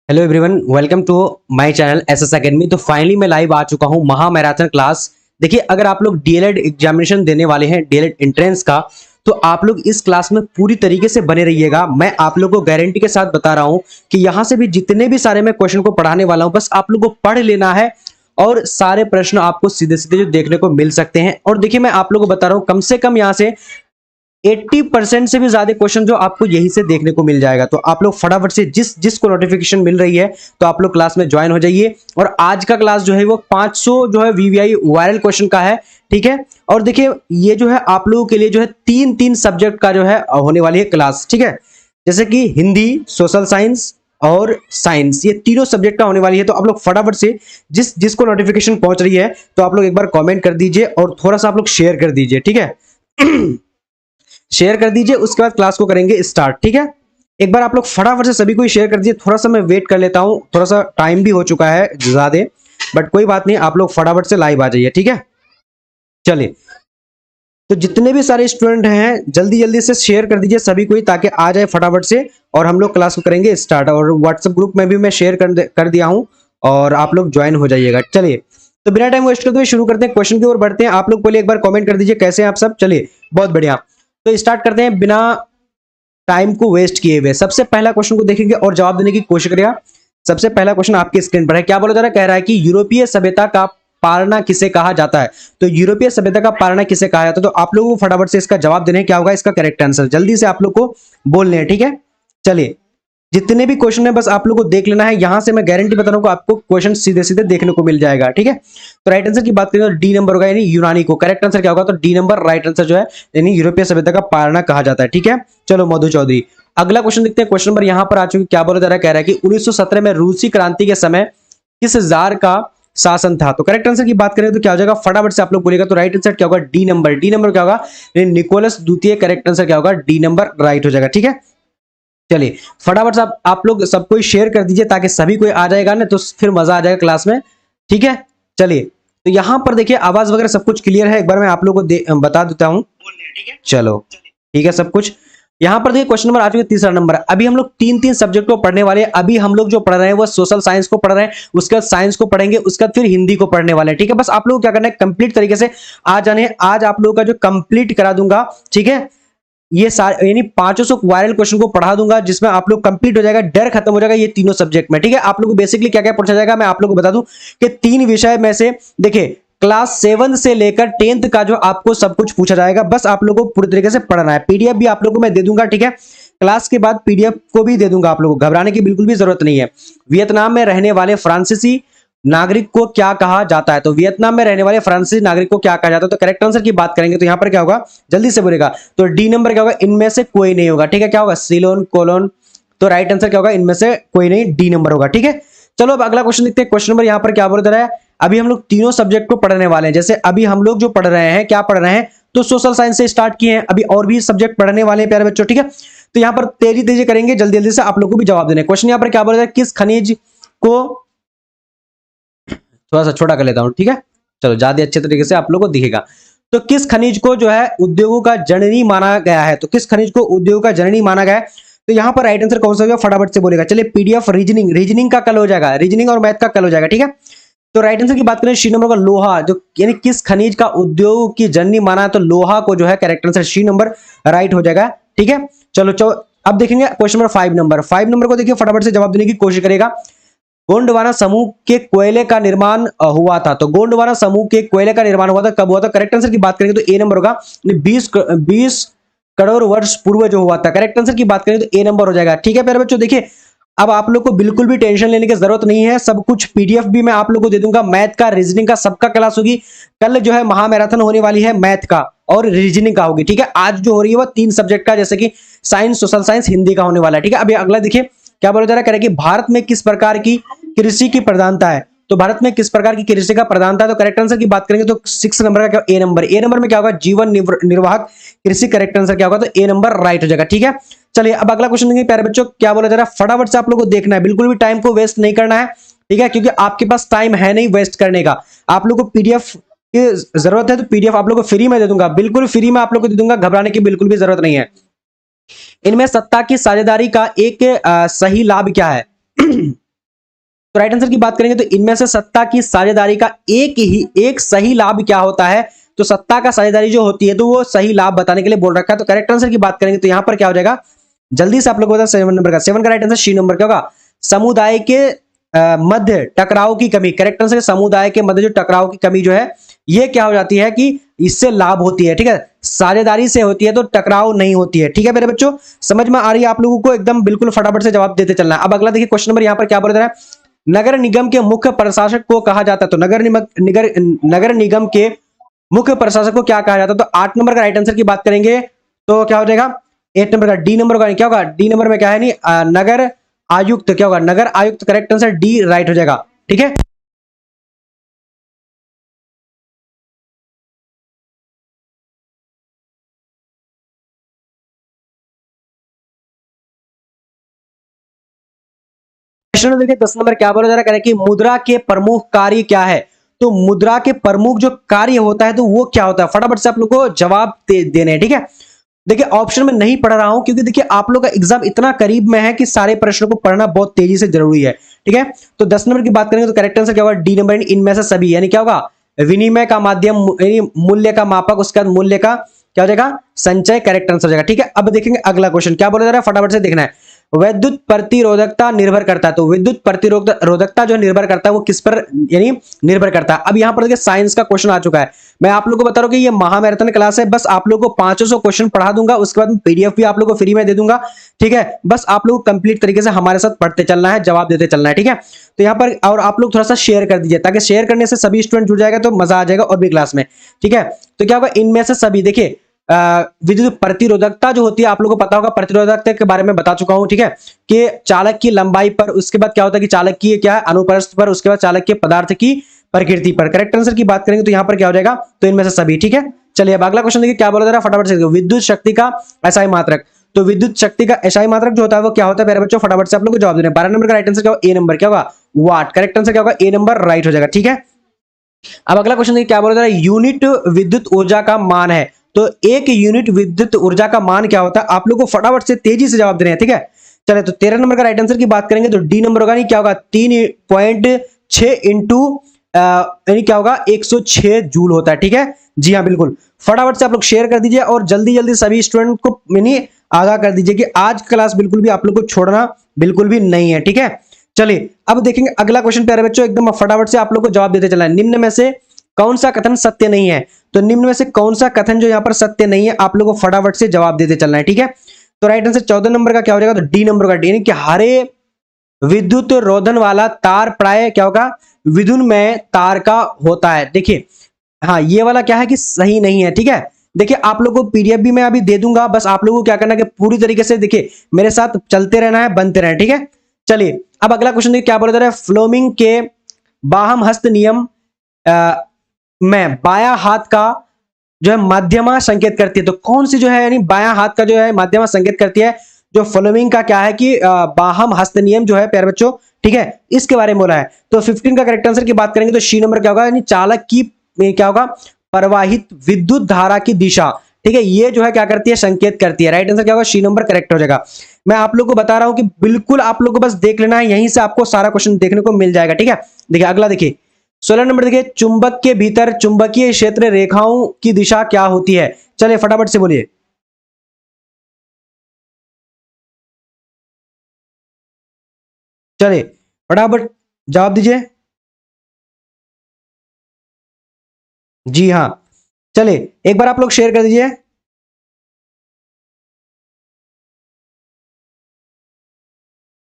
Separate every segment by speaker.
Speaker 1: Hello everyone, welcome to my channel SS academy. तो finally मैं live आ चुका हूं महा मैराथन क्लास। देखिए, अगर आप लोग डीएलएड एग्जामिनेशन देने वाले हैं, डीएलएड एंट्रेंस का, तो आप लोग इस क्लास में पूरी तरीके से बने रहिएगा। मैं आप लोगों को गारंटी के साथ बता रहा हूं कि यहां से भी जितने भी सारे मैं क्वेश्चन को पढ़ाने वाला हूं, बस आप लोग को पढ़ लेना है और सारे प्रश्न आपको सीधे सीधे जो देखने को मिल सकते हैं। और देखिए, मैं आप लोगों को बता रहा हूं, कम से कम यहां से 80% से भी ज्यादा क्वेश्चन जो आपको यहीं से देखने को मिल जाएगा। तो आप लोग फटाफट से जिस जिसको नोटिफिकेशन मिल रही है, तो आप लोग क्लास में ज्वाइन हो जाइए। और आज का क्लास जो है वो 500 जो है वीवीआई वायरल क्वेश्चन का है, ठीक है। और देखिए, ये जो है आप लोगों के लिए जो है तीन तीन सब्जेक्ट का जो है होने वाली है क्लास, ठीक है। जैसे कि हिंदी, सोशल साइंस और साइंस, ये तीनों सब्जेक्ट का होने वाली है। तो आप लोग फटाफट से जिसको नोटिफिकेशन पहुंच रही है, तो आप लोग एक बार कॉमेंट कर दीजिए और थोड़ा सा आप लोग शेयर कर दीजिए, ठीक है। शेयर कर दीजिए, उसके बाद क्लास को करेंगे स्टार्ट, ठीक है। एक बार आप लोग फटाफट से सभी को शेयर कर दीजिए। थोड़ा सा मैं वेट कर लेता हूं, थोड़ा सा टाइम भी हो चुका है ज्यादा, बट कोई बात नहीं, आप लोग फटाफट से लाइव आ जाइए, ठीक है। चलिए, तो जितने भी सारे स्टूडेंट हैं जल्दी जल्दी से शेयर कर दीजिए सभी को, ताकि आ जाए फटाफट से और हम लोग क्लास को करेंगे स्टार्ट। और व्हाट्सएप ग्रुप में भी मैं शेयर कर दिया हूं और आप लोग ज्वाइन हो जाइएगा। चलिए, तो बिना टाइम वेस्ट करते हुए शुरू करते हैं, क्वेश्चन की ओर बढ़ते हैं। आप लोग पहले एक बार कमेंट कर दीजिए कैसे हैं आप सब। चलिए, बहुत बढ़िया। तो स्टार्ट करते हैं बिना टाइम को वेस्ट किए हुए। सबसे पहला क्वेश्चन को देखेंगे और जवाब देने की कोशिश करिएगा। सबसे पहला क्वेश्चन आपके स्क्रीन पर है। क्या बोला जा रहा है? कह रहा है कि यूरोपीय सभ्यता का पारणा किसे कहा जाता है। तो यूरोपीय सभ्यता का पारणा किसे कहा जाता है, तो आप लोगों को फटाफट से इसका जवाब देना है। क्या होगा इसका करेक्ट आंसर, जल्दी से आप लोग को बोलने हैं, ठीक है। चलिए, जितने भी क्वेश्चन है बस आप लोग को देख लेना है। यहां से मैं गारंटी बता रहा हूं आपको क्वेश्चन सीधे सीधे देखने को मिल जाएगा, ठीक है। तो राइट आंसर की बात करें तो डी नंबर होगा, यानी यूनानी को। करेक्ट आंसर क्या होगा? तो डी नंबर राइट आंसर जो है, यानी यूरोपीय सभ्यता का पारणा कहा जाता है, ठीक है। चलो मधु चौधरी, अगला क्वेश्चन देखते हैं। क्वेश्चन नंबर यहां पर आ चुकी, क्या बोला जा रहा है? कह रहा है कि 1917 में रूसी क्रांति के समय किस जार का शासन था। तो करेक्ट आंसर की बात करें तो क्या हो जाएगा, फटाफट से आप लोग बोलेगा। तो राइट आंसर क्या होगा? D number. डी नंबर क्या होगा? निकोलस द्वितीय। करेक्ट आंसर क्या होगा? डी नंबर राइट हो जाएगा, ठीक है। चलिए, फटाफट से आप लोग सबको शेयर कर दीजिए ताकि सभी कोई आ जाएगा ना, तो फिर मजा आ जाएगा क्लास में, ठीक है। चलिए, तो यहां पर देखिए आवाज वगैरह सब कुछ क्लियर है, एक बार मैं आप लोगों को बता देता हूं। चलो, ठीक है सब कुछ। यहां पर देखिए क्वेश्चन नंबर आ चुके हैं, तीसरा नंबर। अभी हम लोग तीन तीन सब्जेक्ट को पढ़ने वाले हैं। अभी हम लोग जो पढ़ रहे हैं वो सोशल साइंस को पढ़ रहे हैं, उसके बाद साइंस को पढ़ेंगे, उसके बाद फिर हिंदी को पढ़ने वाले हैं, ठीक है। बस आप लोग क्या करना है, कंप्लीट तरीके से आ जाने हैं। आज आप लोगों का जो कंप्लीट करा दूंगा, ठीक है। ये सारे यानी 500 वायरल क्वेश्चन को पढ़ा दूंगा, जिसमें आप लोग कंप्लीट हो जाएगा, डर खत्म हो जाएगा ये तीनों सब्जेक्ट में, ठीक है। आप लोग को बेसिकली क्या क्या पूछा जाएगा मैं आप लोग को बता दूं कि तीन विषय में से देखिए क्लास 7 से लेकर 10th का जो आपको सब कुछ पूछा जाएगा, बस आप लोगों को पूरी तरीके से पढ़ना है। पीडीएफ भी आप लोगों को मैं दे दूंगा, ठीक है। क्लास के बाद पीडीएफ को भी दे दूंगा, आप लोगों को घबराने की बिल्कुल भी जरूरत नहीं है। वियतनाम में रहने वाले फ्रांसीसी नागरिक को क्या कहा जाता है। तो वियतनाम में रहने वाले फ्रांसीसी नागरिक को क्या कहा जाता है। तो करेक्ट आंसर की बात करेंगे तो यहां पर क्या होगा, जल्दी से बोलेगा। तो डी नंबर क्या होगा? इनमें से कोई नहीं होगा, ठीक है। क्या होगा? सिलोन, कोलोन। तो राइट आंसर क्या होगा? इनमें से कोई नहीं, डी नंबर होगा, ठीक है। चलो, अब अगला क्वेश्चन देखते हैं। क्वेश्चन नंबर यहां पर क्या बोल रहा है? अभी हम लोग तीनों सब्जेक्ट को पढ़ने वाले हैं। जैसे अभी हम लोग जो पढ़ रहे हैं, क्या पढ़ रहे हैं, तो सोशल साइंस से स्टार्ट किए हैं, अभी और भी सब्जेक्ट पढ़ने वाले हैं प्यारे बच्चों, ठीक है। तो यहां पर तेजी तेजी करेंगे, जल्दी जल्दी से आप लोग को भी जवाब देना है। क्वेश्चन यहां पर क्या बोल रहा है? किस खनिज को, थोड़ा सा छोटा कर लेता हूं, ठीक है। चलो, ज्यादा अच्छे तरीके से आप लोगों को दिखेगा। तो किस खनिज को जो है उद्योगों का जननी माना गया है। तो किस खनिज को उद्योगों का जननी माना गया है। तो यहां पर राइट आंसर कौन सा होगा, फटाफट से बोलेगा। चलिए, पीडीएफ रीजनिंग, रीजनिंग का कल हो जाएगा, रीजनिंग और मैथ का कल हो जाएगा, ठीक है। तो राइट आंसर की बात करें, सी नंबर का लोहा, जो यानी किस खनिज का उद्योग की जननी माना है, तो लोहा को जो है correct answer C number right हो जाएगा, ठीक है। चलो, अब देखेंगे क्वेश्चन नंबर 5 नंबर। 5 नंबर को देखिए, फटाफट से जवाब देने की कोशिश करेगा। गोंडवाना समूह के कोयले का निर्माण हुआ था। तो गोंडवाना समूह के कोयले का निर्माण हुआ था, कब हुआ था? करेक्ट आंसर की बात करेंगे तो ए नंबर होगा, 20 करोड़ वर्ष पूर्व जो हुआ था। करेक्ट आंसर की बात करें तो ए नंबर हो जाएगा, ठीक है प्यारे बच्चों। देखिए, अब आप लोग को बिल्कुल भी टेंशन लेने की जरूरत नहीं है, सब कुछ पीडीएफ भी मैं आप लोग को दे दूंगा। मैथ का, रीजनिंग का, सबका क्लास होगी। कल जो है महामैराथन होने वाली है, मैथ का और रीजनिंग का होगी, ठीक है। आज जो हो रही है वो तीन सब्जेक्ट का, जैसे कि साइंस, सोशल साइंस, हिंदी का होने वाला है, ठीक है। अभी अगला देखिए क्या बोला जा रहा है, कह रहे कि भारत में किस प्रकार की कृषि की प्रधानता है। तो भारत में किस प्रकार की कृषि का प्रधानता है। तो करेक्ट आंसर की बात करेंगे तो 6 नंबर का क्या, ए नंबर। ए नंबर में क्या होगा? जीवन निर्वाहक कृषि। करेक्ट आंसर क्या होगा? तो ए नंबर राइट हो जाएगा, ठीक है। चलिए, अब अगला क्वेश्चन देखेंगे प्यारे बच्चों, क्या बोला जा रहा है, फटाफट से आप लोगों को देखना है, बिल्कुल भी टाइम को वेस्ट नहीं करना है, ठीक है। क्योंकि आपके पास टाइम है नहीं वेस्ट करने का। आप लोग को पीडीएफ की जरूरत है तो पीडीएफ आप लोग को फ्री में दे दूंगा, बिल्कुल फ्री में आप लोग को दे दूंगा, घबराने की बिल्कुल भी जरूरत नहीं है। इनमें सत्ता की साझेदारी का एक सही लाभ क्या है। तो राइट आंसर की बात करेंगे तो इनमें से सत्ता की साझेदारी का एक सही लाभ क्या होता है? तो सत्ता का साझेदारी जो होती है तो वो सही लाभ बताने के लिए बोल रखा है। तो करेक्ट आंसर की बात करेंगे तो यहां पर क्या हो जाएगा, जल्दी से आप लोग बता, 7 नंबर का, 7 का राइट आंसर सी नंबर क्या होगा, समुदाय के मध्य टकराव की कमी। करेक्ट आंसर समुदाय के मध्य जो टकराव की कमी जो है ये क्या हो जाती है कि इससे लाभ होती है, ठीक है, साझेदारी से होती है तो टकराव नहीं होती है। ठीक है मेरे बच्चों, समझ में आ रही है आप लोगों को? एकदम बिल्कुल फटाफट से जवाब देते चलना है। अब अगला देखिए क्वेश्चन नंबर यहां पर क्या बोल रहा है, नगर निगम के मुख्य प्रशासक को कहा जाता है। तो नगर निगम के मुख्य प्रशासक को क्या कहा जाता है? तो 8 नंबर का राइट आंसर की बात करेंगे तो क्या हो जाएगा, 8 नंबर का डी नंबर का क्या होगा, डी नंबर में क्या है नहीं, नगर आयुक्त क्या होगा, नगर आयुक्त। करेक्ट आंसर डी राइट हो जाएगा। ठीक है, क्वेश्चन देखिए 10 नंबर क्या बोला जा रहा है कि मुद्रा के प्रमुख कार्य क्या है? तो मुद्रा के प्रमुख जो कार्य होता है तो वो क्या होता है? फटाफट से आप लोग को जवाब देने हैं। ठीक है, देखिए ऑप्शन में नहीं पढ़ रहा हूं क्योंकि देखिए आप लोग का एग्जाम इतना करीब में है कि सारे प्रश्नों को पढ़ना बहुत तेजी से जरूरी है। ठीक है, तो 10 नंबर की बात करेंगे तो करेक्ट आंसर क्या होगा, डी नंबर, इनमें से सभी, यानी क्या होगा, विनिमय का माध्यम, यानी मूल्य का मापक, उसके बाद मूल्य का क्या हो जाएगा, संचय। करेक्ट आंसर हो जाएगा। ठीक है, अब देखेंगे अगला क्वेश्चन क्या बोला जा रहा है, फटाफट से देखना है। विद्युत प्रतिरोधकता निर्भर करता है, तो विद्युत प्रतिरोधकता जो निर्भर करता है वो किस पर यानी निर्भर करता है? अब यहां पर देखिए साइंस का क्वेश्चन आ चुका है। मैं आप लोगों को बता रहा हूं कि ये महामैराथन क्लास है, बस आप लोगों को 500 क्वेश्चन पढ़ा दूंगा, उसके बाद पीडीएफ भी आप लोगों को फ्री में दे दूंगा। ठीक है, बस आप लोग कंप्लीट तरीके से हमारे साथ पढ़ते चलना है, जवाब देते चलना है। ठीक है, तो यहाँ पर और आप लोग थोड़ा सा शेयर कर दीजिए, ताकि शेयर करने से सभी स्टूडेंट जुड़ जाएगा तो मजा आ जाएगा और भी क्लास में। ठीक है, तो क्या होगा, इनमें से सभी देखिए विद्युत प्रतिरोधकता जो होती है, आप लोगों को पता होगा, प्रतिरोधकता के बारे में बता चुका हूं। ठीक है, कि चालक की लंबाई पर, उसके बाद क्या होता है कि चालक की क्या है, अनुप्रस्थ पर, उसके बाद चालक के पदार्थ की प्रकृति पर। करेक्ट आंसर की बात करेंगे तो यहां पर क्या हो जाएगा, तो इनमें से सभी। ठीक है, चलिए अब अगला क्वेश्चन देखिए क्या बोला जा रहा है, फटाफट से। विद्युत शक्ति का एसआई मात्रक, तो विद्युत शक्ति का एसआई मात्रक जो होता है वो क्या होता है मेरे बच्चों, फटाफट से आप लोग को जवाब देना है। 12 नंबर का राइट आंसर क्या होगा, ए नंबर क्या होगा, वाट। करेक्ट आंसर क्या होगा, ए नंबर राइट हो जाएगा। ठीक है, अब अगला क्वेश्चन देखिए क्या बोला जा रहा है, यूनिट विद्युत ऊर्जा का मान है। तो एक यूनिट विद्युत ऊर्जा का मान क्या होता है? आप लोगों को फटाफट से तेजी से जवाब देना है। ठीक है, चले तो 13 नंबर का राइट आंसर की बात करेंगे तो डी नंबर होगा, नहीं क्या होगा, 3.6 इंटू यानी क्या होगा, 106 जूल होता है। ठीक है, जी हाँ बिल्कुल, फटाफट से आप लोग शेयर कर दीजिए और जल्दी जल्दी सभी स्टूडेंट को यानी आगाह कर दीजिए कि आज क्लास बिल्कुल भी आप लोग को छोड़ना बिल्कुल भी नहीं है। ठीक है, चलिए अब देखेंगे अगला क्वेश्चन प्यारे बच्चों, एकदम फटाफट से आप लोग को जवाब देते चलना है। निम्न में से कौन सा कथन सत्य नहीं है? तो निम्न में से कौन सा कथन जो यहाँ पर सत्य नहीं है, आप लोग को फटाफट से जवाब देते चलना है। ठीक है, तो राइट आंसर 14 नंबर का क्या हो जाएगा, तो डी नंबर का डी, यानी कि हरे विद्युत रोधन वाला तार प्राय क्या होगा, विद्युन्मय तार का होता है। देखिए हाँ, ये वाला क्या है कि सही नहीं है। ठीक है, देखिए आप लोगों को पीडीएफ भी मैं अभी दे दूंगा, बस आप लोगों को क्या करना है कि पूरी तरीके से देखिए मेरे साथ चलते रहना है, बनते रहना है। ठीक है, चलिए अब अगला क्वेश्चन देखिए क्या बोला जा रहा है, फ्लोमिंग के बाहम हस्त नियम में बाया हाथ का जो है माध्यमा संकेत करती है। तो कौन सी जो है यानी बाया हाथ का जो है माध्यमा संकेत करती है? जो फ्लोमिंग का क्या है कि बाहम हस्त नियम जो है प्यारे बच्चों, ठीक है, इसके बारे में बोला है। तो 15 का करेक्ट आंसर की बात करेंगे तो सी नंबर क्या होगा, यानी चालक की क्या होगा, प्रवाहित विद्युत धारा की दिशा। ठीक है, ये जो है क्या करती है, संकेत करती है। राइट आंसर क्या होगा, सी नंबर करेक्ट हो जाएगा। मैं आप लोग को बता रहा हूं कि बिल्कुल आप लोग को बस देख लेना है, यहीं से आपको सारा क्वेश्चन देखने को मिल जाएगा। ठीक है, देखिए अगला देखिए 16 नंबर देखिए, चुंबक के भीतर चुंबकीय क्षेत्र रेखाओं की दिशा क्या होती है? चलिए फटाफट से बोलिए, चलिए फटाफट जवाब दीजिए। जी हाँ, चलिए एक बार आप लोग शेयर कर दीजिए।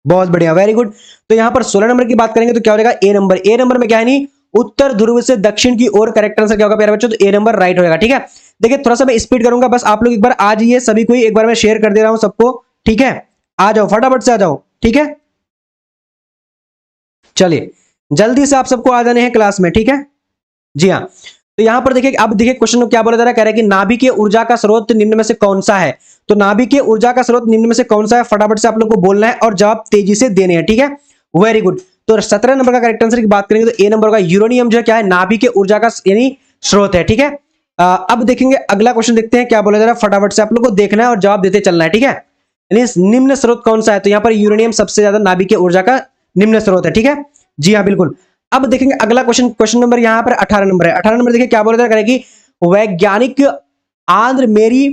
Speaker 1: बहुत बढ़िया, वेरी गुड। तो यहां पर 16 नंबर की बात करेंगे तो क्या हो जाएगा, ए नंबर। ए नंबर में क्या है नहीं, उत्तर ध्रुव से दक्षिण की ओर। करेक्ट आंसर क्या होगा प्यारे बच्चों, तो ए नंबर राइट होगा। ठीक है, देखिए थोड़ा सा मैं स्पीड करूंगा, बस आप लोग एक बार आ जाइए, सभी को एक बार मैं शेयर कर दे रहा हूं सबको। ठीक है, आ जाओ फटाफट से आ जाओ। ठीक है, चलिए जल्दी से आप सबको आ जाने हैं क्लास में। ठीक है, जी हाँ, तो यहां पर देखिए, अब देखिए क्वेश्चन क्या बोला जा रहा है, कह रहा है कि नाभिकीय ऊर्जा का स्रोत निम्न में से कौन सा है? तो नाभिकीय ऊर्जा का स्रोत निम्न में से कौन सा है, फटाफट से आप लोग को बोलना है और जवाब तेजी से देने हैं। ठीक है, वेरी गुड। तो 17 नंबर का करेक्ट आंसर की बात करेंगे तो ए नंबर का यूरेनियम जो है क्या है, नाभिकीय ऊर्जा का यानी स्रोत है। ठीक है, अब देखेंगे अगला क्वेश्चन, देखते हैं क्या बोला जा रहा है, फटाफट से आप लोग को देखना है और जवाब देते चलना है। ठीक है, यानी निम्न स्रोत कौन सा है, तो यहाँ पर यूरेनियम सबसे ज्यादा नाभिकीय ऊर्जा का निम्न स्रोत है। ठीक है, जी हाँ बिल्कुल। अब देखेंगे अगला क्वेश्चन, क्वेश्चन नंबर यहाँ पर 18 नंबर है। 18 नंबर देखिए क्या बोला करेगी, वैज्ञानिक आंध्र मेरी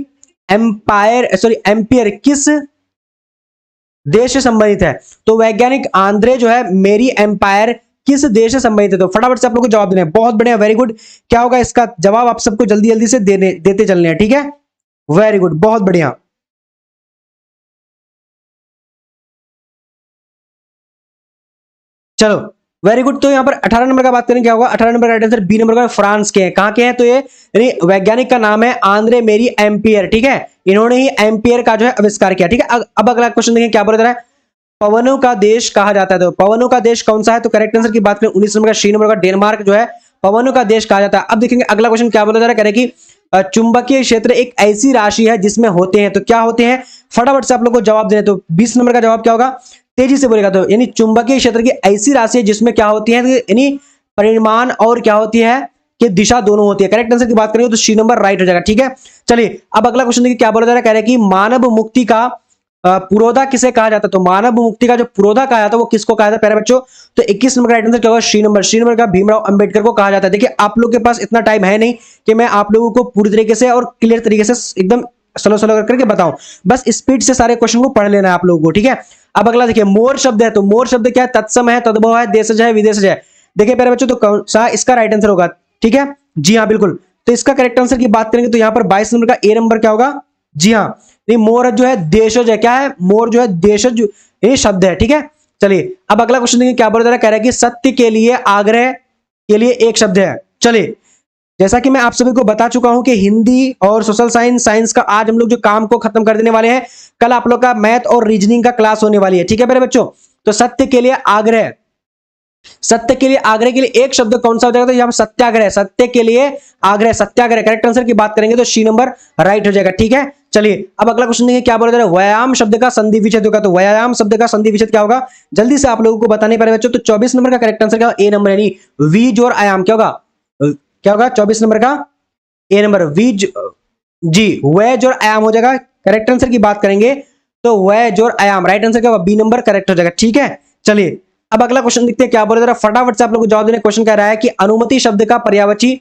Speaker 1: एम्पायर सॉरी एम्पियर किस देश से संबंधित है? तो वैज्ञानिक आंद्रे जो है मेरी एम्पायर किस देश से संबंधित है? तो फटाफट से आप लोग को जवाब देना है। बहुत बढ़िया, वेरी गुड। क्या होगा इसका जवाब? आप सबको जल्दी जल्दी से देते चलने हैं, ठीक है। वेरी गुड, बहुत बढ़िया। चलो वेरी गुड। तो यहाँ पर 18 नंबर का बात करें, क्या होगा 18 नंबर का राइट आंसर बी नंबर का, फ्रांस के हैं। कहां के हैं? तो ये वैज्ञानिक का नाम है आंद्रे मेरी एम्पियर, ठीक है। इन्होंने ही एम्पियर का जो है आविष्कार किया, ठीक है। अब अगला क्वेश्चन देखें क्या बोल रहा है, पवनों का देश कहा जाता है। तो पवनों का देश कौन सा है? तो करेक्ट आंसर की बात करें 19 नंबर का, सी नंबर का, डेनमार्क जो है पवनों का देश कहा जाता है। अब देखेंगे अगला क्वेश्चन क्या बोला जा रहा है, कि चुंबकीय क्षेत्र एक ऐसी राशि है जिसमें होते हैं, तो क्या होते हैं? फटाफट से आप लोग को जवाब देने। तो 20 नंबर का जवाब क्या होगा? तेजी से बोलेगा। तो यानी चुंबकीय क्षेत्र की ऐसी राशि है जिसमें क्या होती है, यानी परिमाण और क्या होती है कि दिशा दोनों होती है। करेक्ट आंसर की बात करेंगे तो सी नंबर राइट हो जाएगा, ठीक है। चलिए अब अगला क्वेश्चन देखिए क्या बोला जा रहा है, कह रहे हैं कि मानव मुक्ति का पुरोधा किसे कहा जाता है? तो मानव मुक्ति का जो पुरोधा कहा जाता है वो किसको कहा जाता है प्यारे बच्चों? तो 21 नंबर का राइट आंसर क्या होगा? सी नंबर का भीमराव अंबेडकर को कहा जाता है। देखिए आप लोग के पास इतना टाइम है नहीं कि मैं आप लोगों को पूरी तरीके से और क्लियर तरीके से एकदम स्लो स्लो करके बताऊं, बस स्पीड से सारे क्वेश्चन को पढ़ लेना है आप लोगों को, ठीक है। अब अगला देखिए मोर शब्द है। तो मोर शब्द क्या है? तत्सम है, तद्भव है, देशज है, विदेशज है। देखिए प्यारे बच्चों तो कौन सा इसका राइट आंसर होगा? ठीक है, जी हाँ बिल्कुल। तो इसका करेक्ट आंसर की बात करेंगे तो यहाँ पर 22 नंबर का ए नंबर क्या होगा? जी हाँ, ये मोर जो है देशज है। क्या है? मोर जो है देशज ये शब्द है, ठीक है। चलिए अब अगला क्वेश्चन देखिए क्या बोला जा रहा है, कह रहा है कि सत्य के लिए आग्रह के लिए एक शब्द है। चलिए जैसा कि मैं आप सभी को बता चुका हूं कि हिंदी और सोशल साइंस साइंस का आज हम लोग जो काम को खत्म कर देने वाले हैं, कल आप लोग का मैथ और रीजनिंग का क्लास होने वाली है, ठीक है मेरे बच्चों। तो सत्य के लिए आग्रह, सत्य के लिए आग्रह के लिए एक शब्द कौन सा हो जाएगा? तो यहाँ पर सत्याग्रह, सत्य के लिए आग्रह, सत्याग्रह। करेक्ट आंसर की बात करेंगे तो सी नंबर राइट हो जाएगा, ठीक है। चलिए अब अगला क्वेश्चन देखिए क्या बोला जा रहा है, व्यायाम शब्द का संधि विच्छेद होगा। तो व्यायाम शब्द का संधि विच्छेद क्या होगा? जल्दी से आप लोगों को बताने पड़े बच्चों। तो 24 नंबर का करेक्ट आंसर क्या? ए नंबर, यानी वी जोर आयाम क्या होगा? क्या होगा 24 नंबर का? ए नंबर वी जी वह जोर आयाम हो जाएगा। करेक्ट आंसर की बात करेंगे तो वह जोर आयाम, राइट आंसर क्या होगा? बी नंबर करेक्ट हो जाएगा, ठीक है। चलिए अब अगला क्वेश्चन देखते हैं क्या बोला जा रहा है, फटाफट से आप लोग को जवाब देने। क्वेश्चन कह रहा है कि अनुमति शब्द का पर्यायवाची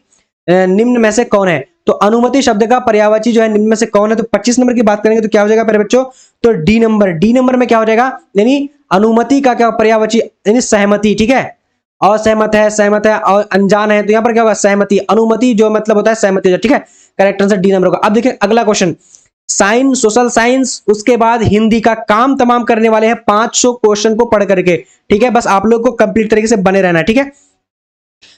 Speaker 1: निम्न में से कौन है? तो अनुमति शब्द का पर्यायवाची जो है निम्न में से कौन है? तो 25 नंबर की बात करेंगे तो क्या हो जाएगा मेरे बच्चों? तो डी नंबर, डी नंबर में क्या हो जाएगा? यानी अनुमति का क्या पर्यायवाची, यानी सहमति, ठीक है। असहमत है, सहमत है और अनजान है, तो यहां पर क्या होगा? सहमति। अनुमति जो मतलब होता है सहमति, ठीक है। करेक्ट आंसर डी नंबर होगा। अब देखिए अगला क्वेश्चन, साइंस सोशल साइंस उसके बाद हिंदी का काम तमाम करने वाले हैं 500 क्वेश्चन को पढ़ करके, ठीक है। बस आप लोग को कंप्लीट तरीके से बने रहना है, ठीक है।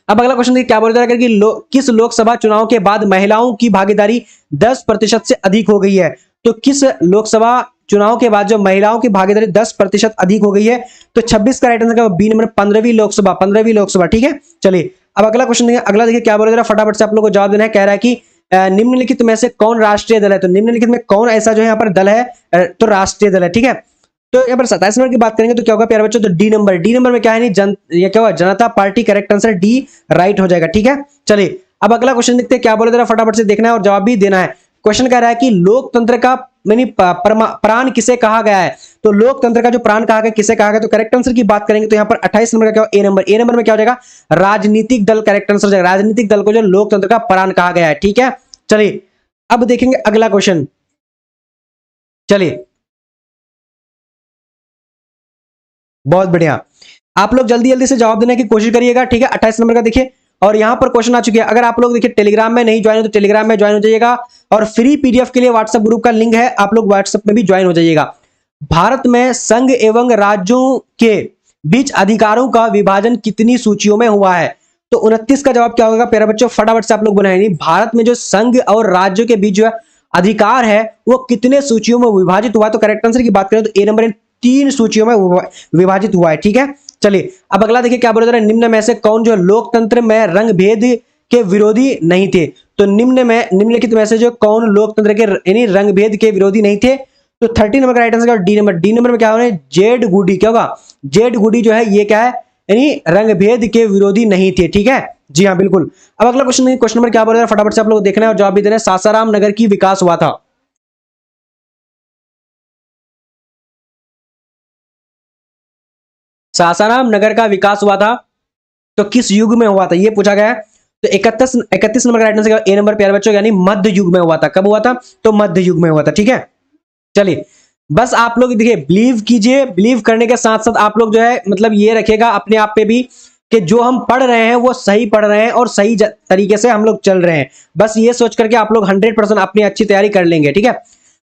Speaker 1: अब अगला क्वेश्चन देखिए क्या बोला जा रहा है कि किस लोकसभा चुनाव के बाद महिलाओं की भागीदारी 10% से अधिक हो गई है? तो किस लोकसभा चुनाव के बाद जो महिलाओं की भागीदारी 10% अधिक हो गई है? तो 26 का राइट आंसर क्या? बी नंबर 15वीं लोकसभा, 15वीं लोकसभा, ठीक है। चलिए अब अगला क्वेश्चन देखिए, अगला देखिए क्या बोला जा रहा है, फटाफट से आप लोग को जवाब देना है। कह रहा है कि निम्नलिखित में से कौन राष्ट्रीय दल है? तो निम्नलिखित में कौन ऐसा जो है यहाँ पर दल है? तो राष्ट्रीय दल है, ठीक है। तो यहाँ पर 27 नंबर की बात करेंगे तो क्या होगा प्यारे बच्चों? तो डी नंबर, डी नंबर में क्या है? नहीं ये क्या होगा? जनता party. Correct answer D right हो जाएगा, ठीक है। चलिए अब अगला क्वेश्चन देखते हैं क्या बोले जरा, फटाफट से देखना है और जवाब भी देना है। क्वेश्चन कह रहा है कि लोकतंत्र का यानी प्राण किसे कहा गया है? तो लोकतंत्र का जो प्राण कहा गया किसे कहा गया? तो करेक्ट आंसर की बात करेंगे तो यहाँ पर 28 नंबर का क्या? ए नंबर, ए नंबर में क्या हो जाएगा? राजनीतिक दल। करेक्ट आंसर हो जाएगा, राजनीतिक दल को जो लोकतंत्र का प्राण कहा गया है, ठीक है। चलिए अब देखेंगे अगला क्वेश्चन। चलिए बहुत बढ़िया, आप लोग जल्दी जल्दी से जवाब देने की कोशिश करिएगा, ठीक है। 28 नंबर का देखिए, और यहां पर क्वेश्चन आ चुके हैं। अगर आप लोग देखिए टेलीग्राम में नहीं ज्वाइन हो तो टेलीग्राम में ज्वाइन हो जाइएगा, और फ्री पीडीएफ के लिए व्हाट्सएप ग्रुप का लिंक है, आप लोग व्हाट्सएप में भी ज्वाइन हो जाइएगा। भारत में संघ एवं राज्यों के बीच अधिकारों का विभाजन कितनी सूचियों में हुआ है? तो 29 का जवाब क्या होगा प्यारे बच्चों? फटाफट से आप लोग बनाएंगे। भारत में जो संघ और राज्यों के बीच जो है अधिकार है वो कितने सूचियों में विभाजित हुआ है? तो करेक्ट आंसर की बात करें तो ए नंबर 3 सूचियों में विभाजित हुआ है, ठीक है। चलिए अब अगला देखिए क्या बोला जा रहा है, निम्न में से कौन जो लोकतंत्र में रंग भेद के विरोधी नहीं थे? तो निम्नलिखित में से जो कौन लोकतंत्र के यानी रंग भेद के विरोधी नहीं थे? तो 30 नंबर का right answer D number, D number में क्या होना है? जेड गुडी। क्या होगा? जेड गुडी जो है ये क्या है? यानी रंग भेद के विरोधी नहीं थे, ठीक है। जी हाँ बिल्कुल। अब अगला क्वेश्चन, क्वेश्चन नंबर क्या बोल रहा है, फटाफट से आप लोग देखना है और जवाब भी देना है। सासाराम नगर की विकास हुआ था। सासाराम नगर का विकास हुआ था तो किस युग में हुआ था, ये पूछा गया है। तो 31 नंबर का राइट आंसर ए नंबर प्यारे बच्चों, यानी मध्य युग में हुआ था। कब हुआ था? तो मध्य युग में हुआ था। ठीक है, चलिए बस आप लोग देखिए, बिलीव कीजिए, बिलीव करने के साथ साथ आप लोग जो है मतलब ये रखिएगा अपने आप पे भी कि जो हम पढ़ रहे हैं वो सही पढ़ रहे हैं और सही तरीके से हम लोग चल रहे हैं। बस ये सोच करके आप लोग 100% अपनी अच्छी तैयारी कर लेंगे। ठीक है,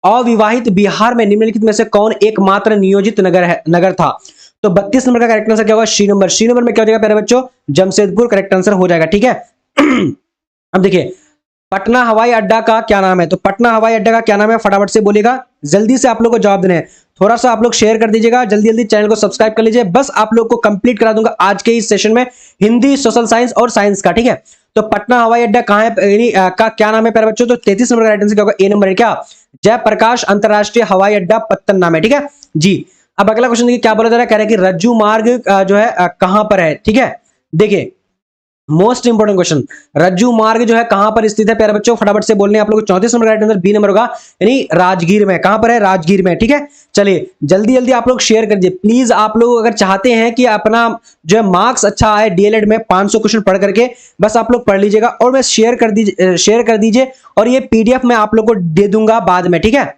Speaker 1: अविवाहित बिहार में निम्नलिखित में से कौन एकमात्र नियोजित नगर था? तो 32 नंबर का करेक्ट आंसर क्या होगा? सी नंबर। सी नंबर में क्या हो जाएगा प्यारे बच्चों? जमशेदपुर करेक्ट आंसर हो जाएगा। ठीक है अब देखिए, पटना हवाई अड्डा का क्या नाम है? तो पटना हवाई अड्डा का क्या नाम है? फटाफट से बोलेगा, जल्दी से आप लोग को जवाब देना है। थोड़ा सा आप लोग शेयर कर दीजिएगा, जल्दी जल्दी चैनल को सब्सक्राइब कर लीजिए। बस आप लोग को कंप्लीट करा दूंगा आज के इस सेशन में हिंदी, सोशल साइंस और साइंस का। ठीक है, तो पटना हवाई अड्डा कहां है का क्या नाम है प्यारे बच्चों? तो 33 नंबर का राइट आंसर क्या होगा? ए नंबर है क्या? जयप्रकाश अंतरराष्ट्रीय हवाई अड्डा पत्तन नाम है। ठीक है जी। अब अगला क्वेश्चन देखिए क्या बोला जा रहा है, कह रहा है कि रज्जू मार्ग जो है कहां पर है? ठीक है, देखिए मोस्ट इंपोर्टेंट क्वेश्चन, रज्जू मार्ग जो है कहां पर स्थित है प्यारे बच्चों? फटाफट से बोलने आप लोग 34 number right answer B number होगा, यानी राजगीर में। कहां पर है? राजगीर में। ठीक है, चलिए जल्दी जल्दी आप लोग शेयर कर दीजिए प्लीज। आप लोग अगर चाहते हैं कि अपना जो है मार्क्स अच्छा आए डीएलएड में 500 क्वेश्चन पढ़ करके, बस आप लोग पढ़ लीजिएगा और मैं शेयर कर दीजिए और ये पीडीएफ मैं आप लोग को दे दूंगा बाद में। ठीक है,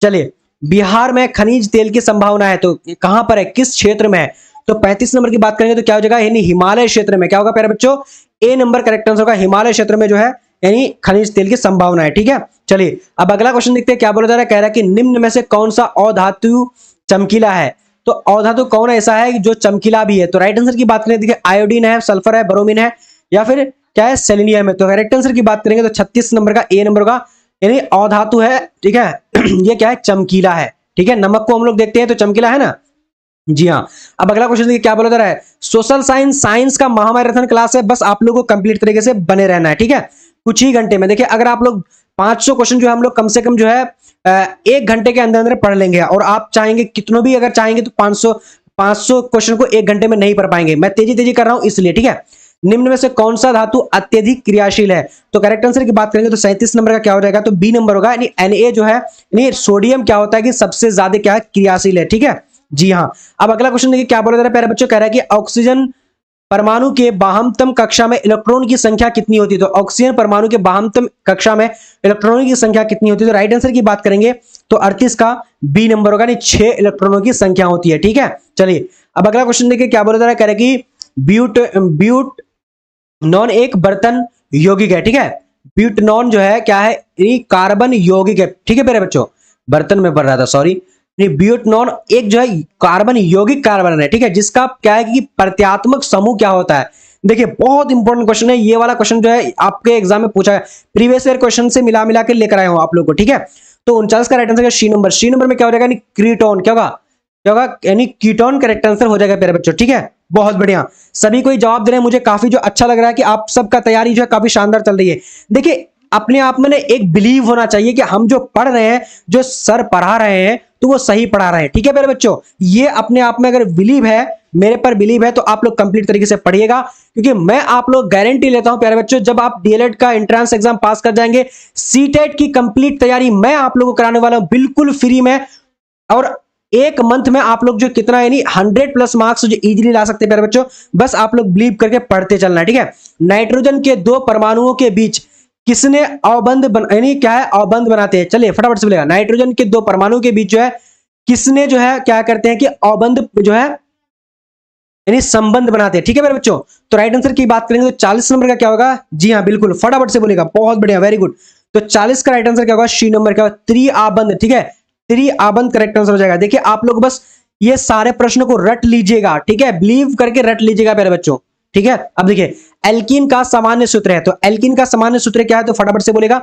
Speaker 1: चलिए बिहार में खनिज तेल की संभावना है तो कहां पर है, किस क्षेत्र में है? तो 35 नंबर की बात करेंगे तो क्या हो जाएगा, यानी हिमालय क्षेत्र में। क्या होगा प्यारे बच्चों? ए नंबर करेक्ट आंसर होगा, हिमालय क्षेत्र में जो है यानी खनिज तेल की संभावना है। ठीक है, चलिए अब अगला क्वेश्चन देखते हैं क्या बोला जा रहा है, कह रहा है कि निम्न में से कौन सा अधातु चमकीला है? तो अधातु कौन ऐसा है जो चमकीला भी है? तो राइट आंसर की बात करें, देखिए आयोडीन है, सल्फर है, ब्रोमीन है, या फिर क्या है, सेलेनियम है। तो करेक्ट आंसर की बात करेंगे तो 36 नंबर का ए नंबर होगा, यानी अधातु है। ठीक है ये क्या है? चमकीला है। ठीक है, नमक को हम लोग देखते हैं तो चमकीला है ना। जी हाँ, अब अगला क्वेश्चन देखिए क्या बोला जा रहा है, सोशल साइंस साइंस का महामैराथन क्लास है, बस आप लोगों को कंप्लीट तरीके से बने रहना है। ठीक है, कुछ ही घंटे में देखिए, अगर आप लोग 500 क्वेश्चन जो है हम लोग कम से कम जो है 1 घंटे के अंदर अंदर पढ़ लेंगे, और आप चाहेंगे कितनों भी अगर चाहेंगे तो 500 क्वेश्चन को 1 घंटे में नहीं पढ़ पाएंगे। मैं तेजी तेजी कर रहा हूं इसलिए। ठीक है, निम्न में से कौन सा धातु अत्यधिक क्रियाशील है? तो करेक्ट आंसर की बात करेंगे तो 37 नंबर का क्या हो जाएगा? तो बी नंबर होगा, यानी Na जो है यानी सोडियम क्या होता है कि सबसे ज्यादा क्या है, क्रियाशील है। ठीक है जी हाँ। अब अगला क्वेश्चन देखिए क्या बोला जा रहा है प्यारे बच्चों, कह रहा है कि ऑक्सीजन परमाणु के बाहमतम कक्षा में इलेक्ट्रॉन की संख्या कितनी होती है? तो ऑक्सीजन परमाणु के बाहमतम कक्षा में इलेक्ट्रॉनों की संख्या कितनी होती है? तो राइट आंसर की बात करेंगे तो 38 का बी नंबर होगा, यानी 6 इलेक्ट्रॉनों की संख्या होती है। ठीक है, चलिए अब अगला क्वेश्चन देखिए क्या बोला जा रहा है, कह रहा है कि ब्यूटनॉन एक बर्तन यौगिक है। ठीक है, ब्यूटनॉन जो है क्या है, कार्बन यौगिक है। ठीक है प्यारे बच्चों, बर्तन में पढ़ रहा था, सॉरी। ब्यूटनॉन एक जो है कार्बन यौगिक कार्बन है। ठीक है, जिसका क्या है कि प्रत्यात्मक समूह क्या होता है? देखिए बहुत इंपॉर्टेंट क्वेश्चन है ये वाला, क्वेश्चन जो है आपके एग्जाम में पूछा है, प्रीवियस ईयर क्वेश्चन से मिला मिला के लेकर आया हूं आप लोग को। ठीक है, तो 39 का right answer C number. C number में क्या हो जाएगा, यानी क्रीटोन। क्या होगा? क्या होगा? यानी कीटोन करेक्ट आंसर हो जाएगा प्यारे बच्चों। ठीक है, बहुत बढ़िया, सभी कोई जवाब दे रहे हैं, मुझे काफी जो अच्छा लग रहा है कि आप सबका तैयारी जो है काफी शानदार चल रही है। देखिए अपने आप में एक बिलीव होना चाहिए कि हम जो पढ़ रहे हैं, जो सर पढ़ा रहे हैं तो वो सही पढ़ा रहे हैं। ठीक है प्यारे बच्चों, ये अपने आप में अगर बिलीव है, मेरे पर बिलीव है, तो आप लोग कंप्लीट तरीके से पढ़िएगा, क्योंकि मैं आप लोग गारंटी लेता हूं प्यारे बच्चों, जब आप डीएलएड का एंट्रेंस एग्जाम पास कर जाएंगे, सीटेट की कंप्लीट तैयारी मैं आप लोगों को कराने वाला हूं बिल्कुल फ्री में, और 1 मंथ में आप लोग जो कितना यानी 100+ मार्क्स जो इजीली ला सकते हैं प्यारे बच्चों, बस आप लोग बिलीव करके पढ़ते चलना है। ठीक है, नाइट्रोजन के 2 परमाणुओं के बीच किसने अवबंध यानी क्या है, अवबंध बनाते हैं? चलिए फटाफट से बोलेगा, नाइट्रोजन के 2 परमाणु के बीच जो है किसने जो है क्या करते हैं कि अवबंध जो है यानी संबंध बनाते हैं। ठीक है मेरे बच्चों, तो राइट आंसर की बात करेंगे तो 40 नंबर का क्या होगा? जी हाँ बिल्कुल, फटाफट से बोलेगा, बहुत बढ़िया, वेरी गुड। तो 40 का राइट आंसर क्या होगा? सी नंबर का त्रिआबंध। ठीक है, त्रिआबंध करेक्ट आंसर हो जाएगा। देखिए आप लोग बस ये सारे प्रश्न को रट लीजिएगा। ठीक है, बिलीव करके रट लीजिएगा मेरे बच्चों। ठीक है, अब देखिए एल्कीन का सामान्य सूत्र है, तो एल्कीन का सामान्य सूत्र क्या है? तो फटाफट से बोलेगा,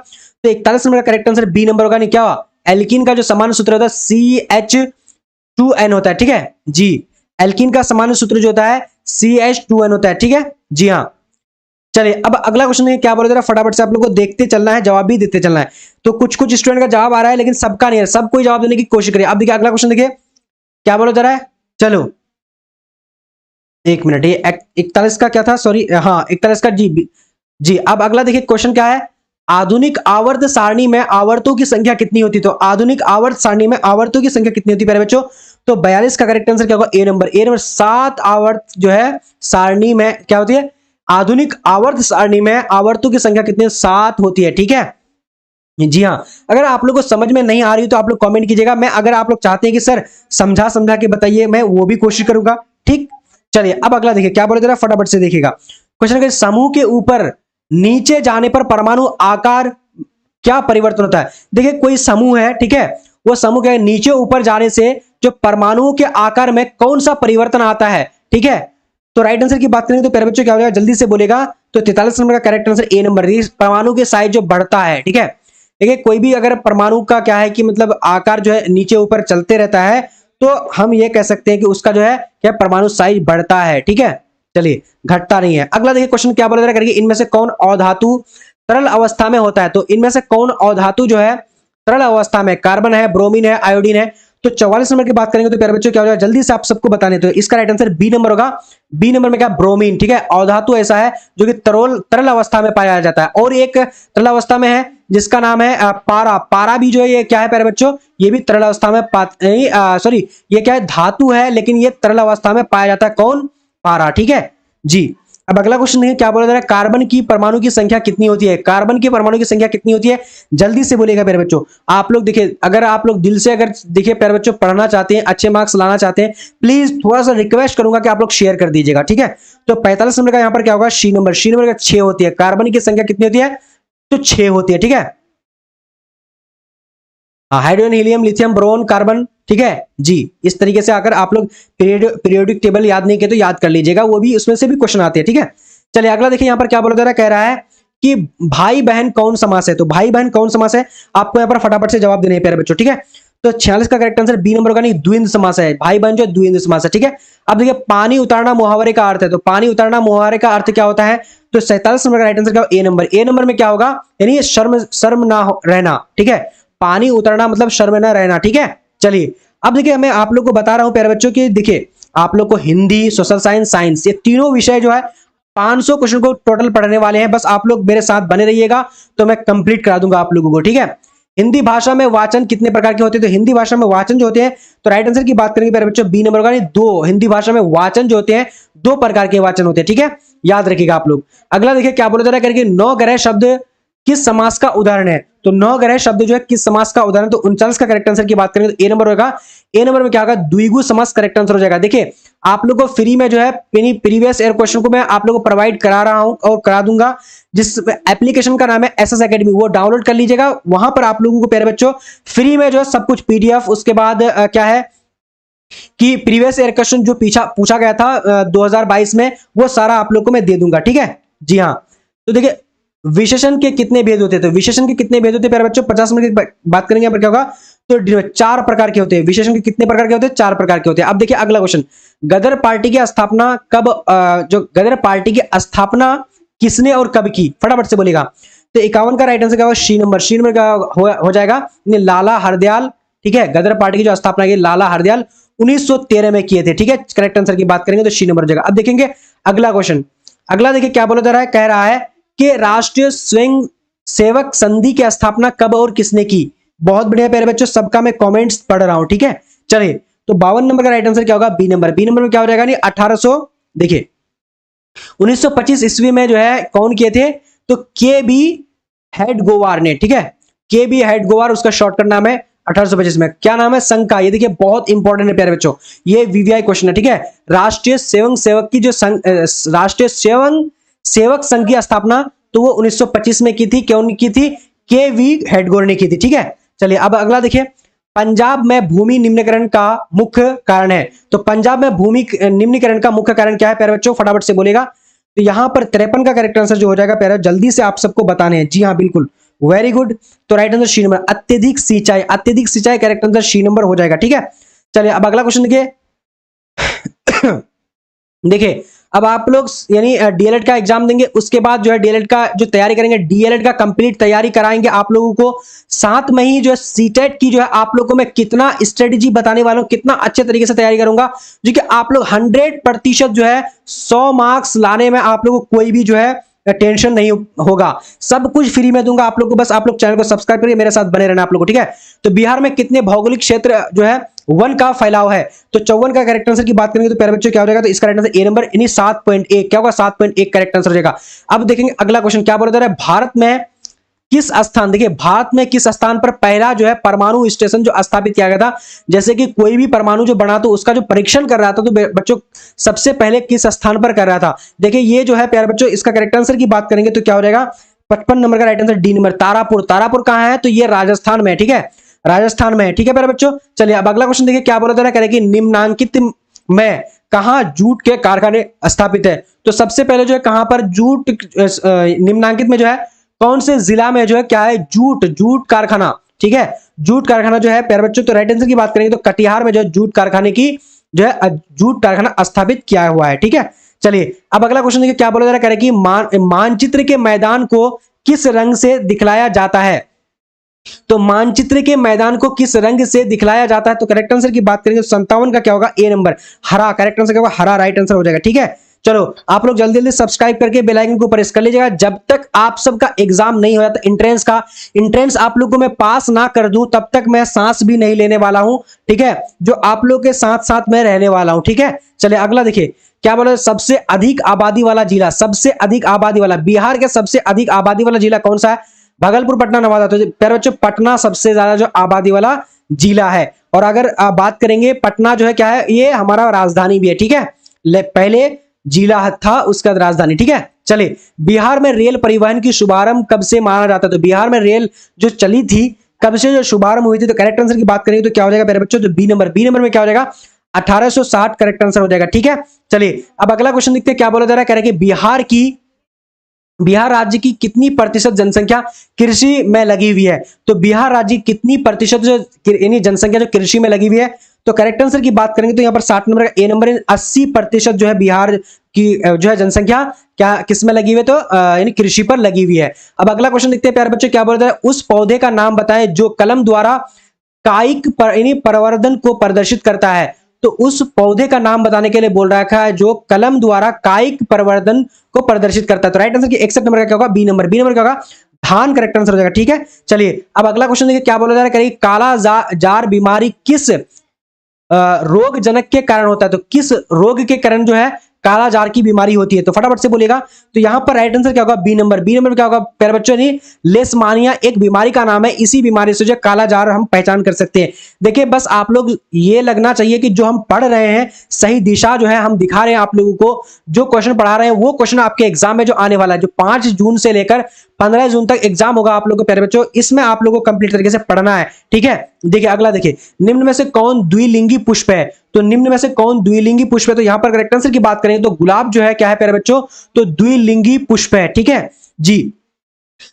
Speaker 1: तो 41 नंबर का करेक्ट आंसर बी नंबर होगा। नहीं क्या हुआ? एल्कीन का जो सामान्य सूत्र होता है CH2N होता है। ठीक है जी, एल्कीन का सामान्य सूत्र जो होता है CH2N होता है। ठीक है जी हाँ, चलिए अब अगला क्वेश्चन है क्या बोला जा रहा है, फटाफट से आप लोग को देखते चलना है, जवाब भी देते चलना है। तो कुछ कुछ स्टूडेंट का जवाब आ रहा है लेकिन सबका नहीं है, सब कोई जवाब देने की कोशिश करिए। अब देखिए अगला क्वेश्चन देखिए क्या बोला जा रहा है, चलो 1 मिनट, ये 41 का क्या था, सॉरी हाँ 41 का जी। अब अगला देखिए क्वेश्चन क्या है, आधुनिक आवर्त सारणी में आवर्तों की संख्या कितनी होती है? तो आधुनिक आवर्त सारणी में आवर्तों की संख्या कितनी होती है प्यारे बच्चों? तो 42 का करेक्ट आंसर क्या होगा? ए नंबर। ए नंबर 7 आवर्त जो है सारणी में क्या होती है? आधुनिक आवर्त सारणी में आवर्तों की संख्या कितनी? 7 होती है। ठीक है जी हाँ। अगर आप लोग को समझ में नहीं आ रही तो आप लोग कमेंट कीजिएगा। मैं अगर आप लोग चाहते हैं कि सर समझा समझा के बताइए, मैं वो भी कोशिश करूंगा। ठीक, चलिए अब अगला देखिए क्या बोले जरा फटाफट से देखिएगा। क्वेश्चन है समूह के ऊपर नीचे जाने पर परमाणु आकार क्या परिवर्तन होता है? देखिए कोई समूह है, ठीक है, वो समूह के नीचे ऊपर जाने से जो परमाणुओं के आकार में कौन सा परिवर्तन आता है? ठीक है, तो राइट आंसर की बात करेंगे तो प्यारे बच्चों क्या हो जाएगा? जल्दी से बोलेगा। तो 43 नंबर का करेक्ट आंसर ए नंबर। परमाणु के साइज जो बढ़ता है, ठीक है, देखिए कोई भी अगर परमाणु का क्या है कि मतलब आकार जो है नीचे ऊपर चलते रहता है तो हम ये कह सकते हैं कि उसका जो है क्या परमाणु साइज बढ़ता है। ठीक है, चलिए घटता नहीं है। अगला देखिए क्वेश्चन क्या बोला जा रहा है, इनमें से कौन अधातु तरल अवस्था में होता है? तो इनमें से कौन अधातु जो है तरल अवस्था में? कार्बन है, ब्रोमीन है, आयोडीन है। तो 44 नंबर की बात करेंगे तो प्यारे बच्चों क्या हो जाएगा? जल्दी से आप सबको बताने, तो इसका राइट आंसर बी नंबर होगा। बी नंबर में क्या? ब्रोमीन। ठीक है, अधातु ऐसा है जो कि तरल अवस्था में पाया जाता है। और एक तरल अवस्था में है जिसका नाम है पारा। पारा भी जो है ये क्या है प्यारे बच्चों? ये भी तरल अवस्था में सॉरी ये क्या है? धातु है, लेकिन ये तरल अवस्था में पाया जाता है। कौन? पारा। ठीक है जी। अब अगला क्वेश्चन देखिए क्या बोला जा रहा है, कार्बन की परमाणु की संख्या कितनी होती है? कार्बन की परमाणु की संख्या कितनी होती है? जल्दी से बोलेगा प्यारे बच्चों। आप लोग देखिए, अगर आप लोग दिल से अगर देखिए प्यारे बच्चों पढ़ना चाहते हैं, अच्छे मार्क्स लाना चाहते हैं, प्लीज थोड़ा सा रिक्वेस्ट करूंगा कि आप लोग शेयर कर दीजिएगा। ठीक है, तो 45 नंबर का यहाँ पर क्या होगा? सी नंबर। सी नंबर का 6 होती है। कार्बन की संख्या कितनी होती है? तो 6 होती है। ठीक है, hydrogen, helium, lithium, boron, carbon. ठीक है जी। इस तरीके से अगर आप लोग पीरियोडिक टेबल याद नहीं किए तो याद कर लीजिएगा, वो भी उसमें से भी क्वेश्चन आते हैं। ठीक है, चलिए अगला देखिए यहाँ पर क्या बोला जा रहा है, कह रहा है कि भाई बहन कौन समास है? तो भाई बहन कौन समास है? आपको यहाँ पर फटाफट से जवाब देने हैं प्यारे बच्चों। ठीक है, तो 46 का करेक्ट आंसर बी नंबर का नहीं, द्विंद समास है। भाई बहन जो द्विंद समास है। ठीक है, अब देखिए पानी उतारना मुहावरे का अर्थ है, तो पानी उतारना मुहावरे का अर्थ क्या होता है? तो 47 नंबर का राइट आंसर क्या? ए नंबर। ए नंबर में क्या होगा? यानी शर्म ना रहना। ठीक है, पानी उतरना मतलब शर्म ना रहना। ठीक है, चलिए अब देखिए मैं आप लोग को बता रहा हूं प्यारे बच्चों की, देखिए आप लोग को हिंदी, सोशल साइंस, साइंस ये तीनों विषय जो है 500 क्वेश्चन को टोटल पढ़ने वाले हैं। बस आप लोग मेरे साथ बने रहिएगा तो मैं कंप्लीट करा दूंगा आप लोगों को। ठीक है, हिंदी भाषा में वाचन कितने प्रकार के होते हैं? तो हिंदी भाषा में वाचन जो होते हैं, तो राइट आंसर की बात करेंगे प्यारे बच्चों बी नंबर का नहीं, 2। हिंदी भाषा में वाचन जो होते हैं 2 प्रकार के वाचन होते हैं। ठीक है, याद रखिएगा आप लोग। अगला देखिए क्या बोला जा रहा है करके, नौ ग्रह शब्द किस समास का उदाहरण है? तो नौ ग्रह शब्द जो है किस समास का उदाहरण? तो 39 का करेक्ट आंसर की बात करेंगे तो ए नंबर होगा। ए नंबर में क्या होगा? द्विगु समास करेक्ट आंसर हो जाएगा। देखिए आप लोगों को फ्री में जो है प्रीवियस ईयर क्वेश्चन को मैं आप लोगों को प्रोवाइड करा रहा हूं और करा दूंगा, जिस एप्लीकेशन का नाम है एसएस एकेडमी, वो डाउनलोड कर लीजिएगा। वहां पर आप लोगों को प्यारे बच्चों फ्री में जो है सब कुछ पीडीएफ, उसके बाद क्या है कि प्रीवियस ईयर क्वेश्चन जो पूछा गया था 2022 में, वो सारा आप लोग को मैं दे दूंगा। ठीक है जी हाँ। तो देखिए विशेषण के कितने भेद होते हैं? तो विशेषण के कितने भेद होते हैं प्यारे बच्चों? 50 मिनट की बात करेंगे यहाँ पर क्या होगा? तो 4 प्रकार के होते हैं। विशेषण के कितने प्रकार के होते हैं? 4 प्रकार के होते हैं। अब देखिए अगला क्वेश्चन, गदर पार्टी की स्थापना कब जो गदर पार्टी की स्थापना किसने और कब की? फटाफट से बोलेगा। तो 51 का राइट आंसर क्या होगा? सी नंबर। सी नंबर का हो जाएगा लाला हरदयाल। ठीक है, गदर पार्टी की जो स्थापना की लाला हरदयाल 1913 में किए थे। ठीक है, करेक्ट आंसर की बात करेंगे तो सी नंबर हो जाएगा। अब देखेंगे अगला क्वेश्चन। अगला देखिए क्या बोला जा रहा है, कह रहा है कि राष्ट्रीय स्वयं सेवक संधि की स्थापना कब और किसने की? बहुत बढ़िया प्यारे बच्चों, सबका मैं कमेंट्स पढ़ रहा हूं। ठीक है, चलिए तो 52 नंबर का राइट आंसर क्या होगा? B number. बी नंबर में क्या हो जाएगा? नहीं 1800 देखिए 1925 ईस्वी में जो है कौन किए थे? तो के बी हेडगोवार ने। ठीक है, के बी हेडगोवार उसका शॉर्टकट नाम है। 1825 में क्या नाम है? संघ। ये देखिए बहुत इंपॉर्टेंट है प्यारे बच्चों, ये वीवीआई क्वेश्चन है। ठीक है, राष्ट्रीय स्वयं सेवक की जो राष्ट्रीय स्वयं सेवक संघ की स्थापना तो वो 1925 में की थी। कौन की थी? के वी हेडगोवार ने की थी। ठीक है, चलिए अब अगला देखिए, पंजाब में भूमि निम्नीकरण का मुख्य कारण है। तो पंजाब में भूमि निम्नीकरण का मुख्य कारण क्या है प्यारे बच्चों? फटाफट से बोलेगा। तो यहां पर 53 का करेक्ट आंसर जो हो जाएगा प्यारे, जल्दी से आप सबको बताने हैं। जी हाँ बिल्कुल, वेरी गुड। तो राइट आंसर सी नंबर, अत्यधिक सिंचाई। अत्यधिक सिंचाई करेक्ट आंसर सी नंबर हो जाएगा। ठीक है, चलिए अब अगला क्वेश्चन देखिए देखिए अब आप लोग यानी डीएलएड का एग्जाम देंगे, उसके बाद जो है डीएलएड का जो तैयारी करेंगे, डीएलएड का कंप्लीट तैयारी कराएंगे आप लोगों को। साथ में ही जो है सीटेट की जो है आप लोगों को मैं कितना स्ट्रेटेजी बताने वाला हूं, कितना अच्छे तरीके से तैयारी करूंगा, जो कि आप लोग 100% जो है 100 मार्क्स लाने में आप लोगों को कोई भी जो है टेंशन नहीं होगा। सब कुछ फ्री में दूंगा आप लोग को, बस आप लोग चैनल को सब्सक्राइब करिए, मेरे साथ बने रहना आप लोग को। ठीक है, तो बिहार में कितने भौगोलिक क्षेत्र जो है वन का फैलाव है। तो 54 का करेक्ट आंसर की बात करेंगे तो प्यारे बच्चों क्या हो जाएगा, तो इसका करेक्ट आंसर ए नंबर यानी 7.1 क्या होगा, 7.1 करेक्ट आंसर हो जाएगा। अब देखेंगे अगला क्वेश्चन क्या बोला जा रहा है, भारत में किस स्थान, देखिए भारत में किस स्थान पर पहला जो है परमाणु स्टेशन जो स्थापित किया गया था। जैसे कि कोई भी परमाणु जो बना तो उसका जो परीक्षण कर रहा था, तो बच्चों सबसे पहले किस स्थान पर कर रहा था। देखिए ये जो है प्यारे बच्चों, इसका करेक्ट आंसर की बात करेंगे तो क्या हो जाएगा, 55 नंबर का right answer D number, Tarapur. Tarapur कहां है, तो ये राजस्थान में, ठीक है, राजस्थान में, ठीक है प्यारे बच्चों। चलिए अब अगला क्वेश्चन देखिए क्या बोला जा रहा है, कि निम्नांकित में कहां जूट के कारखाने स्थापित है। तो सबसे पहले जो है कहां पर जूट, निम्नांकित में जो है कौन से जिला में जो है क्या है, जूट कारखाना, ठीक है, जूट कारखाना जो है प्यारे बच्चों। तो राइट आंसर की बात करेंगे तो कटिहार में जो है जूट कारखाने की जो है जूट कारखाना स्थापित किया हुआ है, ठीक है। चलिए अब अगला क्वेश्चन देखिए क्या बोला जा रहा है, कि मानचित्र के मैदान को किस रंग से दिखलाया जाता है। तो मानचित्र के मैदान को किस रंग से दिखलाया जाता है, तो करेक्ट आंसर की बात करेंगे तो 57 का क्या होगा, ए नंबर, हरा। करेक्ट आंसर क्या होगा, हरा, राइट आंसर हो जाएगा, ठीक है। चलो आप लोग जल्दी जल्दी सब्सक्राइब करके बेल आइकन को प्रेस कर लीजिएगा। जब तक आप सबका एग्जाम नहीं हो जाता इंट्रेंस का, इंट्रेंस आप लोग को मैं पास ना कर दूं तब तक मैं सांस भी नहीं लेने वाला हूं, ठीक है, जो आप लोग के साथ साथ मैं रहने वाला हूं, ठीक है। चलिए अगला देखिए क्या बोला, सबसे अधिक आबादी वाला जिला, सबसे अधिक आबादी वाला, बिहार के सबसे अधिक आबादी वाला जिला कौन सा है, भागलपुर, पटना, नवादा। तो प्यारे बच्चों पटना सबसे ज्यादा जो आबादी वाला जिला है। और अगर आप बात करेंगे पटना जो है क्या है, ये हमारा राजधानी भी है, ठीक है, पहले जिला था उसका राजधानी, ठीक है। चलिए बिहार में रेल परिवहन की शुभारंभ कब से माना जाता है, तो बिहार में रेल जो चली थी कब से जो शुभारंभ हुई थी। तो करेक्ट आंसर की बात करेंगे तो क्या हो जाएगा मेरे बच्चों, तो बी नंबर, बी नंबर में क्या हो जाएगा 1860 करेक्ट आंसर हो जाएगा, ठीक है। चलिए अब अगला क्वेश्चन देखते हैं क्या बोला जा रहा है, कह रहे कि बिहार राज्य की कितनी प्रतिशत जनसंख्या कृषि में लगी हुई है। तो बिहार राज्य की कितनी प्रतिशत जो यानी जनसंख्या जो कृषि में लगी हुई है, तो करेक्ट आंसर की बात करेंगे तो यहाँ पर 60 नंबर का ए नंबर, 80% जो है बिहार की जो है जनसंख्या क्या किस में लगी हुई है, तो यानी कृषि पर लगी हुई है। अब अगला क्वेश्चन देखते हैं प्यारे बच्चों क्या बोलता है, उस पौधे का नाम बताएं जो कलम द्वारा कायिक यानी प्रवर्धन को प्रदर्शित करता है। तो उस पौधे का नाम बताने के लिए बोल रखा है जो कलम द्वारा कायिक प्रवर्धन को प्रदर्शित करता है। तो राइट आंसर की 61 नंबर का क्या होगा, बी नंबर, बी नंबर क्या होगा, धान करेक्ट आंसर हो जाएगा, ठीक है। चलिए अब अगला क्वेश्चन देखिए क्या बोला जा रहा है, काला जार बीमारी किस रोग जनक के कारण होता है। तो किस रोग के कारण जो है काला जार की बीमारी होती है, तो फटाफट से बोलेगा। तो यहां पर राइट आंसर क्या होगा, बी नंबर, बी नंबर क्या होगा प्यारे बच्चों, नहीं लेशमानिया एक बीमारी का नाम है, इसी बीमारी से जो काला जार हम पहचान कर सकते हैं। देखिए बस आप लोग ये लगना चाहिए कि जो हम पढ़ रहे हैं सही दिशा जो है हम दिखा रहे हैं आप लोगों को, जो क्वेश्चन पढ़ा रहे हैं वो क्वेश्चन आपके एग्जाम में जो आने वाला है, जो 5 जून से लेकर 15 जून तक एग्जाम होगा आप लोगों को प्यारे बच्चों, इसमें आप लोगों को कंप्लीट तरीके से पढ़ना है, ठीक है। देखिए अगला देखिए, निम्न में से कौन द्विलिंगी पुष्प है। तो निम्न में से कौन द्विलिंगी पुष्प है, तो यहां पर करेक्ट आंसर की बात करें तो गुलाब जो है क्या है प्यारे बच्चों, तो द्विलिंगी पुष्प है, ठीक है जी।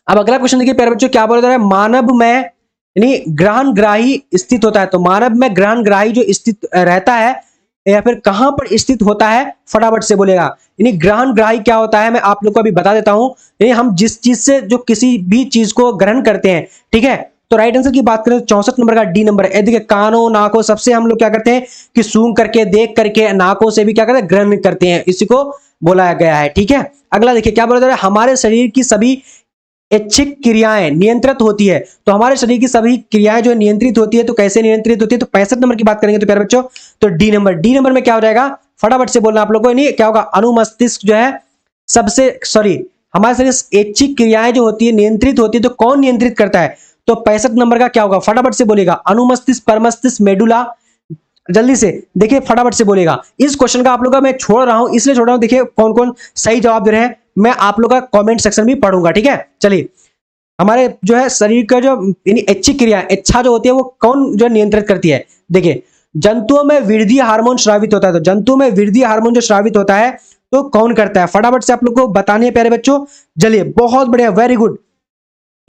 Speaker 1: अब अगला क्वेश्चन देखिए प्यारे बच्चों क्या बोला जा रहा है, मानव में यानी ग्रहणग्राही स्थित होता है। तो मानव में ग्रहणग्राही जो स्थित रहता है या फिर कहां पर स्थित होता है, फटाफट से बोलेगा। यानी ग्रहणग्राही क्या होता है मैं आप लोग को अभी बता देता हूं, यानी हम जिस चीज से जो किसी भी चीज को ग्रहण करते हैं, ठीक है। तो राइट आंसर की बात करें तो 64 नंबर का डी नंबर है। देखिए कानों नाकों सबसे हम लोग क्या करते हैं कि सूंघ करके देख करके नाकों से भी क्या करते हैं ग्रहण करते हैं, इसी को बोला गया है, ठीक है। अगला देखिए क्या बोला जा रहा है, हमारे शरीर की सभी ऐच्छिक क्रियाएं नियंत्रित होती है। तो हमारे शरीर की सभी क्रियाएं जो नियंत्रित होती है, तो कैसे नियंत्रित होती है, तो 65 नंबर की बात करेंगे तो प्यारे बच्चों तो डी नंबर, डी नंबर में क्या हो जाएगा फटाफट से बोलना आप लोगों को, नहीं क्या होगा अनुमस्तिष्क जो है सबसे हमारे शरीर ऐच्छिक क्रियाएं जो होती है नियंत्रित होती है, तो कौन नियंत्रित करता है, तो 65 नंबर का क्या होगा फटाफट से बोलेगा, अनुमस्तिष्क, परमस्तिष्क, मेडुला। जल्दी से देखिए फटाफट से बोलेगा। इस क्वेश्चन का आप लोग का मैं छोड़ रहा हूं, इसलिए छोड़ रहा हूं, देखिए कौन कौन सही जवाब दे रहे हैं मैं आप लोग का कमेंट सेक्शन में पढ़ूंगा, ठीक है। चलिए हमारे जो है शरीर का जो ऐच्छिक क्रिया, इच्छा जो होती है वो कौन जो नियंत्रित करती है। देखिए जंतुओं में वृद्धि हार्मोन स्रावित होता है, तो जंतुओं में वृद्धि हार्मोन जो स्रावित होता है तो कौन करता है, फटाफट से आप लोग को बताने हैं प्यारे बच्चों। चलिए बहुत बढ़िया, वेरी गुड,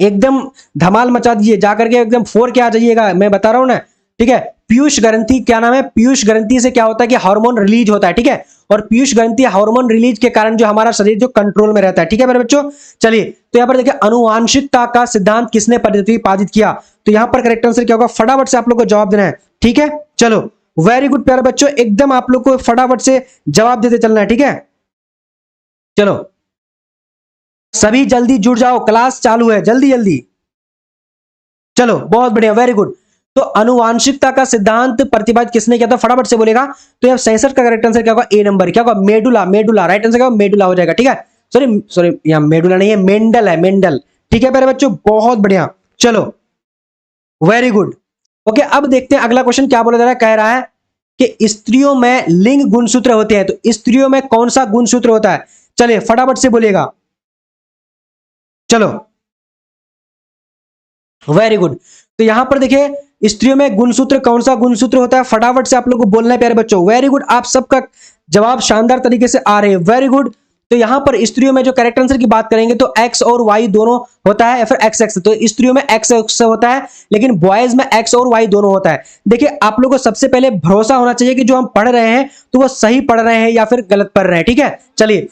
Speaker 1: एकदम धमाल मचा दीजिए, जाकर के एकदम 4 के आ जाइएगा, मैं बता रहा हूं ना, ठीक है। पीयूष ग्रंथि क्या नाम है, पीयूष ग्रंथि से क्या होता है कि हार्मोन रिलीज होता है, ठीक है। और पीयूष ग्रंथि हार्मोन रिलीज के कारण जो हमारा शरीर जो कंट्रोल में रहता है, ठीक है मेरे बच्चों। चलिए तो यहां पर देखिए अनुवांशिकता का सिद्धांत किसने प्रतिपादित किया, तो यहां पर करेक्ट आंसर क्या होगा फटाफट से आप लोग को जवाब देना है, ठीक है। चलो वेरी गुड प्यारे बच्चों, एकदम आप लोग को फटाफट से जवाब देते चलना है, ठीक है। चलो सभी जल्दी जुड़ जाओ, क्लास चालू है, जल्दी जल्दी। चलो बहुत बढ़िया, वेरी गुड। तो अनुवांशिकता का सिद्धांत प्रतिपादित किसने किया था, फटाफट से बोलेगा। तो यहाँ 66 का करेक्ट आंसर क्या होगा, ए नंबर। क्या होगा, मेडुला। मेडुला राइट आंसर क्या होगा, मेडुला हो जाएगा। ठीक है, सॉरी सॉरी, यहाँ मेडुला नहीं है, मेंडल है, मेंडल। ठीक है प्यारे बच्चों, बहुत बढ़िया, चलो वेरी गुड। ओके, अब देखते हैं अगला क्वेश्चन क्या बोला जा रहा है। कह रहा है कि स्त्रियों में लिंग गुणसूत्र होते हैं, तो स्त्रियों में कौन सा गुणसूत्र होता है, चलिए फटाफट से बोलिएगा। चलो वेरी गुड। तो यहां पर देखिए स्त्रियों में गुणसूत्र कौन सा गुणसूत्र होता है, फटाफट से आप लोगों को बोलना है प्यारे बच्चों। वेरी गुड, आप सबका जवाब शानदार तरीके से आ रहे हैं, वेरी गुड। तो यहां पर स्त्रियों में जो करेक्ट आंसर की बात करेंगे तो एक्स और वाई दोनों होता है, या फिर एक्स एक्स। तो स्त्रियों में एक्स एक्स होता है, लेकिन बॉयज में एक्स और वाई दोनों होता है। देखिए आप लोगों को सबसे पहले भरोसा होना चाहिए कि जो हम पढ़ रहे हैं तो वो सही पढ़ रहे हैं या फिर गलत पढ़ रहे हैं। ठीक है, चलिए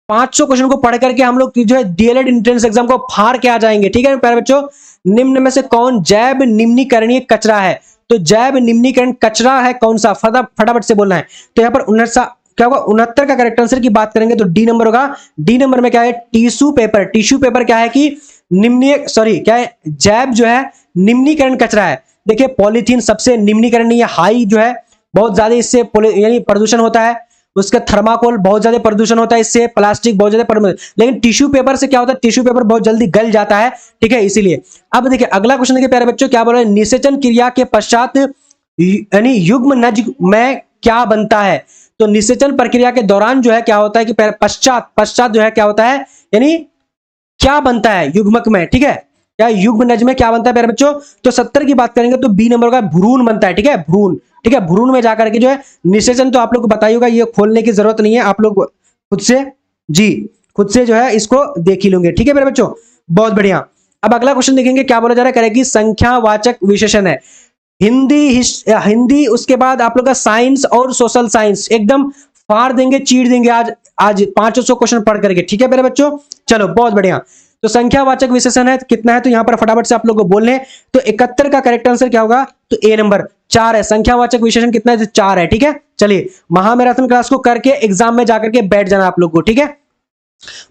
Speaker 1: 500 क्वेश्चन को पढ़ करके हम लोग जो है डीएलएड एंट्रेंस एग्जाम को फाड़ के आ जाएंगे। ठीक है प्यारे बच्चों, निम्न में से कौन जैव निम्नीकरणीय कचरा है, तो जैव निम्नीकरण कचरा है कौन सा, फटाफट से बोलना है। तो यहाँ पर 69 का करेक्ट आंसर की बात करेंगे तो डी नंबर होगा। डी नंबर में क्या है, टिश्यू पेपर। टिश्यू पेपर क्या है कि क्या है, जैव जो है निम्नीकरण कचरा है। देखिए पॉलीथीन सबसे निम्नीकरण, हाई जो है बहुत ज्यादा इससे यानी प्रदूषण होता है। उसका थर्माकोल बहुत ज्यादा प्रदूषण होता है इससे, प्लास्टिक बहुत ज्यादा प्रदूषण, लेकिन टिश्यू पेपर से क्या होता है, टिश्यू पेपर बहुत जल्दी गल जाता है। ठीक है, इसीलिए। अब देखिए अगला क्वेश्चन देखिए प्यारे बच्चों, क्या बोल रहे हैं, निषेचन क्रिया के पश्चात यानी युग्मनज में क्या बनता है। तो निषेचन प्रक्रिया के दौरान जो है क्या होता है कि पश्चात जो है क्या होता है, यानी क्या बनता है युग्मक में। ठीक है, क्या युग्मनज में क्या बनता है प्यारे बच्चों, तो 70 की बात करेंगे तो बी नंबर का भ्रूण बनता है। ठीक है, भ्रूण। ठीक है, भ्रूण में जाकर के जो है निषेचन, तो आप लोग को बताइए होगा, ये खोलने की जरूरत नहीं है, आप लोग खुद से जो है इसको देख ही लोगे। ठीक है मेरे बच्चों, बहुत बढ़िया। अब अगला क्वेश्चन देखेंगे क्या बोला जा रहा है, करेगी संख्यावाचक विशेषण है। हिंदी उसके बाद आप लोग का साइंस और सोशल साइंस एकदम फाड़ देंगे, चीर देंगे आज 500 क्वेश्चन पढ़ करके। ठीक है मेरे बच्चों, चलो बहुत बढ़िया। तो संख्यावाचक विशेषण है कितना है, तो यहां पर फटाफट से आप लोग को बोलने, तो 71 का करेक्ट आंसर क्या होगा, तो ए नंबर 4 है। संख्यावाचक विशेषण कितना है, तो 4 है। ठीक है, चलिए महामैराथन क्लास को करके एग्जाम में जाकर के बैठ जाना आप लोग को। ठीक है,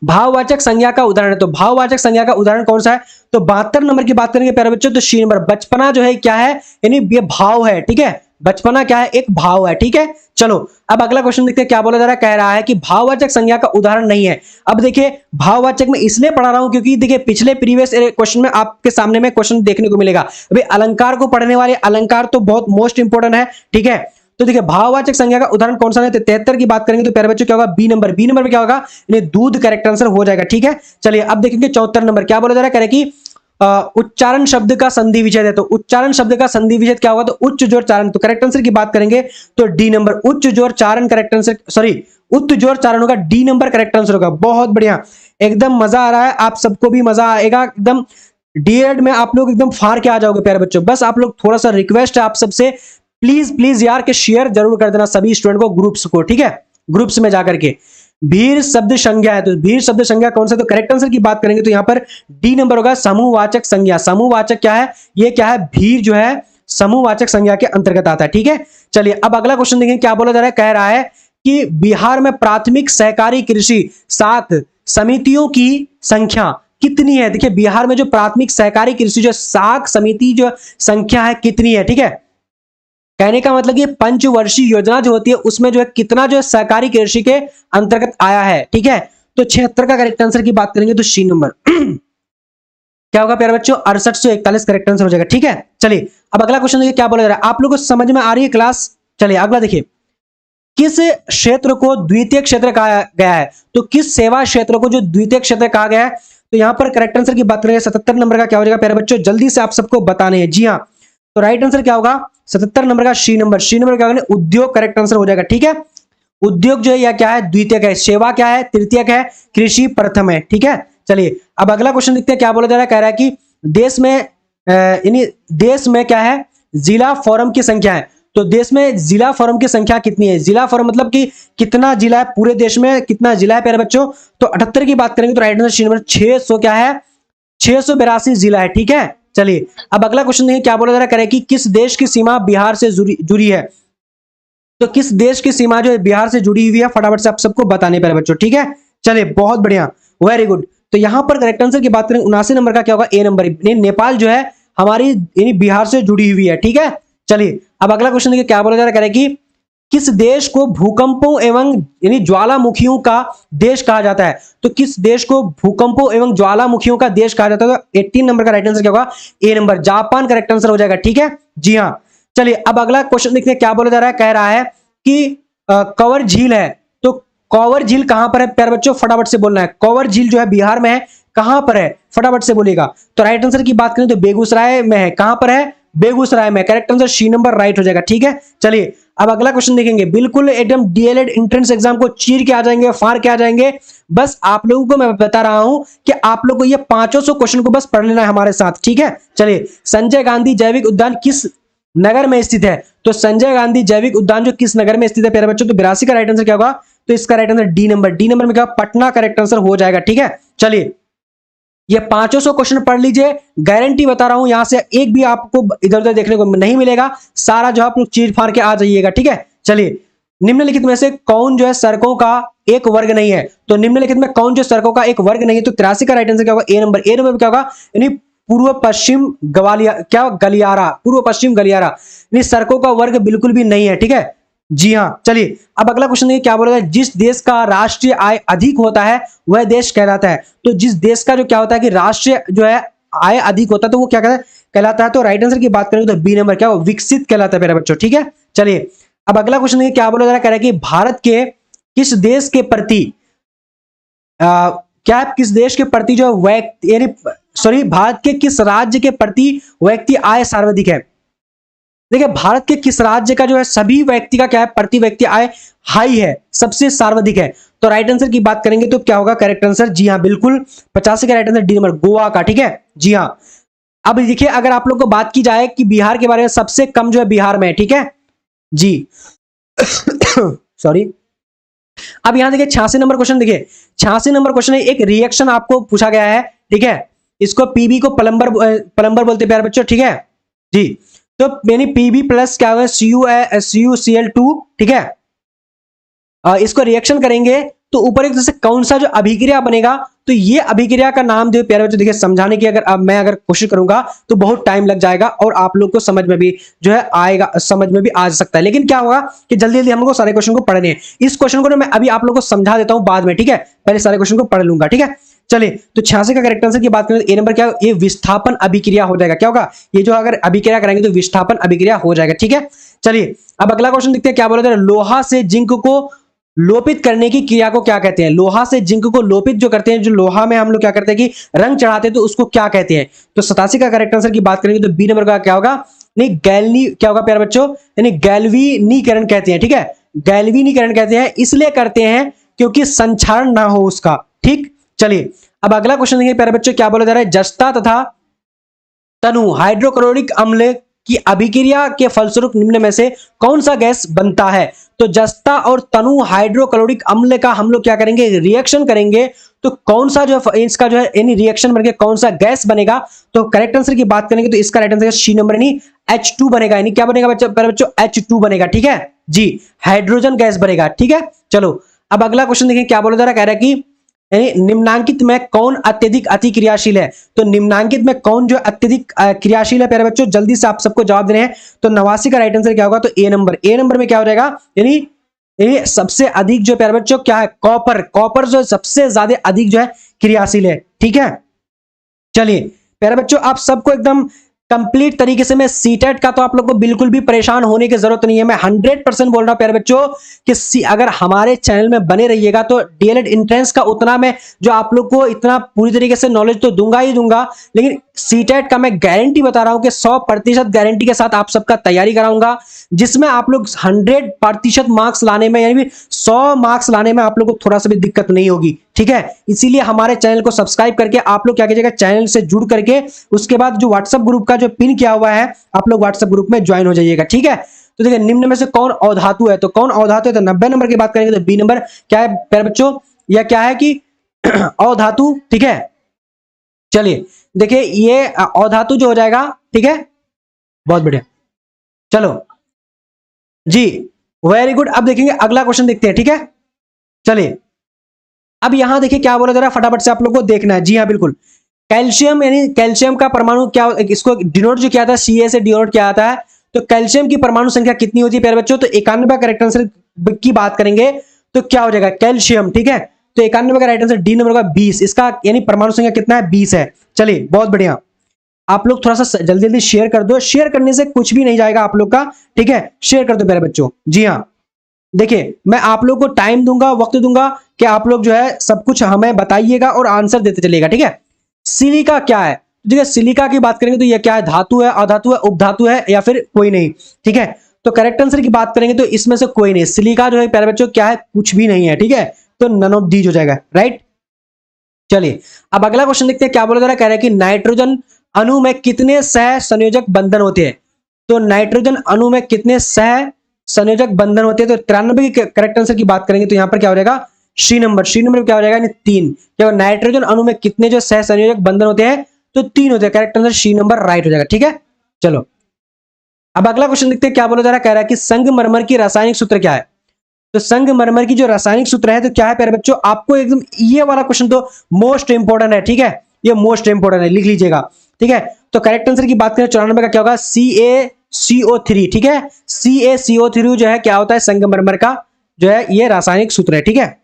Speaker 1: भाववाचक संज्ञा का उदाहरण, तो भाववाचक संज्ञा का उदाहरण कौन सा है, तो 72 नंबर की बात करेंगे प्यारे बच्चों, तो सी नंबर। बचपना जो है क्या है, यानी ये भाव है। ठीक है, बचपना क्या है, एक भाव है। ठीक है, चलो अब अगला क्वेश्चन देखते हैं क्या बोला जा रहा है। कह रहा है कि भाववाचक संज्ञा का उदाहरण नहीं है। अब देखिए भाववाचक में इसलिए पढ़ा रहा हूं क्योंकि देखिए पिछले प्रीवियस क्वेश्चन में आपके सामने में क्वेश्चन देखने को मिलेगा। अभी अलंकार को पढ़ने वाले, अलंकार तो बहुत मोस्ट इंपोर्टेंट है। ठीक है, तो देखिए भाववाचक संज्ञा का उदाहरण कौन सा है, 73 की बात करेंगे तो प्यारे बच्चों क्या होगा, बी नंबर। बी नंबर में क्या होगा, यानी दूध करेक्ट आंसर हो जाएगा। ठीक है, चलिए अब देखेंगे 74 नंबर क्या बोला जा रहा है, कह रहे कि उच्चारण शब्द का संधि विच्छेद है। तो उच्चारण शब्द का संधि विच्छेद क्या होगा, तो उच्च जोर चारण। तो करेक्ट आंसर की बात करेंगे तो डी नंबर, उच्च जोर चारण करेक्ट आंसर, सॉरी उच्च जोर चारण होगा, डी नंबर करेक्ट आंसर होगा। बहुत बढ़िया, एकदम मजा आ रहा है, आप सबको भी मजा आएगा एकदम। डीएड में आप लोग एकदम फाड़ के आ जाओगे प्यारे बच्चों। बस आप लोग थोड़ा सा रिक्वेस्ट है आप सबसे, प्लीज प्लीज यार के शेयर जरूर कर देना सभी स्टूडेंट को, ग्रुप्स को। ठीक है, ग्रुप्स में जाकर के। भीर शब्द संज्ञा है, तो भीर शब्द संज्ञा कौन सा, तो करेक्ट आंसर की बात करेंगे तो यहां पर डी नंबर होगा, समूहवाचक संज्ञा। समूहवाचक क्या है, ये क्या है, भीर जो है समूहवाचक संज्ञा के अंतर्गत आता है। ठीक है, चलिए अब अगला क्वेश्चन देखेंगे क्या बोला जा रहा है। कह रहा है कि बिहार में प्राथमिक सहकारी कृषि साख समितियों की संख्या कितनी है। देखिए बिहार में जो प्राथमिक सहकारी कृषि जो साख समिति जो संख्या है कितनी है। ठीक है, कहने का मतलब ये पंचवर्षीय योजना जो होती है उसमें जो है कितना जो है सहकारी कृषि के अंतर्गत आया है। ठीक है, तो 76 का करेक्ट आंसर की बात करेंगे तो सी नंबर क्या होगा प्यारे बच्चों, 6841 करेक्ट आंसर हो जाएगा। ठीक है, चलिए अब अगला क्वेश्चन देखिए क्या बोला जा रहा है, आप लोगों को समझ में आ रही है क्लास। चलिए अगला देखिए, किस क्षेत्र को द्वितीय क्षेत्र कहा गया है, तो किस सेवा क्षेत्र को जो द्वितीय क्षेत्र कहा गया है। तो यहां पर करेक्ट आंसर की बात करेंगे 77 नंबर का क्या हो जाएगा प्यारे बच्चों, जल्दी से आप सबको बताने हैं। जी हाँ, तो राइट आंसर क्या होगा, 77 नंबर का सी नंबर। सी नंबर क्या होगा, उद्योग करेक्ट आंसर हो जाएगा। ठीक है, उद्योग जो है या क्या है, द्वितीयक है, सेवा क्या है, तृतीयक है, कृषि प्रथम है। ठीक है, चलिए अब अगला क्वेश्चन देखते हैं क्या बोला जा रहा है। कह रहा है कि देश में यानी देश में क्या है, जिला फोरम की संख्या है। तो देश में जिला फोरम की संख्या कितनी है, जिला फोरम मतलब कि कितना जिला है, पूरे देश में कितना जिला है प्यारे बच्चों। तो 78 की बात करेंगे तो राइट आंसर सी नंबर 600 क्या है, 682 जिला है। ठीक है, चलिए अब अगला क्वेश्चन देखिए क्या बोला जा रहा है, कि किस देश की सीमा बिहार से जुड़ी है। तो किस देश की सीमा जो है बिहार से जुड़ी हुई है, फटाफट से आप सबको बताने पर बच्चों। ठीक है, चलिए बहुत बढ़िया, वेरी गुड। तो यहां पर करेक्ट आंसर की बात करें 79 नंबर का क्या होगा, ए नंबर। नेपाल जो है हमारी यानी बिहार से जुड़ी हुई है। ठीक है, चलिए अब अगला क्वेश्चन देखिए क्या बोला जा रहा है कि किस देश को भूकंपों एवं यानी ज्वालामुखियों का देश कहा जाता है? तो किस देश को भूकंपों एवं ज्वालामुखियों का देश कहा जाता है? तो 18 नंबर का राइट आंसर क्या होगा? ए नंबर, जापान करेक्ट आंसर हो जाएगा। ठीक है जी हाँ, चलिए अब अगला क्वेश्चन देखते हैं क्या बोला जा रहा है। कह रहा है कि कंवर झील है, तो कंवर झील कहां पर है प्यारे बच्चों? फटाफट से बोलना है। कंवर झील जो है बिहार में है, कहां पर है? फटाफट से बोलिएगा। तो राइट आंसर की बात करें तो बेगूसराय में है। कहां पर है? बेगूसराय में। Correct answer C number right हो जाएगा। ठीक है, चलिए अब अगला क्वेश्चन देखेंगे। बिल्कुल एकदम डीएलएड एंट्रेंस एग्जाम को चीर के आ जाएंगे, फाड़ के आ जाएंगे। बस आप लोगों को मैं बता रहा हूं कि आप लोगों को ये 500 क्वेश्चन को बस पढ़ लेना है हमारे साथ। ठीक है, चलिए संजय गांधी जैविक उद्यान किस नगर में स्थित है? तो संजय गांधी जैविक उद्यान जो किस नगर में स्थित है प्यारे बच्चों? तो 82 का राइट आंसर क्या होगा? तो इसका right answer D number. D number में क्या? पटना करेक्ट आंसर हो जाएगा। ठीक है, चलिए ये 500 क्वेश्चन पढ़ लीजिए, गारंटी बता रहा हूं यहां से एक भी आपको इधर उधर देखने को नहीं मिलेगा, सारा जो आप लोग चीर फाड़ के आ जाइएगा। ठीक है, चलिए निम्नलिखित में से कौन जो है सड़कों का एक वर्ग नहीं है? तो निम्नलिखित में कौन जो सड़कों का एक वर्ग नहीं है? तो 83 का राइट आंसर क्या होगा? ए नंबर। ए नंबर में क्या होगा? यानी पूर्व पश्चिम गलियारा, पूर्व पश्चिम गलियारा, यानी सड़कों का वर्ग बिल्कुल भी नहीं है। ठीक है जी हाँ, चलिए अब अगला क्वेश्चन देखिए क्या बोला है। जिस देश का राष्ट्रीय आय अधिक होता है वह देश कहलाता है। तो जिस देश का जो क्या होता है कि राष्ट्रीय जो है आय अधिक होता है तो वो क्या कहलाता है? तो राइट आंसर की बात करें तो बी नंबर क्या? विकसित कहलाता है मेरे बच्चों। ठीक है, चलिए अब अगला क्वेश्चन देखिए क्या बोला जा रहा है। कह रहा है कि भारत के किस देश के प्रति क्या किस देश के प्रति जो व्यक्ति यानी सॉरी भारत के किस राज्य के प्रति व्यक्ति आय सर्वाधिक है? देखिए भारत के किस राज्य का जो है सभी व्यक्ति का क्या है? प्रति व्यक्ति आय हाई है, सबसे सर्वाधिक है। तो राइट आंसर की बात करेंगे तो क्या होगा करेक्ट आंसर? जी हाँ बिल्कुल, 85 का right answer D number, Goa का। ठीक है जी हाँ, अब देखिए अगर आप लोग को बात की जाए कि बिहार के बारे में, सबसे कम जो है बिहार में। ठीक है जी सॉरी, अब यहां देखिए 86 नंबर क्वेश्चन, देखिए 86 नंबर क्वेश्चन है, एक रिएक्शन आपको पूछा गया है। ठीक है, इसको पीबी को प्लम्बर बोलते प्यारे बच्चों। ठीक है जी, तो यानी पीबी प्लस क्या होगा? CuCl2। ठीक है, इसको रिएक्शन करेंगे तो ऊपर एक जैसे कौन सा जो अभिक्रिया बनेगा, तो ये अभिक्रिया का नाम जो प्यारे बच्चों देखिए समझाने की अगर कोशिश करूंगा तो बहुत टाइम लग जाएगा और आप लोग को समझ में भी जो है आएगा, समझ में भी आ सकता है। लेकिन क्या होगा कि जल्दी जल्दी हम लोग को सारे क्वेश्चन को पढ़ने हैं। इस क्वेश्चन को ना मैं अभी आप लोग को समझा देता हूं बाद में। ठीक है, पहले सारे क्वेश्चन को पढ़ लूंगा। ठीक है, चलिए तो 86 का करेक्ट आंसर की बात करें तो ए नंबर क्या? ये विस्थापन अभिक्रिया हो जाएगा। क्या होगा? ये जो अगर अभिक्रिया करेंगे तो विस्थापन अभिक्रिया हो जाएगा। ठीक है, चलिए अब अगला क्वेश्चन देखते हैं क्या बोला जा रहा है। लोहा से जिंक को लोपित करने की क्रिया को क्या कहते हैं? लोहा से जिंक को लोपित जो करते हैं, जो लोहा में हम लोग क्या करते हैं कि रंग चढ़ाते हैं, तो उसको क्या कहते हैं? तो 87 का करेक्ट आंसर की बात करेंगे तो बी नंबर का क्या होगा? नहीं गैल्वी, क्या होगा प्यारे बच्चों? यानी गैल्वीनीकरण कहते हैं। ठीक है, गैल्वीनीकरण कहते हैं, इसलिए करते हैं क्योंकि संक्षारण ना हो उसका। ठीक, चलिए अब अगला क्वेश्चन देखिए प्यारे बच्चों क्या बोला जा रहा है। जस्ता तथा तनु हाइड्रोक्लोरिक अम्ल की अभिक्रिया के फलस्वरूप निम्न में से कौन सा गैस बनता है? तो जस्ता और तनु हाइड्रोक्लोरिक अम्ल का हम लोग क्या करेंगे? रिएक्शन करेंगे, तो कौन सा जो है इसका जो है यानी रिएक्शन बनके कौन सा गैस बनेगा? तो करेक्ट आंसर की बात करेंगे तो इसका राइट आंसर सी नंबर यानी H2 बनेगा। यानी क्या बनेगा बच्चों? H2 बनेगा। ठीक है जी, हाइड्रोजन गैस बनेगा। ठीक है, चलो अब अगला क्वेश्चन देखें क्या बोला जा रहा है। कह रहा है कि निम्नांकित में कौन अत्यधिक अति क्रियाशील है? तो निम्नांकित में कौन जो अत्यधिक क्रियाशील है प्यारे बच्चों? जल्दी से आप सबको जवाब देने हैं। तो 89 का राइट आंसर क्या होगा? तो ए नंबर। ए नंबर में क्या हो जाएगा? यानी सबसे अधिक जो प्यारे बच्चों क्या है? कॉपर। कॉपर जो सबसे ज्यादा अधिक जो है क्रियाशील है। ठीक है, चलिए प्यारे बच्चों आप सबको एकदम कंप्लीट तरीके से मैं सीटेट का तो आप लोग को बिल्कुल भी परेशान होने की जरूरत नहीं है। मैं 100% बोल रहा हूं प्यारे बच्चों कि अगर हमारे चैनल में बने रहिएगा तो डीएलएड एंट्रेंस का उतना मैं जो आप लोग को इतना पूरी तरीके से नॉलेज तो दूंगा ही दूंगा, लेकिन सीटेट का मैं गारंटी बता रहा हूं कि 100% गारंटी के साथ आप सबका तैयारी कराऊंगा, जिसमें आप लोग 100% मार्क्स लाने में यानी 100 मार्क्स लाने में आप लोग को थोड़ा सा भी दिक्कत नहीं होगी। ठीक है, इसीलिए हमारे चैनल को सब्सक्राइब करके आप लोग क्या कीजिएगा, चैनल से जुड़ करके उसके बाद जो व्हाट्सएप ग्रुप का जो पिन किया हुआ है आप लोग व्हाट्सएप ग्रुप में ज्वाइन हो जाइएगा। ठीक है, तो देखिए निम्न में से कौन अधातु है? तो कौन अधातु है? तो 90 नंबर की बात करेंगे तो बी नंबर क्या है प्यारे बच्चों? यह क्या है कि अधातु। ठीक है, चलिए देखिए ये अधातु जो हो जाएगा। ठीक है, बहुत बढ़िया, चलो जी वेरी गुड। अब देखेंगे अगला क्वेश्चन देखते हैं। ठीक है, चलिए अब यहां देखिए क्या बोला जा रहा है, फटाफट से आप लोग को देखना है। जी हाँ बिल्कुल, कैल्शियम यानी कैल्शियम का परमाणु क्या, इसको डिनोट जो किया था Ca से डिनोट किया जाता है। तो कैल्शियम की परमाणु संख्या कितनी होती है प्यारे बच्चों? तो 91 का करेक्ट आंसर की बात करेंगे तो क्या हो जाएगा? कैल्शियम। ठीक है, तो 91 का राइट आंसर डी नंबर का 20, इसका यानी परमाणु संख्या कितना है? 20 है। चलिए बहुत बढ़िया, आप लोग थोड़ा सा जल्दी जल्दी शेयर कर दो, शेयर करने से कुछ भी नहीं जाएगा आप लोग का। ठीक है, शेयर कर दो प्यारे बच्चों। जी हाँ, देखिए मैं आप लोग को टाइम दूंगा, वक्त दूंगा कि आप लोग जो है सब कुछ हमें बताइएगा और आंसर देते चलिएगा। ठीक है, सिलिका क्या है? ठीक है, सिलिका की बात करेंगे तो यह क्या है? धातु है, अधातु है, उपधातु है, या फिर कोई नहीं। ठीक है, तो करेक्ट आंसर की बात करेंगे तो इसमें से कोई नहीं। सिलिका जो है प्यारे बच्चों क्या है? कुछ भी नहीं है। ठीक है, तो नन ऑफ दीज हो जाएगा। राइट, चलिए अब अगला क्वेश्चन देखते हैं क्या बोला जा रहा है। कह रहा है कि नाइट्रोजन अणु में कितने सह संयोजक बंधन होते हैं? तो नाइट्रोजन अणु में कितने सह संयोजक बंधन होते हैं? तो 93 की करेक्ट आंसर की बात करेंगे तो यहां पर क्या हो जाएगा? सी नंबर। सी नंबर क्या हो जाएगा? 3। क्या नाइट्रोजन अणु में कितने जो सह संयोजक बंधन होते हैं? तो 3 होते हैं। Correct answer C number right हो जाएगा। ठीक है, चलो अब अगला क्वेश्चन देखते हैं क्या बोला जा रहा है। कह रहा है कि संगमरमर की रासायनिक सूत्र क्या है? तो संगमरमर की जो रासायनिक सूत्र है तो क्या है प्यारे बच्चों? आपको एकदम ये वाला क्वेश्चन तो मोस्ट इंपोर्टेंट है। ठीक है, ये मोस्ट इंपोर्टेंट है, लिख लीजिएगा। ठीक है, तो करेक्ट आंसर की बात करें 94 का क्या होगा? CaCO3। ठीक है, CaCO3 जो है क्या होता है? संगमरमर का जो है ये रासायनिक सूत्र है। ठीक है,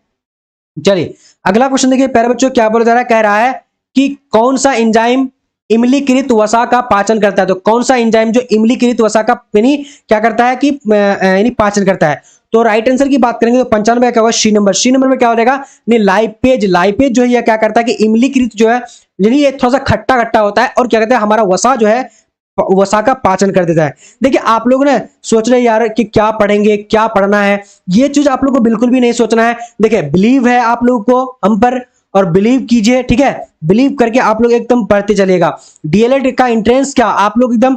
Speaker 1: चलिए अगला क्वेश्चन देखिए प्यारे बच्चों क्या बोला जा रहा है। कह रहा है कि कौन सा एंजाइम इमलीकृत वसा का पाचन करता है? तो कौन सा एंजाइम जो इमलीकृत वसा का यानी क्या करता है कि यानी पाचन करता है? तो राइट आंसर की बात करेंगे तो 95 क्या होगा? सी नंबर। सी नंबर में क्या हो जाएगा? नहीं, लाइपेज। लाइपेज जो है यह क्या करता है कि इमलीकृत जो है यानी ये थोड़ा सा खट्टा खट्टा होता है और क्या कहते हैं हमारा वसा जो है वसा का पाचन कर देता है। देखिए आप लोग ना सोच रहे यार कि क्या पढ़ेंगे, क्या पढ़ना है, ये चीज आप लोग को बिल्कुल भी नहीं सोचना है। देखिए बिलीव है आप लोगों को हम पर और बिलीव कीजिए। ठीक है, बिलीव करके आप लोग एकदम पढ़ते चलिएगा। डीएलएड का एंट्रेंस क्या आप लोग एकदम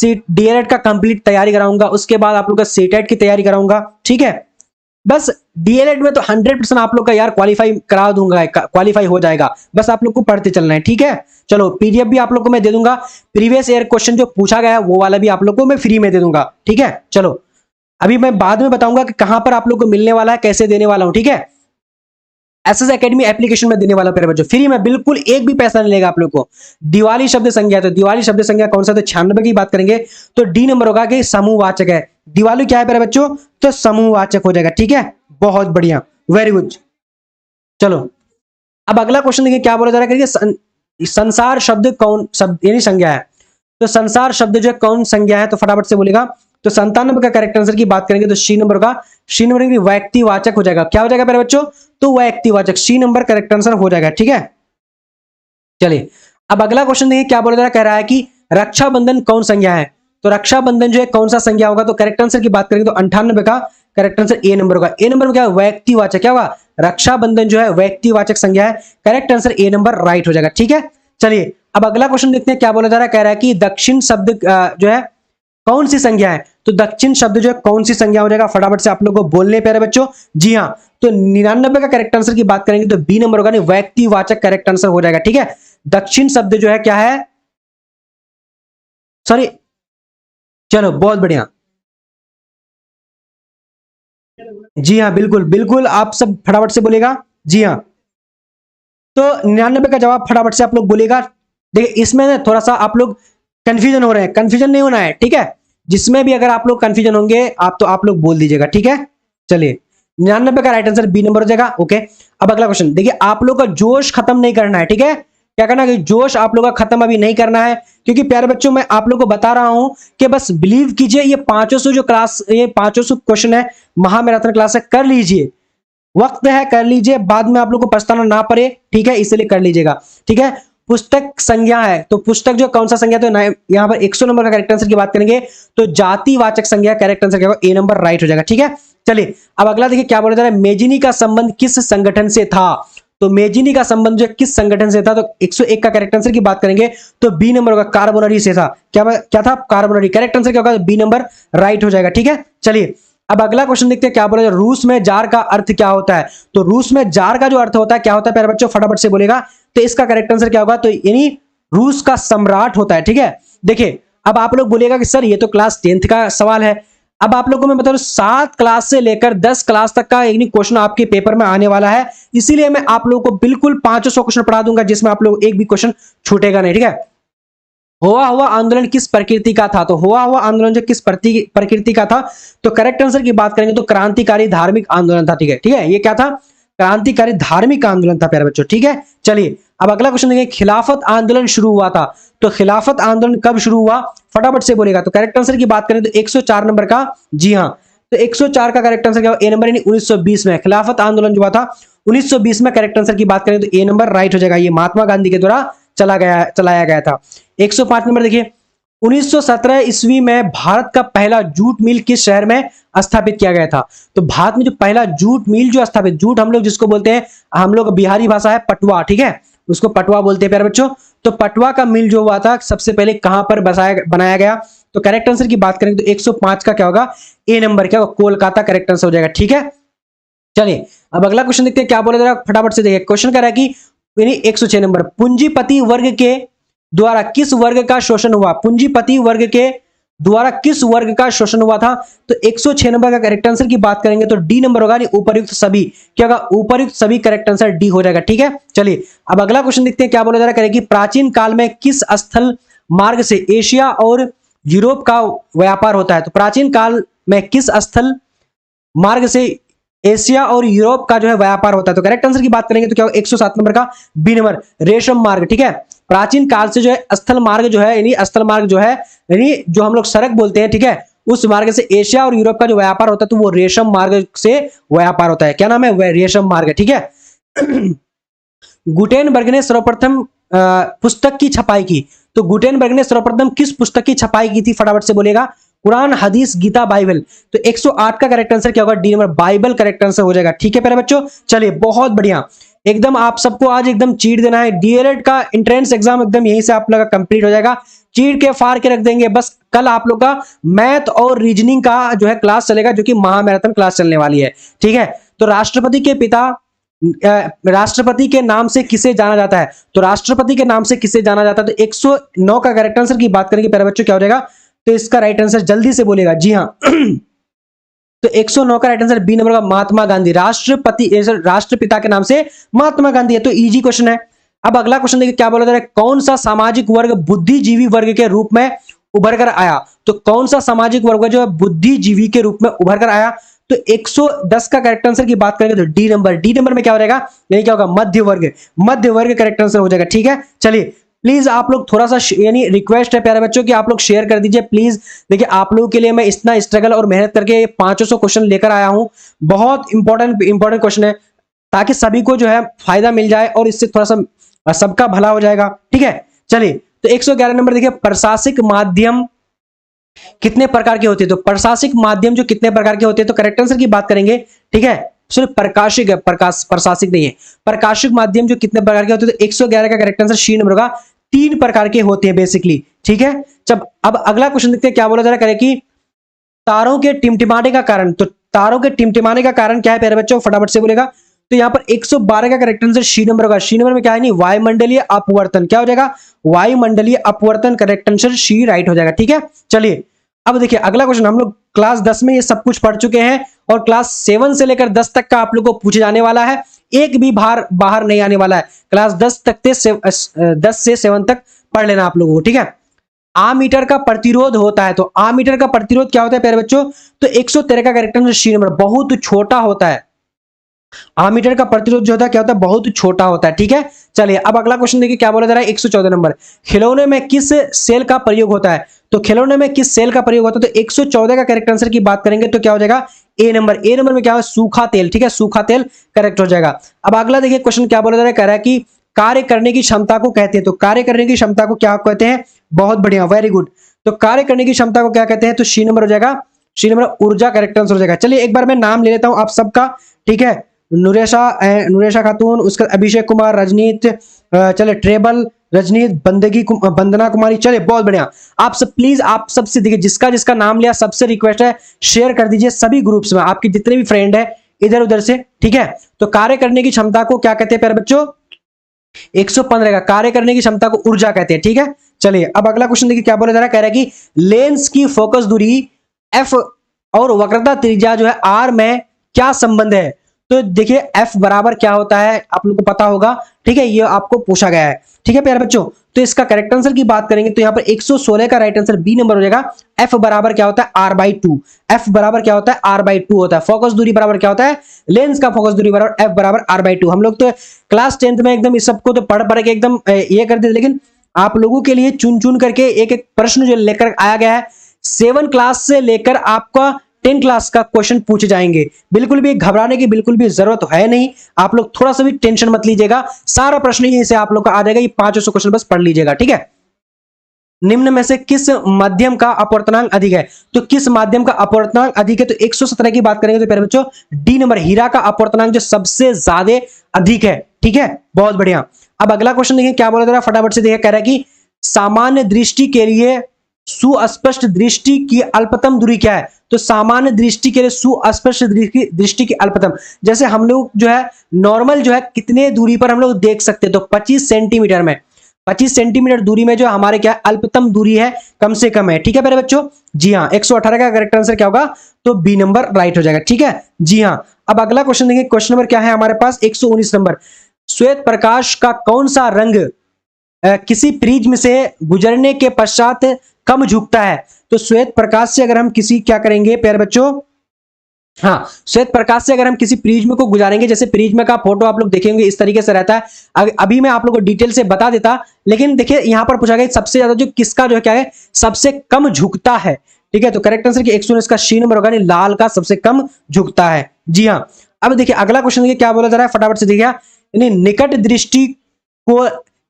Speaker 1: डीएलएड का कंप्लीट तैयारी कराऊंगा, उसके बाद आप लोग का सीटेट की तैयारी कराऊंगा। ठीक है, बस डीएलएड में तो 100% आप लोग का यार क्वालिफाई करा दूंगा, क्वालिफाई हो जाएगा। बस आप लोग को पढ़ते चलना है। ठीक है, चलो पीडीएफ भी आप लोग को मैं दे दूंगा। प्रीवियस ईयर क्वेश्चन जो पूछा गया है वो वाला भी आप लोग को मैं फ्री में दे दूंगा। ठीक है, चलो अभी मैं बाद में बताऊंगा कि कहां पर आप लोग को मिलने वाला है, कैसे देने वाला हूं। ठीक है, एसएस एकेडमी एप्लीकेशन में देने वाला प्यारे बच्चों, फ्री में, बिल्कुल एक भी पैसा नहीं लेगा आप लोग को। दिवाली शब्द संज्ञा, तो दिवाली शब्द संज्ञा कौन सा? तो 96 की बात करेंगे तो डी नंबर होगा कि समूहवाचक है। दिवाली क्या है प्यारे बच्चों? तो समूहवाचक हो जाएगा। ठीक है, बहुत बढ़िया, वेरी गुड। चलो अब अगला क्वेश्चन देखिए क्या बोला जा रहा है। संसार शब्द कौन शब्द यानी संज्ञा है? तो संसार शब्द जो है कौन संज्ञा है? तो फटाफट से बोलेगा। तो 97 का करेक्ट आंसर की बात करेंगे तो सी नंबर का, सी नंबर की व्यक्तिवाचक हो जाएगा। क्या हो जाएगा मेरे बच्चों? तो व्यक्तिवाचक, सी नंबर करेक्ट आंसर हो जाएगा। ठीक है, चलिए अब अगला क्वेश्चन देखिए क्या बोला जा रहा है। कह रहा है कि रक्षाबंधन कौन संज्ञा है? तो रक्षाबंधन जो है कौन सा संज्ञा होगा? तो करेक्ट आंसर की बात करेंगे तो 98 का करेक्ट आंसर ए नंबर होगा। ए नंबर में क्या? व्यक्तिवाचक। क्या होगा? रक्षाबंधन जो है व्यक्तिवाचक संज्ञा है। Correct answer A number right हो जाएगा। ठीक है, चलिए अब अगला क्वेश्चन देखते हैं क्या बोला जा रहा है। कह रहा है कि दक्षिण शब्द जो है कौन सी संज्ञा है? तो दक्षिण शब्द जो है कौन सी संज्ञा हो जाएगा? फटाफट से आप लोगों को बोलने प्यारे बच्चों। जी हाँ, तो 99 का करेक्ट आंसर की बात करेंगे तो बी नंबर होगा, नहीं व्यक्तिवाचक करेक्ट आंसर हो जाएगा। ठीक है, दक्षिण शब्द जो है क्या है? सॉरी, चलो बहुत बढ़िया। जी हाँ, बिल्कुल बिल्कुल, आप सब फटाफट से बोलेगा। जी हाँ, तो 99 का जवाब फटाफट से आप लोग बोलेगा। देखिए इसमें ना थोड़ा सा आप लोग कंफ्यूजन हो रहे हैं, कंफ्यूजन नहीं होना है। ठीक है, जिसमें भी अगर आप लोग कंफ्यूजन होंगे आप तो आप लोग बोल दीजिएगा। ठीक है, चलिए 99 का राइट आंसर बी नंबर हो जाएगा। ओके, अब अगला क्वेश्चन देखिए, आप लोग का जोश खत्म नहीं करना है। ठीक है, क्या करना है? जोश आप लोग का खत्म अभी नहीं करना है, क्योंकि प्यारे बच्चों मैं आप लोग को बता रहा हूं कि बस बिलीव कीजिए, ये 500 जो क्लास, ये 500 क्वेश्चन है, महामैराथन क्लास है, कर लीजिए, वक्त है, कर लीजिए, बाद में आप लोग को पछताना ना पड़े। ठीक है, इसलिए कर लीजिएगा। ठीक है, पुस्तक संज्ञा है, तो पुस्तक जो कौन सा संज्ञा? तो यहां पर 100 नंबर का करेक्ट आंसर की बात करेंगे तो जातिवाचक संज्ञा, करेक्ट आंसर क्या होगा? ए नंबर राइट हो जाएगा। ठीक है, चलिए अब अगला देखिए क्या बोला जा रहा है। मेजिनी का संबंध किस संगठन से था? तो मेजिनी का संबंध जो किस संगठन से था? तो 101 का करेक्ट आंसर की बात करेंगे तो बी नंबर होगा, कार्बोनरी से था। क्या था? कार्बोनरी। करेक्ट आंसर क्या होगा? बी नंबर राइट हो जाएगा। ठीक है, चलिए अब अगला क्वेश्चन देखते हैं क्या बोला। रूस में जार का अर्थ क्या होता है? तो रूस में जार का जो अर्थ होता है क्या होता है प्यारे बच्चों? फटाफट से बोलेगा। तो इसका करेक्ट आंसर क्या होगा? तो यानी रूस का सम्राट होता है। ठीक है, देखिए अब आप लोग बोलेगा कि सर ये तो क्लास 10th का सवाल है, अब आप लोगों को मैं बता दूं 7 क्लास से लेकर 10 क्लास तक का एक क्वेश्चन आपके पेपर में आने वाला है, इसीलिए मैं आप लोगों को बिल्कुल 500 क्वेश्चन पढ़ा दूंगा जिसमें आप लोग एक भी क्वेश्चन छूटेगा नहीं, ठीक है। हुआ हुआ आंदोलन किस प्रकृति का था? तो हुआ हुआ आंदोलन जो किस प्रकृति का था, तो करेक्ट आंसर की बात करेंगे तो क्रांतिकारी धार्मिक आंदोलन था, ठीक है। ठीक है, ये क्या था? क्रांतिकारी धार्मिक आंदोलन था प्यारे बच्चों, ठीक है। चलिए अब अगला क्वेश्चन देखिए, खिलाफत आंदोलन शुरू हुआ था, तो खिलाफत आंदोलन कब शुरू हुआ? फटाफट से बोलेगा। तो करेक्ट आंसर की बात करें तो 104 नंबर का, जी हाँ, तो 104 का करेक्ट आंसर क्या होगा? ए नंबर, यानी 1920 में खिलाफत आंदोलन जो हुआ था 1920 में। करेक्ट आंसर की बात करें तो ए नंबर राइट हो जाएगा, ये महात्मा गांधी के द्वारा चलाया गया था। 105 नंबर देखिए, 1917 ईस्वी में भारत का पहला जूट मिल किस शहर में स्थापित किया गया था? तो भारत में जो पहला जूट मिल जो स्थापित, जूट हम लोग जिसको बोलते हैं, हम लोग बिहारी भाषा है पटवा, ठीक है, उसको पटवा बोलते हैं प्यारे बच्चों। तो पटवा का मिल जो हुआ था सबसे पहले कहां पर बनाया गया? तो करेक्ट आंसर की बात करें तो 105 का क्या होगा? ए नंबर क्या होगा? कोलकाता करेक्ट आंसर हो जाएगा, ठीक है। चलिए अब अगला क्वेश्चन देखते हैं क्या बोला जा रहा है, फटाफट से देखिए। क्वेश्चन कह रहा है कि 106 नंबर, पूंजीपति वर्ग के द्वारा किस वर्ग का शोषण हुआ? पूंजीपति वर्ग के द्वारा किस वर्ग का शोषण हुआ था? तो 106 नंबर का करेक्ट आंसर की बात करेंगे तो डी नंबर होगा, उपरयुक्त सभी। क्या होगा? उपरयुक्त सभी करेक्ट आंसर डी हो जाएगा, ठीक है। चलिए अब अगला क्वेश्चन देखते हैं क्या बोला जा रहा है, कि प्राचीन काल में किस स्थल मार्ग से एशिया और यूरोप का व्यापार होता है? तो प्राचीन काल में किस स्थल मार्ग से एशिया और यूरोप का जो है व्यापार होता है? तो करेक्ट आंसर की बात करेंगे तो क्या होगा? 107 नंबर का बी नंबर, रेशम मार्ग, ठीक है। प्राचीन काल से जो है स्थल मार्ग जो है, यानी स्थल मार्ग जो है, यानी जो हम लोग सड़क बोलते हैं, ठीक है, उस मार्ग से एशिया और यूरोप का जो व्यापार होता है तो वो रेशम मार्ग से व्यापार होता है। क्या नाम है? वह रेशम मार्ग, ठीक है। गुटेनबर्ग ने सर्वप्रथम पुस्तक की छपाई की, तो गुटेनबर्ग ने सर्वप्रथम किस पुस्तक की छपाई की थी? फटाफट से बोलेगा। कुरान, हदीस, गीता, बाइबल। तो 108 का करेक्ट आंसर क्या होगा? D number, Bible correct answer हो जाएगा, ठीक है प्यारे बच्चों। चलिए बहुत बढ़िया, एकदम आप सबको आज एकदम चीट देना है। डीएलएड का एंट्रेंस एग्जाम एकदम यहीं से आप लोग का कंप्लीट हो जाएगा, चीट के फाड़ के रख देंगे। बस कल आप लोग का मैथ और रीजनिंग का जो है क्लास चलेगा, जो कि महामैराथन क्लास चलने वाली है, ठीक है। तो राष्ट्रपति के पिता, राष्ट्रपति के नाम से किसे जाना जाता है? तो राष्ट्रपति के नाम से किसे जाना जाता है? तो 109 का करेक्ट आंसर की बात करेंगे प्यारे बच्चों क्या हो जाएगा? तो इसका राइट आंसर जल्दी से बोलेगा, जी हाँ। तो 109 का राइट आंसर बी नंबर का महात्मा गांधी, राष्ट्रपिता के नाम से महात्मा गांधी है। तो इजी क्वेश्चन है। अब अगला क्वेश्चन देखिए क्या बोला जा रहा है, कौन सा सामाजिक वर्ग बुद्धिजीवी वर्ग के रूप में उभर कर आया? तो कौन सा सामाजिक वर्ग जो है बुद्धिजीवी के रूप में उभर कर आया? तो 110 का करेक्ट आंसर की बात करेंगे तो डी नंबर में क्या हो जाएगा? यानी क्या होगा? मध्य वर्ग करेक्ट आंसर हो जाएगा, ठीक है। चलिए प्लीज आप लोग थोड़ा सा, यानी रिक्वेस्ट है प्यारे बच्चों कि आप लोग शेयर कर दीजिए प्लीज। देखिए आप लोगों के लिए मैं इतना स्ट्रगल और मेहनत करके 500 क्वेश्चन लेकर आया हूं, बहुत इंपॉर्टेंट क्वेश्चन है, ताकि सभी को जो है फायदा मिल जाए और इससे थोड़ा सा सबका भला हो जाएगा, ठीक है। चलिए तो 111 नंबर देखिए, प्रशासनिक माध्यम कितने प्रकार के होते हैं? तो प्रशासनिक माध्यम जो कितने प्रकार के होते हैं? तो करेक्ट आंसर की बात करेंगे, ठीक है, सिर्फ प्रकाशिक है, प्रशासनिक नहीं है। प्रकाशिक माध्यम जो कितने प्रकार के होते हैं? तो 111 का करेक्ट आंसर सी नंबर होगा, 3 प्रकार के होते हैं बेसिकली, ठीक है। जब अब अगला क्वेश्चन देखते हैं क्या बोला जा रहा है, कि तारों के टिमटिमाने का कारण, तो तारों के टिमटिमाने का कारण क्या है प्यारे बच्चों? फटाफट से बोलेगा। तो यहाँ पर 112 का करेक्ट आंसर सी नंबर होगा। सी नंबर में क्या है? नहीं, वायुमंडलीय अपवर्तन। क्या हो जाएगा? वायुमंडलीय अपवर्तन करेक्ट आंसर सी राइट हो जाएगा, ठीक है। चलिए अब देखिए अगला क्वेश्चन, हम लोग क्लास 10 में ये सब कुछ पढ़ चुके हैं और क्लास 7 से लेकर 10 तक का आप लोग को पूछे जाने वाला है, एक भी बाहर नहीं आने वाला है। क्लास 10 से 7 तक पढ़ लेना आप लोगों को, ठीक है। आमीटर का प्रतिरोध होता है, तो आमीटर का प्रतिरोध क्या होता है प्यारे बच्चों? तो 113 का करेक्ट आंसर सी नंबर, बहुत छोटा होता है। आमीटर का प्रतिरोध जो होता है क्या होता है? बहुत छोटा होता है, ठीक है। चलिए अब अगला क्वेश्चन देखिए क्या बोला जा रहा है, 114 नंबर, खिलौने में किस सेल का प्रयोग होता है? तो खिलौने में किस सेल का प्रयोग होता है? तो 114 का करेक्ट आंसर की बात करेंगे तो क्या हो जाएगा? ए नंबर में क्या है? सूखा तेल, ठीक है, सूखा तेल करेक्ट हो जाएगा। अब अगला देखिए क्वेश्चन क्या बोला जा रहा है, कह रहा है कि कार्य करने की क्षमता को कहते हैं, तो कार्य करने की क्षमता को क्या कहते हैं? बहुत बढ़िया, वेरी गुड। तो कार्य करने की क्षमता को क्या कहते हैं? तो सी नंबर हो जाएगा, सी नंबर ऊर्जा करेक्ट आंसर हो जाएगा। चलिए एक बार मैं नाम ले लेता हूं आप सबका, ठीक है। नुरेशा खातून, उसका अभिषेक कुमार, रजनीत, चले ट्रेबल, रजनीत, बंदना कुमारी। चले बहुत बढ़िया। आप सब प्लीज, आप सबसे देखिए, जिसका जिसका नाम लिया सबसे रिक्वेस्ट है शेयर कर दीजिए सभी ग्रुप्स में, आपके जितने भी फ्रेंड है इधर उधर से, ठीक है। तो कार्य करने की क्षमता को क्या कहते हैं प्यारे बच्चों? 115 का कार्य करने की क्षमता को ऊर्जा कहते हैं, ठीक है। चलिए अब अगला क्वेश्चन देखिए क्या बोला जा रहा है, कह रहा है कि लेंस की फोकस दूरी f और वक्रता त्रिज्या जो है r में क्या संबंध है? तो देखिए f बराबर क्या होता है आप लोग को पता होगा, ठीक है, ये आपको पूछा गया है, ठीक है प्यारे बच्चों। तो इसका करेक्ट आंसर की बात करेंगे तो यहाँ पर 116 का राइट आंसर बी नंबर हो जाएगा। f बराबर क्या होता है r/2, f बराबर क्या होता है r/2 होता है। फोकस दूरी बराबर क्या होता है? लेंस का फोकस दूरी बराबर f बराबर r/2। हम लोग तो क्लास 10th में एकदम इस सबको तो पढ़ के एकदम ये करते थे, लेकिन आप लोगों के लिए चुन चुन करके एक एक प्रश्न जो लेकर आया गया है 7 क्लास से लेकर आपका 10 क्लास का क्वेश्चन पूछे जाएंगे। बिल्कुल भी घबराने की बिल्कुल भी जरूरत है नहीं, आप लोग थोड़ा सा भी टेंशन मत लीजिएगा, सारा प्रश्न यहीं से आप लोग का आ जाएगा। ये 500 क्वेश्चन बस पढ़ लीजिएगा, ठीक है। निम्न में से किस माध्यम का अपवर्तनांक अधिक है? तो किस माध्यम का अपवर्तनांक अधिक है? तो 117 की बात करेंगे तो प्यारे बच्चों डी नंबर हीरा का अपवर्तनांक जो सबसे ज्यादा अधिक है, ठीक है, बहुत बढ़िया। अब अगला क्वेश्चन देखिए क्या बोला जा रहा है, फटाफट से देखिए, कह रहा है कि सामान्य दृष्टि के लिए सुस्पष्ट दृष्टि की अल्पतम दूरी क्या है? तो सामान्य दृष्टि के लिए सुस्पष्ट दृष्टि की अल्पतम, जैसे हम लोग जो है नॉर्मल जो है कितने दूरी पर हम लोग देख सकते हैं, तो 25 सेंटीमीटर में, 25 सेंटीमीटर दूरी में जो हमारे क्या अल्पतम दूरी है, कम से कम है, ठीक है मेरे बच्चों। जी हाँ, 118 का करेक्ट आंसर क्या होगा? तो बी नंबर राइट हो जाएगा, ठीक है। जी हाँ, अब अगला क्वेश्चन देखिए, क्वेश्चन नंबर क्या है हमारे पास 119 नंबर। श्वेत प्रकाश का कौन सा रंग किसी प्रिज्म से गुजरने के पश्चात कम झुकता है? तो श्वेत प्रकाश से अगर हम किसी क्या करेंगे प्यारे बच्चों, हाँ, श्वेत प्रकाश से अगर हम किसी प्रिज्म को गुजारेंगे, जैसे प्रिज्म का फोटो आप लोग देखेंगे इस तरीके से रहता है, अभी मैं आप लोगों को डिटेल से बता देता, लेकिन देखिए यहां पर पूछा गया सबसे ज्यादा जो किसका जो है क्या है सबसे कम झुकता है, ठीक है। तो करेक्ट आंसर की 119 का सी नंबर होगा, लाल का सबसे कम झुकता है। जी हाँ, अब देखिए अगला क्वेश्चन देखिए क्या बोला जा रहा है, फटाफट से देखिए, निकट दृष्टि को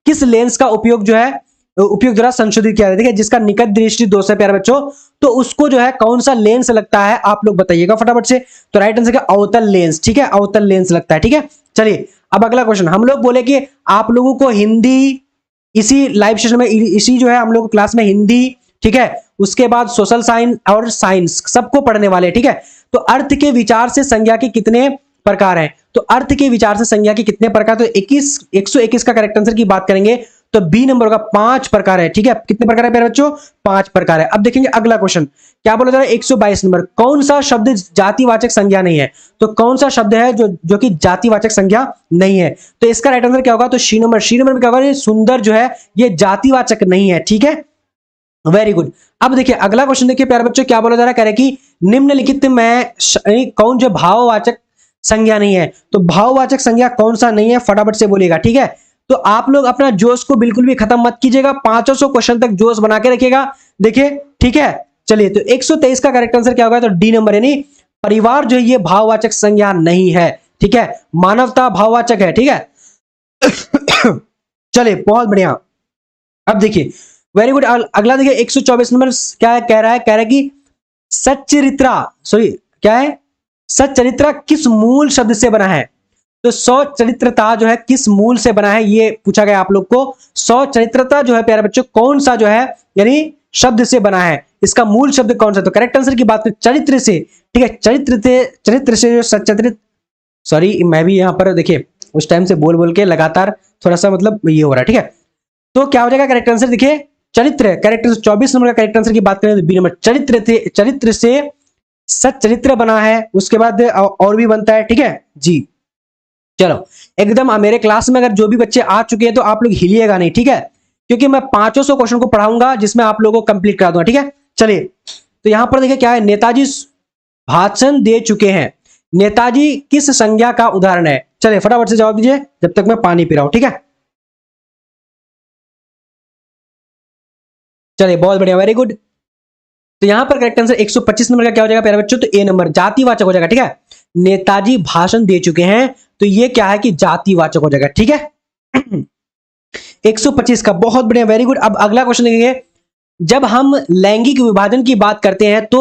Speaker 1: किस लेंस का उपयोग जो है उपयोग द्वारा संशोधित किया जाता है, जिसका निकट दृष्टि 2 से प्यारे बच्चों, तो उसको जो है कौन सा लेंस लगता है आप लोग बताइएगा फटाफट से। तो राइट आंसर क्या? अवतल लेंस, ठीक है, अवतल लेंस लगता है, ठीक है। चलिए अब अगला क्वेश्चन, हम लोग बोले कि आप लोगों को हिंदी इसी लाइव सेशन में, इसी जो है हम लोग क्लास में हिंदी, ठीक है, उसके बाद सोशल साइंस और साइंस सबको पढ़ने वाले, ठीक है। तो अर्थ के विचार से संज्ञा के कितने प्रकार हैं? तो अर्थ के विचार से संज्ञा के कितने प्रकार? तो 121 का करेक्ट आंसर की बात करेंगे तो बी नंबर का 5 प्रकार है, ठीक है। कितने प्रकार है प्यारे बच्चों? 5 प्रकार है। अब देखेंगे अगला क्वेश्चन क्या बोला जा रहा है, 122 नंबर, कौन सा शब्द जातिवाचक संज्ञा नहीं है? तो कौन सा शब्द है जो कि जातिवाचक संज्ञा नहीं है? तो इसका राइट आंसर क्या होगा? तो सी नंबर में क्या होगा? सुंदर जो है ये जातिवाचक नहीं है, ठीक है, वेरी गुड। अब देखिए अगला क्वेश्चन देखिए प्यारे बच्चों क्या बोला जा रहा है, कह रहे कि निम्नलिखित में कौन जो भाववाचक संज्ञा नहीं है? तो भाववाचक संज्ञा कौन सा नहीं है, फटाफट से बोलिएगा, ठीक है। तो आप लोग अपना जोश को बिल्कुल भी खत्म मत कीजिएगा, 500 क्वेश्चन तक जोश बना के रखिएगा, देखिए, ठीक है। चलिए तो 123 का करेक्ट आंसर क्या होगा? तो डी नंबर, यानी परिवार जो है ये भाववाचक संज्ञा नहीं है, ठीक है, मानवता भाववाचक है, ठीक है। चलिए बहुत बढ़िया। अब देखिए वेरी गुड, अगला देखिए 124 नंबर क्या है, कह रहा है कि सच्चरित्रा, सॉरी क्या है, सच्चरित्रा किस मूल शब्द से बना है? तो सौचरित्रता जो है किस मूल से बना है, ये पूछा गया आप लोग को। सौचरित्रता जो है प्यारे बच्चों कौन सा जो है यानी शब्द से बना है, इसका मूल शब्द कौन सा? तो करेक्ट आंसर की बात करें चरित्र से, ठीक है, चरित्र से जो सच्चरित्र, सॉरी मैं भी यहां पर देखिए उस टाइम से बोल के लगातार थोड़ा सा मतलब ये हो रहा है, ठीक है। तो क्या हो जाएगा करेक्ट आंसर? देखिए चरित्र, करेक्ट आंसर 24 नंबर का करेक्ट आंसर की बात करें तो बी नंबर, चरित्र से सच्चरित्र बना है, उसके बाद और भी बनता है, ठीक है जी। चलो एकदम मेरे क्लास में अगर जो भी बच्चे आ चुके हैं तो आप लोग हिलिएगा नहीं, ठीक है, क्योंकि मैं 500 क्वेश्चन को पढ़ाऊंगा जिसमें आप लोगों को कंप्लीट करा दूंगा, ठीक है। चलिए तो यहां पर देखिए क्या है, नेताजी भाषण दे चुके हैं, नेताजी किस संज्ञा का उदाहरण है? चलिए फटाफट से जवाब दीजिए जब तक मैं पानी पी रहा हूं, ठीक है। चलिए बहुत बढ़िया, वेरी गुड। तो यहां पर करेक्ट आंसर 125 नंबर का क्या हो जाएगा प्यारे बच्चों? तो ए नंबर, जातिवाचक हो जाएगा, ठीक है। नेताजी भाषण दे चुके हैं तो ये क्या है कि जातिवाचक हो जाएगा, ठीक है। 125 का बहुत बढ़िया, वेरी गुड। अब अगला क्वेश्चन देखेंगे, जब हम लैंगिक विभाजन की बात करते हैं तो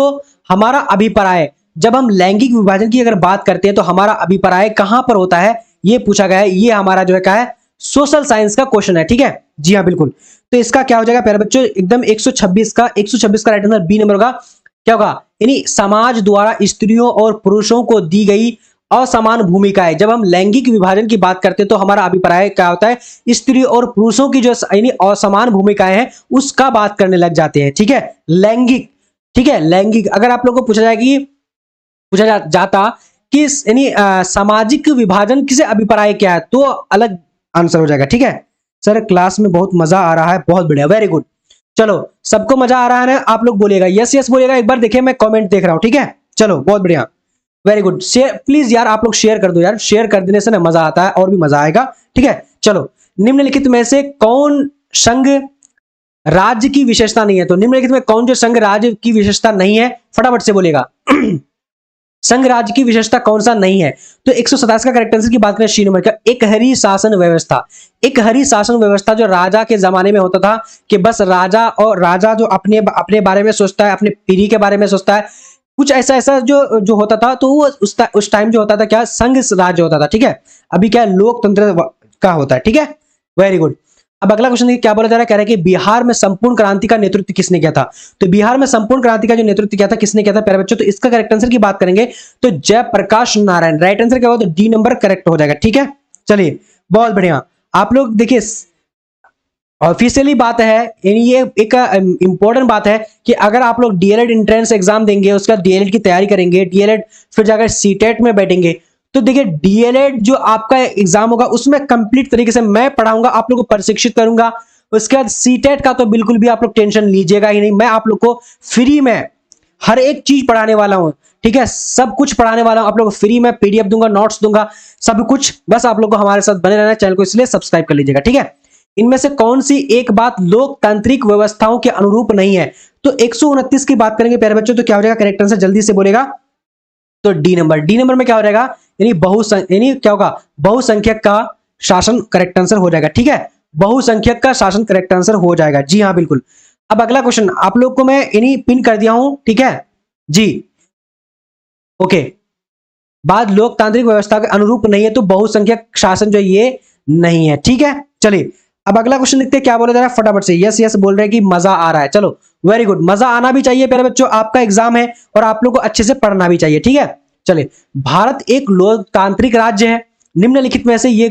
Speaker 1: हमारा अभिप्राय, जब हम लैंगिक विभाजन की अगर बात करते हैं तो हमारा अभिप्राय कहां पर होता है, ये पूछा गया है। ये हमारा जो है क्या है, सोशल साइंस का क्वेश्चन है, ठीक है। जी हाँ बिल्कुल। तो इसका क्या हो जाएगा प्यारे बच्चों? एकदम 126 का राइट आंसर बी नंबर होगा। क्या होगा? यानी समाज द्वारा स्त्रियों और पुरुषों को दी गई असमान भूमिकाएं, जब हम लैंगिक विभाजन की बात करते हैं तो हमारा अभिप्राय क्या होता है, स्त्री और पुरुषों की जो यानी असमान भूमिकाएं हैं उसका बात करने लग जाते हैं, ठीक है। लैंगिक, ठीक है, लैंगिक। अगर आप लोगों को पूछा जाए कि पूछा जाता कि यानी सामाजिक विभाजन किसे अभिप्राय क्या है, तो अलग आंसर हो जाएगा। ठीक है सर, क्लास में बहुत मजा आ रहा है, बहुत बढ़िया, वेरी गुड। चलो सबको मजा आ रहा है ना, आप लोग बोलिएगा यस यस बोलिएगा एक बार, देखिए मैं कमेंट देख रहा हूं। ठीक है चलो बहुत बढ़िया, वेरी गुड। शेयर प्लीज यार, आप लोग शेयर कर दो यार, शेयर कर देने से ना मजा आता है और भी मजा आएगा। ठीक है चलो, निम्नलिखित में से कौन संघ राज्य की विशेषता नहीं है, तो निम्नलिखित में कौन जो संघ राज्य की विशेषता नहीं है, फटाफट से बोलेगा। संघ राज्य की विशेषता कौन सा नहीं है, तो 127 का करेक्ट आंसर की बात करें सी नंबर का, एक हरी शासन व्यवस्था। एक हरी शासन व्यवस्था जो राजा के जमाने में होता था कि बस राजा, और राजा जो अपने अपने बारे में सोचता है, अपने पीढ़ी के बारे में सोचता है, कुछ ऐसा ऐसा जो जो होता था, तो वो उस टाइम जो होता था क्या, संघ राज्य होता था। ठीक है, अभी क्या लोकतंत्र का होता है। ठीक है वेरी गुड। अब अगला क्वेश्चन क्या बोला जा रहा है, कह रहा है कि बिहार में संपूर्ण क्रांति का नेतृत्व किसने किया था, तो बिहार में संपूर्ण क्रांति का जो नेतृत्व किया था किसने किया था प्यारे बच्चों, तो इसका करेक्ट आंसर की बात करेंगे तो जयप्रकाश नारायण, राइट आंसर क्या होगा, तो डी नंबर करेक्ट हो जाएगा। ठीक है चलिए बहुत बढ़िया। आप लोग देखिए ऑफिशियली बात है, यानी ये एक इंपॉर्टेंट बात है कि अगर आप लोग डीएलएड एंट्रेंस एग्जाम देंगे, उसका डीएलएड की तैयारी करेंगे, डीएलएड फिर जाकर सीटेट में बैठेंगे, तो देखिए डीएलएड जो आपका एग्जाम होगा उसमें कंप्लीट तरीके से मैं पढ़ाऊंगा, आप लोगों को प्रशिक्षित करूंगा। उसके बाद सीटेट का तो बिल्कुल भी आप लोग टेंशन लीजिएगा ही नहीं, मैं आप लोग को फ्री में हर एक चीज पढ़ाने वाला हूं। ठीक है सब कुछ पढ़ाने वाला हूं, आप लोग को फ्री में पीडीएफ दूंगा, नोट्स दूंगा, सब कुछ। बस आप लोग को हमारे साथ बने रहना, चैनल को इसलिए सब्सक्राइब कर लीजिएगा। ठीक है, इनमें से कौन सी एक बात लोकतांत्रिक व्यवस्थाओं के अनुरूप नहीं है, तो 129 की बात करेंगे प्यारे बच्चों, तो क्या हो जाएगा करेक्ट आंसर, जल्दी से बोलेगा, तो डी नंबर। डी नंबर में क्या हो जाएगा, यानी क्या होगा, बहुसंख्यक का शासन करेक्ट आंसर हो जाएगा। ठीक है, बहुसंख्यक का शासन करेक्ट आंसर हो जाएगा, जी हाँ बिल्कुल। अब अगला क्वेश्चन आप लोग को मैं यानी पिन कर दिया हूं। ठीक है जी ओके, बात लोकतांत्रिक व्यवस्था के अनुरूप नहीं है, तो बहुसंख्यक शासन जो ये नहीं है। ठीक है चलिए अब अगला क्वेश्चन देखते हैं क्या बोला जा रहा है, फटाफट से यस यस बोल रहे हैं कि मजा आ रहा है। चलो वेरी गुड, मजा आना भी चाहिए प्यारे बच्चों, आपका एग्जाम है और आप लोग को अच्छे से पढ़ना भी चाहिए। ठीक है चलिए, भारत एक लोकतांत्रिक राज्य है, निम्नलिखित में से ये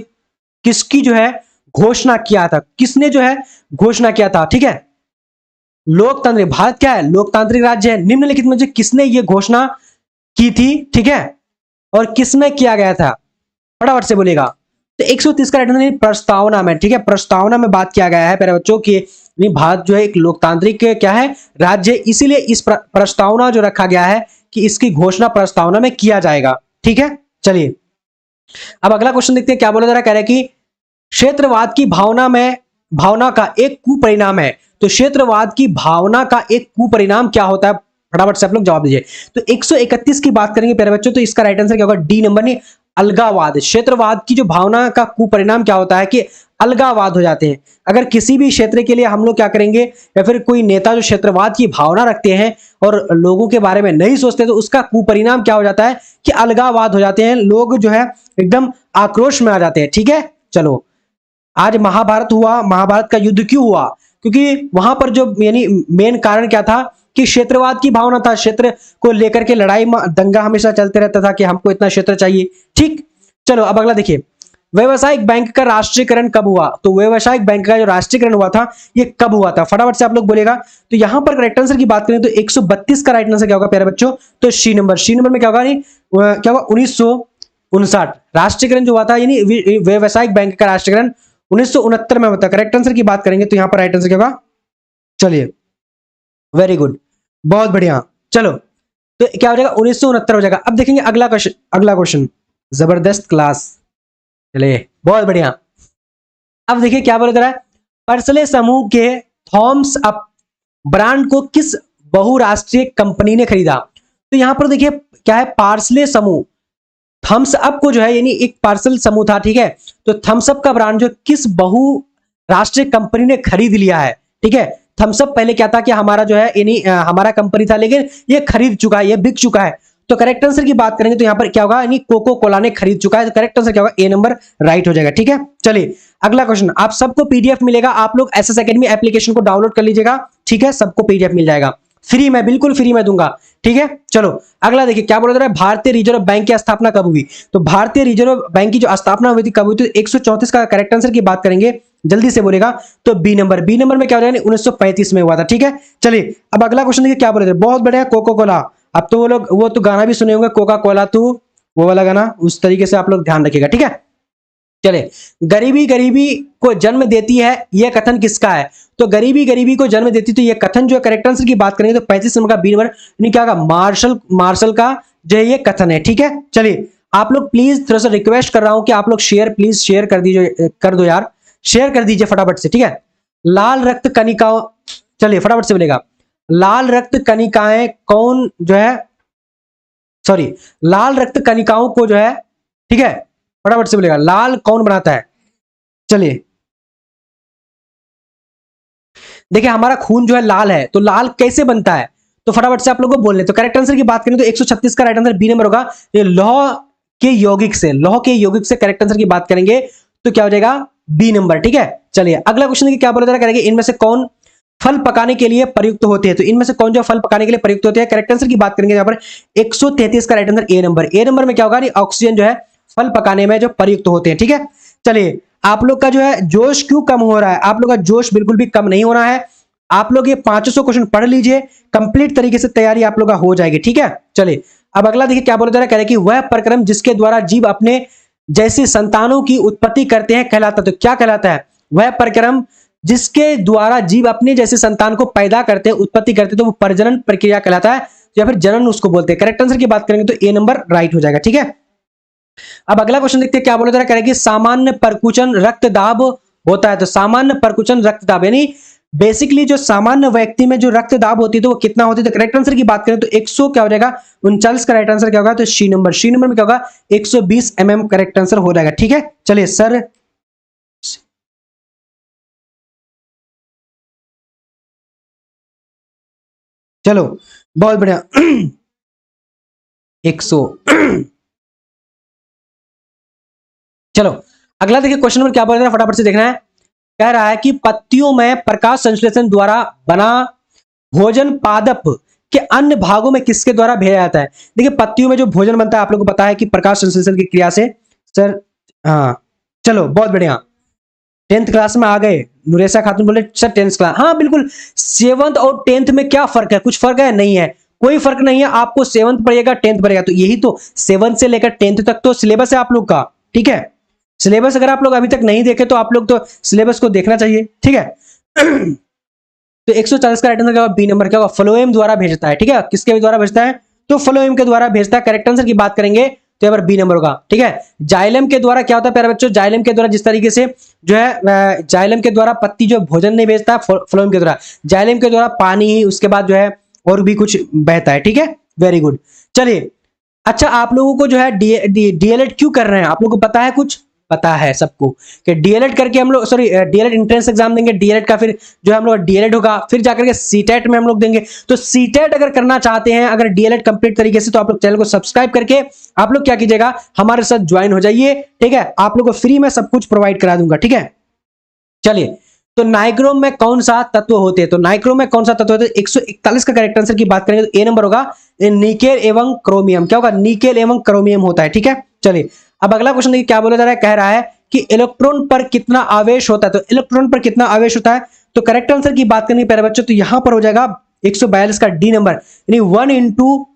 Speaker 1: किसकी जो है घोषणा किया था, किसने जो है घोषणा किया था। ठीक है, लोकतांत्रिक भारत क्या है, लोकतांत्रिक राज्य है, निम्नलिखित में से किसने ये घोषणा की थी। ठीक है, और किसमें किया गया था, फटाफट से बोलेगा, तो 130 का राइट प्रस्तावना में। ठीक है, प्रस्तावना में बात किया गया है प्यारे बच्चों की भारत जो है एक लोकतांत्रिक क्या है राज्य, इसीलिए इस प्रस्तावना जो रखा गया है कि इसकी घोषणा प्रस्तावना में किया जाएगा। ठीक है चलिए अब अगला क्वेश्चन देखते हैं क्या बोला जा रहा है, कह रहा है कि क्षेत्रवाद की भावना का एक कुपरिणाम है, तो क्षेत्रवाद की भावना का एक कुपरिणाम क्या होता है, फटाफट से आप लोग जवाब दीजिए। तो 131 की बात करेंगे प्यारे बच्चों, तो इसका राइट आंसर क्या होगा, डी नंबर नहीं, अलगावाद। क्षेत्रवाद की जो भावना का कुपरिणाम क्या होता है कि अलगावाद हो जाते हैं। अगर किसी भी क्षेत्र के लिए हम लोग क्या करेंगे, या फिर कोई नेता जो क्षेत्रवाद की भावना रखते हैं और लोगों के बारे में नहीं सोचते, तो उसका कुपरिणाम क्या हो जाता है कि अलगावाद हो जाते हैं, लोग जो है एकदम आक्रोश में आ जाते हैं। ठीक है चलो, आज महाभारत हुआ, महाभारत का युद्ध क्यों हुआ, क्योंकि वहां पर जो यानी मेन कारण क्या था कि क्षेत्रवाद की भावना था, क्षेत्र को लेकर के लड़ाई दंगा हमेशा चलते रहता था कि हमको इतना क्षेत्र चाहिए। ठीक चलो अब अगला देखिए, व्यवसायिक बैंक का राष्ट्रीयकरण कब हुआ, तो व्यवसायिक बैंक का जो राष्ट्रीयकरण हुआ था ये कब हुआ था, फटाफट से आप लोग बोलेगा। तो यहां पर करेक्ट आंसर की बात करें तो 132 का राइट आंसर क्या होगा प्यारे बच्चों, तो सी नंबर। सी नंबर में क्या होगा, क्या होगा 1959 राष्ट्रीयकरण जो हुआ था, यानी व्यवसायिक बैंक का राष्ट्रीयकरण 1969 में होता है। करेक्ट आंसर की बात करेंगे तो यहां पर राइट आंसर क्या होगा, चलिए वेरी गुड बहुत बढ़िया। चलो तो क्या हो जाएगा 1969 हो जाएगा। अब देखेंगे अगला क्वेश्चन, जबरदस्त क्लास, चलिए बहुत बढ़िया। अब देखिए क्या बोला जा रहा है, पर्सले समूह के थॉम्स अप ब्रांड को किस बहुराष्ट्रीय कंपनी ने खरीदा, तो यहां पर देखिए क्या है, पार्सले समूह थम्स अप को जो है, यानी एक पार्सल समूह था। ठीक है, तो थम्स अप का ब्रांड जो किस बहुराष्ट्रीय कंपनी ने खरीद लिया है। ठीक है, थम्स अप पहले क्या था कि हमारा जो है यानी हमारा कंपनी था, लेकिन ये खरीद चुका है, ये बिक चुका है। तो करेक्ट आंसर की बात करेंगे तो यहां पर क्या होगा, यानी कोको कोला ने खरीद चुका है, तो करेक्ट आंसर क्या होगा, ए नंबर राइट हो जाएगा। ठीक है चलिए अगला क्वेश्चन, आप सबको पीडीएफ मिलेगा, आप लोग एसएस एकेडमी एप्लीकेशन को डाउनलोड कर लीजिएगा। ठीक है, सबको पीडीएफ मिल जाएगा, फ्री में, बिल्कुल फ्री में दूंगा। ठीक है चलो अगला देखिए क्या बोला जा रहा है, भारतीय रिजर्व बैंक की स्थापना कब हुई, तो भारतीय रिजर्व बैंक की जो स्थापना हुई थी कब हुई थी, 134 का करेक्ट आंसर की बात करेंगे, जल्दी से बोलेगा, तो बी नंबर। बी नंबर में क्या हो रहा है, 1935 में हुआ था। ठीक है चलिए अब अगला क्वेश्चन देखिए क्या बोल रहे थे, बहुत बढ़िया, कोको कोला अब तो वो तो गाना भी सुने होंगे, कोका कोला तू, वो वाला गाना, उस तरीके से आप लोग ध्यान रखिएगा, ठीक है। चले, गरीबी गरीबी को जन्म देती है, यह कथन किसका है? तो गरीबी गरीबी को जन्म देती, तो यह कथन जो है करेक्ट आंसर की बात करेंगे तो 35 नंबर का बी नंबर, यानी क्या होगा, मार्शल का जो है ये कथन है, ठीक है। चलिए, आप लोग प्लीज थोड़ा सा रिक्वेस्ट कर रहा हूं कि आप लोग प्लीज शेयर कर दीजिए, कर दो यार, शेयर कर दीजिए फटाफट से, ठीक है। लाल रक्त कनिकाओं, चलिए फटाफट से बोलेगा, लाल रक्त कनिकाएं कौन जो है, सॉरी, लाल रक्त कनिकाओं को जो है, ठीक है, फटाफट से बोलेगा, लाल कौन बनाता है? चलिए, देखिए हमारा खून जो है लाल है, तो लाल कैसे बनता है? तो फटाफट से आप लोगों को बोलने, तो करेक्ट आंसर की बात करें तो 136 का राइट आंसर बी नंबर होगा। ये लौह के यौगिक से करेक्ट आंसर की बात करेंगे तो क्या हो जाएगा, बी नंबर, ठीक है। चलिए अगला क्वेश्चन देखिए क्या बोला जा रहा है, इनमें से कौन फल पकाने के लिए प्रयुक्त होते हैं? तो इनमें से कौन जो फल पकाने के लिए प्रयुक्त होते हैं? करेक्ट आंसर की बात करेंगे यहाँ पर 133 का राइट आंसर ए नंबर में क्या होगा, ऑक्सीजन जो है फल पकाने में जो प्रयुक्त होते हैं, ठीक है। चलिए, आप लोग का जो है जोश क्यों कम हो रहा है? आप लोग का जोश बिल्कुल भी कम नहीं होना है, आप लोग ये 500 क्वेश्चन पढ़ लीजिए, कंप्लीट तरीके से तैयारी आप लोग का हो जाएगी, ठीक है। चलिए, अब अगला देखिए क्या बोला जा रहा है, कह रहे कि वह प्रक्रम जिसके द्वारा जीव अपने जैसी संतानों की उत्पत्ति करते हैं कहलाता, तो क्या कहलाता है? वह प्रक्रम जिसके द्वारा जीव अपने जैसे संतान को पैदा करते हैं, उत्पत्ति करते हैं, तो वो प्रजनन प्रक्रिया कहलाता है, या फिर जनन उसको बोलते हैं। करेक्ट आंसर की बात करेंगे तो ए नंबर राइट हो जाएगा, ठीक है। अब अगला क्वेश्चन देखते हैं क्या बोला जा रहा है, कह रहे कि सामान्य परकुचन रक्तदाब होता है, तो सामान्य परकुचन रक्तदाब यानी बेसिकली जो सामान्य व्यक्ति में जो रक्तदाब होती है तो वो कितना होती है? तो करेक्ट आंसर की बात करें तो 100 क्या हो जाएगा, 39 का राइट आंसर क्या होगा, तो सी नंबर में क्या होगा, 120 mm करेक्ट आंसर हो जाएगा, ठीक है। चलिए सर, चलो बहुत बढ़िया 100 चलो अगला देखिए क्वेश्चन नंबर क्या बोल रहा है, फटाफट से देखना है। कह रहा है कि पत्तियों में प्रकाश संश्लेषण द्वारा बना भोजन पादप के अन्य भागों में किसके द्वारा भेजा जाता है? देखिए पत्तियों में जो भोजन बनता है आप लोगों को पता है कि प्रकाश संश्लेषण की क्रिया से। सर हाँ, चलो बहुत बढ़िया, 10th क्लास में आ गए। नुरेसा खातून बोले सर 10th क्लास, हाँ बिल्कुल। 7th और 10th में क्या फर्क है? कुछ फर्क है? नहीं है, कोई फर्क नहीं है। आपको 7th पढ़ेगा 10th पढ़ेगा, तो यही तो 7th से लेकर 10th तक तो सिलेबस है आप लोग का, ठीक है। सिलेबस अगर आप लोग अभी तक नहीं देखे तो आप लोग तो सिलेबस को देखना चाहिए, ठीक है। तो 140 का राइट आंसर क्या होगा, बी नंबर क्या होगा, फ्लोएम द्वारा भेजता है, ठीक है। किसके द्वारा भेजता है? तो फ्लोएम के द्वारा भेजता है। करेक्ट आंसर की बात करेंगे तो यहाँ पर बी नंबर होगा, ठीक है। जाइलम के द्वारा क्या होता है प्यारे बच्चों? जाइलम के द्वारा जिस तरीके से जो है जाइलम के द्वारा पत्ती जो भोजन नहीं भेजता, फ्लोएम के द्वारा, जाइलम के द्वारा पानी, उसके बाद जो है और भी कुछ बहता है, ठीक है। Very good. चलिए, अच्छा आप लोगों को जो है डीएलएड क्यों कर रहे हैं? आप लोगों को पता है? कुछ पता है सबको कि डीएलएड करके हम लोग, सॉरी डीएलएड एंट्रेंस एग्जाम देंगे, डीएलएड का फिर जो हम लोग डीएलएड होगा, फिर जाकर के सीटेट में हम लोग देंगे। तो सीटेट अगर करना चाहते हैं, अगर डीएलएड कंप्लीट तरीके से, तो आप लोग चैनल को सब्सक्राइब करके आप लोग क्या कीजिएगा, हमारे साथ ज्वाइन हो जाइए, ठीक है। आप लोग को फ्री में सब कुछ प्रोवाइड करा दूंगा, ठीक है। चलिए, तो नाइक्रोम में कौन सा तत्व होते हैं? तो नाइक्रोम में कौन सा तत्व होते हैं? 141 का करेक्ट आंसर की बात करेंगे तो ए नंबर होगा, निकेल एवं क्रोमियम। क्या होगा? निकेल एवं क्रोमियम होता है, ठीक है। चलिए, अब अगला क्वेश्चन देखिए क्या बोला जा रहा है, कह रहा है कि इलेक्ट्रॉन पर कितना आवेश होता है? तो इलेक्ट्रॉन पर कितना आवेश होता है? तो करेक्ट आंसर की बात करेंगे प्यारे बच्चों तो यहां पर हो जाएगा 142 का डी नंबर, यानी 1 इंटू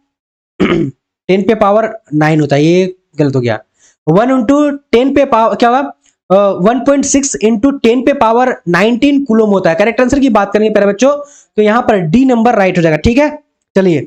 Speaker 1: 10 पे पावर 9 होता है, ये गलत हो गया। 1 इंटू 10 पे पावर क्या होगा, 1.6 इंटू 10 पे पावर 19 कूलम होता है। करेक्ट आंसर की बात करेंगे प्यारे बच्चों तो यहां पर डी नंबर राइट हो जाएगा, ठीक है। चलिए,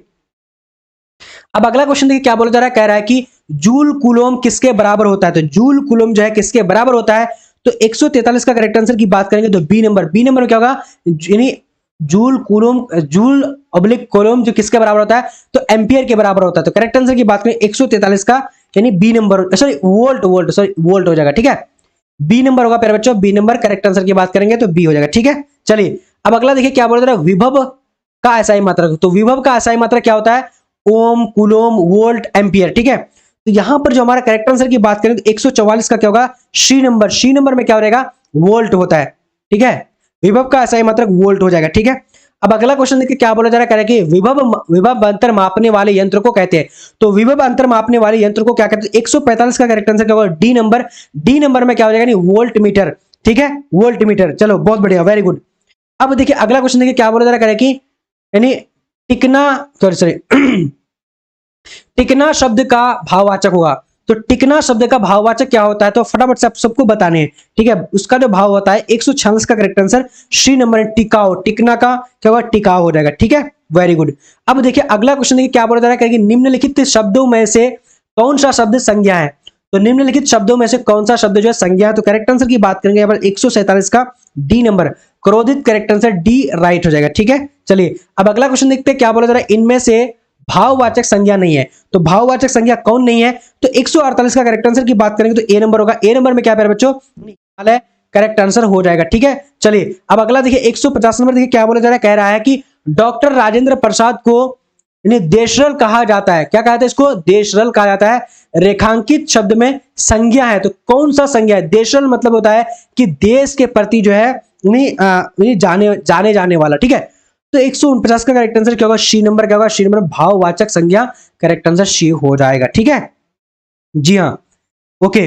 Speaker 1: अब अगला क्वेश्चन देखिए क्या बोला जा रहा है, कह रहा है कि जूल कूलम किसके बराबर होता है? तो जूल कूलम जो है किसके बराबर होता है? तो 143 का करेक्ट आंसर की बात करेंगे तो बी नंबर में क्या होगा, यानी joule coulomb, joule oblique coulomb जो किसके बराबर होता है? तो एम्पियर के बराबर होता है। तो करेक्ट आंसर की बात करें 143 का, यानी बी नंबर, सॉरी वोल्ट हो जाएगा, ठीक है। बी नंबर होगा प्यारे बच्चों, बी नंबर करेक्ट आंसर की बात करेंगे तो बी हो जाएगा, ठीक है। चलिए, अब अगला देखिए क्या बोल रहा है, विभव का एसआई मात्रक। तो विभव का एसआई मात्रक क्या होता है? ओम, कूलोम, वोल्ट, एम्पियर, ठीक है। तो यहां पर जो हमारा करेक्ट आंसर की बात करें तो 144 का क्या होगा, सी नंबर में क्या हो जाएगा, वोल्ट होता है, ठीक है। विभव का एसआई मात्रक वोल्ट हो जाएगा, ठीक है। अब अगला क्वेश्चन देखिए क्या बोला जा रहा है, कि विभव अंतर मापने वाले यंत्र को कहते हैं। तो विभव अंतर मापने वाले यंत्र को क्या कहते हैं? 145 का करेक्ट आंसर क्या होगा, डी नंबर में क्या हो जाएगा, वोल्ट मीटर, ठीक है, वोल्ट मीटर। चलो बहुत बढ़िया, वेरी गुड। अब देखिए अगला क्वेश्चन देखिए क्या बोला जा रहा है कि यानी टिकना, सॉरी टिकना शब्द का भाववाचक होगा। तो टिकना शब्द का भाववाचक क्या होता है, तो फटाफट से आप सबको बताने हैं, ठीक है। उसका जो भाव होता है 146 का करेक्ट आंसर सी नंबर है, टिकाऊ। टिकना का क्या होगा, टिकाऊ हो जाएगा, ठीक है। Very good. अब देखिए अगला क्वेश्चन देखिए क्या बोला जा रहा है कि निम्नलिखित शब्दों में से कौन सा शब्द संज्ञा है। तो निम्नलिखित शब्दों में से कौन सा शब्द जो है संज्ञा है, तो करेक्ट आंसर की बात करेंगे यहाँ पर 147 का डी नंबर क्रोधित, करेक्ट आंसर डी राइट हो जाएगा, ठीक है। चलिए अब अगला क्वेश्चन देखते हैं क्या बोला जा रहा है, इनमें से भाववाचक संज्ञा नहीं है। तो भाववाचक संज्ञा कौन नहीं है, तो 148 का करेक्ट आंसर की बात करेंगे तो ए नंबर होगा। ए नंबर में क्या है बच्चों, करेक्ट आंसर हो जाएगा, ठीक है। चलिए अब अगला देखिए 150 नंबर देखिए क्या बोला जा रहा है, कह रहा है कि डॉक्टर राजेंद्र प्रसाद को देशरल कहा जाता है। क्या कहा जाता है इसको, देशरल कहा जाता है। रेखांकित शब्द में संज्ञा है, तो कौन सा संज्ञा है। देशरल मतलब होता है कि देश के प्रति जो है जाने जाने वाला, ठीक है। तो 149 का करेक्ट आंसर क्या होगा, सी नंबर क्या होगा, सी नंबर भाववाचक संज्ञा, करेक्ट आंसर सी हो जाएगा, ठीक है। जी हाँ, ओके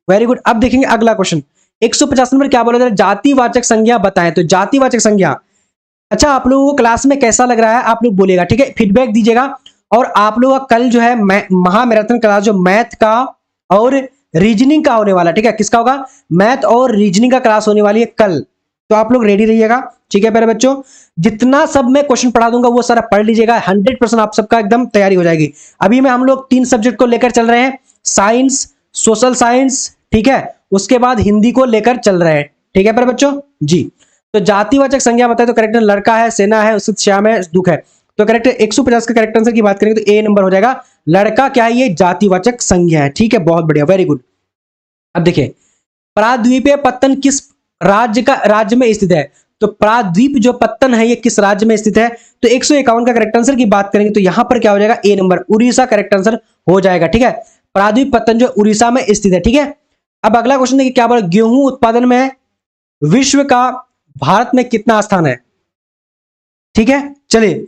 Speaker 1: वेरी गुड। अब देखेंगे अगला क्वेश्चन 150 नंबर क्या बोला जा रहा है, जातिवाचक संज्ञा बताएं। तो जातिवाचक संज्ञा, अच्छा आप लोगों को क्लास में कैसा लग रहा है आप लोग बोलेगा, ठीक है, फीडबैक दीजिएगा। और आप लोग का कल जो है महामैराथन क्लास जो मैथ का और रीजनिंग का होने वाला, ठीक है। किसका होगा, मैथ और रीजनिंग का क्लास होने वाली है कल, तो आप लोग रेडी रहिएगा, ठीक है। प्यारे बच्चों जितना सब मैं क्वेश्चन पढ़ा दूंगा वो सारा पढ़ लीजिएगा, 100% आप सबका एकदम तैयारी हो जाएगी। अभी में हम लोग 3 सब्जेक्ट को लेकर चल रहे हैं, साइंस, सोशल साइंस, ठीक है, उसके बाद हिंदी को लेकर चल रहे हैं, ठीक है प्यारे बच्चों जी। तो जातिवाचक संज्ञा बताए तो करेक्ट लड़का है, सेना है, उसित श्याम है, दुख है। तो करेक्ट 150 का करेक्ट आंसर की बात करेंगे तो ए नंबर हो जाएगा। लड़का क्या है, ये जातिवाचक संज्ञा है, ठीक है, बहुत बढ़िया, वेरी गुड। अब देखिए प्राद्वीपीय पत्तन किस राज्य में स्थित है। तो प्राद्वीप जो पत्तन है ये किस राज्य में स्थित है, तो 151 का करेक्ट आंसर की बात करेंगे तो यहां पर क्या हो जाएगा, ए नंबर उड़ीसा करेक्ट आंसर हो जाएगा, ठीक है। प्राद्वीप पत्तन जो उड़ीसा में स्थित है, ठीक है। अब अगला क्वेश्चन देखिए क्या बोला, गेहूं उत्पादन में विश्व का भारत में कितना स्थान है, ठीक है। चलिए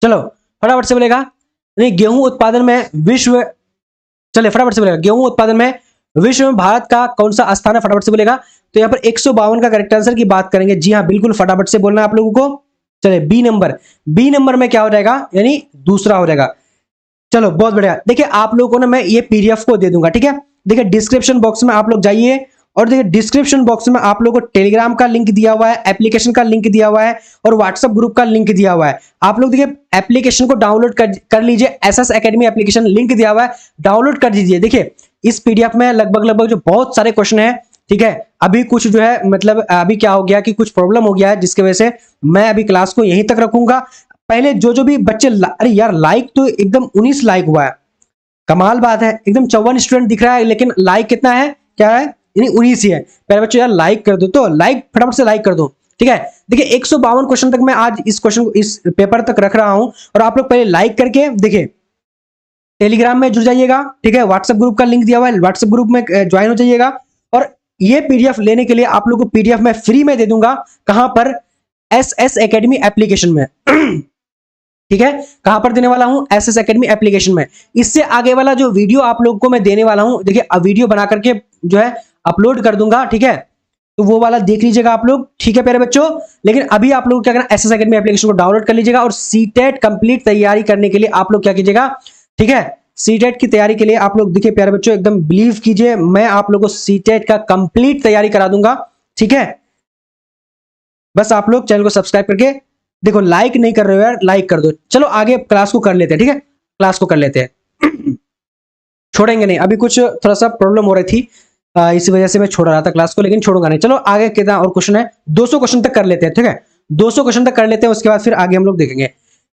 Speaker 1: चलो फटाफट से बोलेगा, नहीं गेहूं उत्पादन में विश्व, चलिए फटाफट से बोलेगा गेहूं उत्पादन में विश्व में भारत का कौन सा स्थान है, फटाफट से बोलेगा। तो यहां पर 152 का करेक्ट आंसर की बात करेंगे, जी हाँ बिल्कुल फटाफट से बोलना है आप लोगों को। चलिए बी नंबर, बी नंबर में क्या हो जाएगा, यानी दूसरा हो जाएगा। चलो बहुत बढ़िया। देखिए आप लोगों को ना मैं ये पीडीएफ को दे दूंगा, ठीक है। देखिए डिस्क्रिप्शन बॉक्स में आप लोग जाइए और देखिए डिस्क्रिप्शन बॉक्स में आप लोगों को टेलीग्राम का लिंक दिया हुआ है, एप्लीकेशन का लिंक दिया हुआ है और व्हाट्सएप ग्रुप का लिंक दिया हुआ है। आप लोग देखिए एप्लीकेशन को डाउनलोड कर लीजिए, एसएस एकेडमी एप्लीकेशन लिंक दिया हुआ है, डाउनलोड कर दीजिए। देखिए इस पीडीएफ में लगभग जो बहुत सारे क्वेश्चन है, ठीक है। अभी कुछ जो है मतलब अभी क्या हो गया कि कुछ प्रॉब्लम हो गया है जिसकी वजह से मैं अभी क्लास को यहीं तक रखूंगा। पहले जो भी बच्चे अरे यार लाइक तो एकदम 19 लाइक हुआ है, कमाल बात है, एकदम 54 स्टूडेंट दिख रहा है लेकिन लाइक कितना है, क्या है, यानी 19 ही है। पहले बच्चों यार लाइक कर दो, तो लाइक फटाफट से लाइक कर दो, ठीक है। देखिए 152 क्वेश्चन तक मैं आज इस क्वेश्चन को इस पेपर तक रख रहा हूं और आप लोग पहले लाइक करके देखिए टेलीग्राम में जुड़ जाइएगा, ठीक है। व्हाट्सएप ग्रुप का लिंक दिया हुआ है, व्हाट्सएप ग्रुप में ज्वाइन हो जाइएगा। और ये पीडीएफ लेने के लिए आप लोग को पीडीएफ में फ्री में दे दूंगा, कहां पर, एसएस एकेडमी एप्लीकेशन में ठीक है। कहां पर देने वाला हूं, एसएस एकेडमी एप्लीकेशन में। इससे आगे वाला जो वीडियो आप लोगों को मैं देने वाला हूं, देखिए वीडियो बना करके जो है अपलोड कर दूंगा, ठीक है। तो वो वाला देख लीजिएगा आप लोग, ठीक है प्यारे बच्चों। लेकिन अभी आप लोग क्या करना, एसएस एकेडमी एप्लीकेशन को डाउनलोड कर लीजिएगा और सीटेट कंप्लीट तैयारी करने के लिए आप लोग क्या कीजिएगा, ठीक है। सीटेट की तैयारी के लिए आप लोग देखिए प्यारे बच्चों एकदम बिलीव कीजिए, मैं आप लोगों को सीटेट का कंप्लीट तैयारी करा दूंगा, ठीक है। बस आप लोग चैनल को सब्सक्राइब करके देखो, लाइक नहीं कर रहे हो यार, लाइक कर दो। चलो आगे क्लास को कर लेते हैं, ठीक है, क्लास को कर लेते हैं छोड़ेंगे नहीं, अभी कुछ थोड़ा सा प्रॉब्लम हो रही थी इसी वजह से मैं छोड़ रहा था क्लास को, लेकिन छोड़ूंगा नहीं। चलो आगे कितना और क्वेश्चन है, 200 क्वेश्चन तक कर लेते हैं, ठीक है। 200 क्वेश्चन तक कर लेते हैं, उसके बाद फिर आगे हम लोग देखेंगे।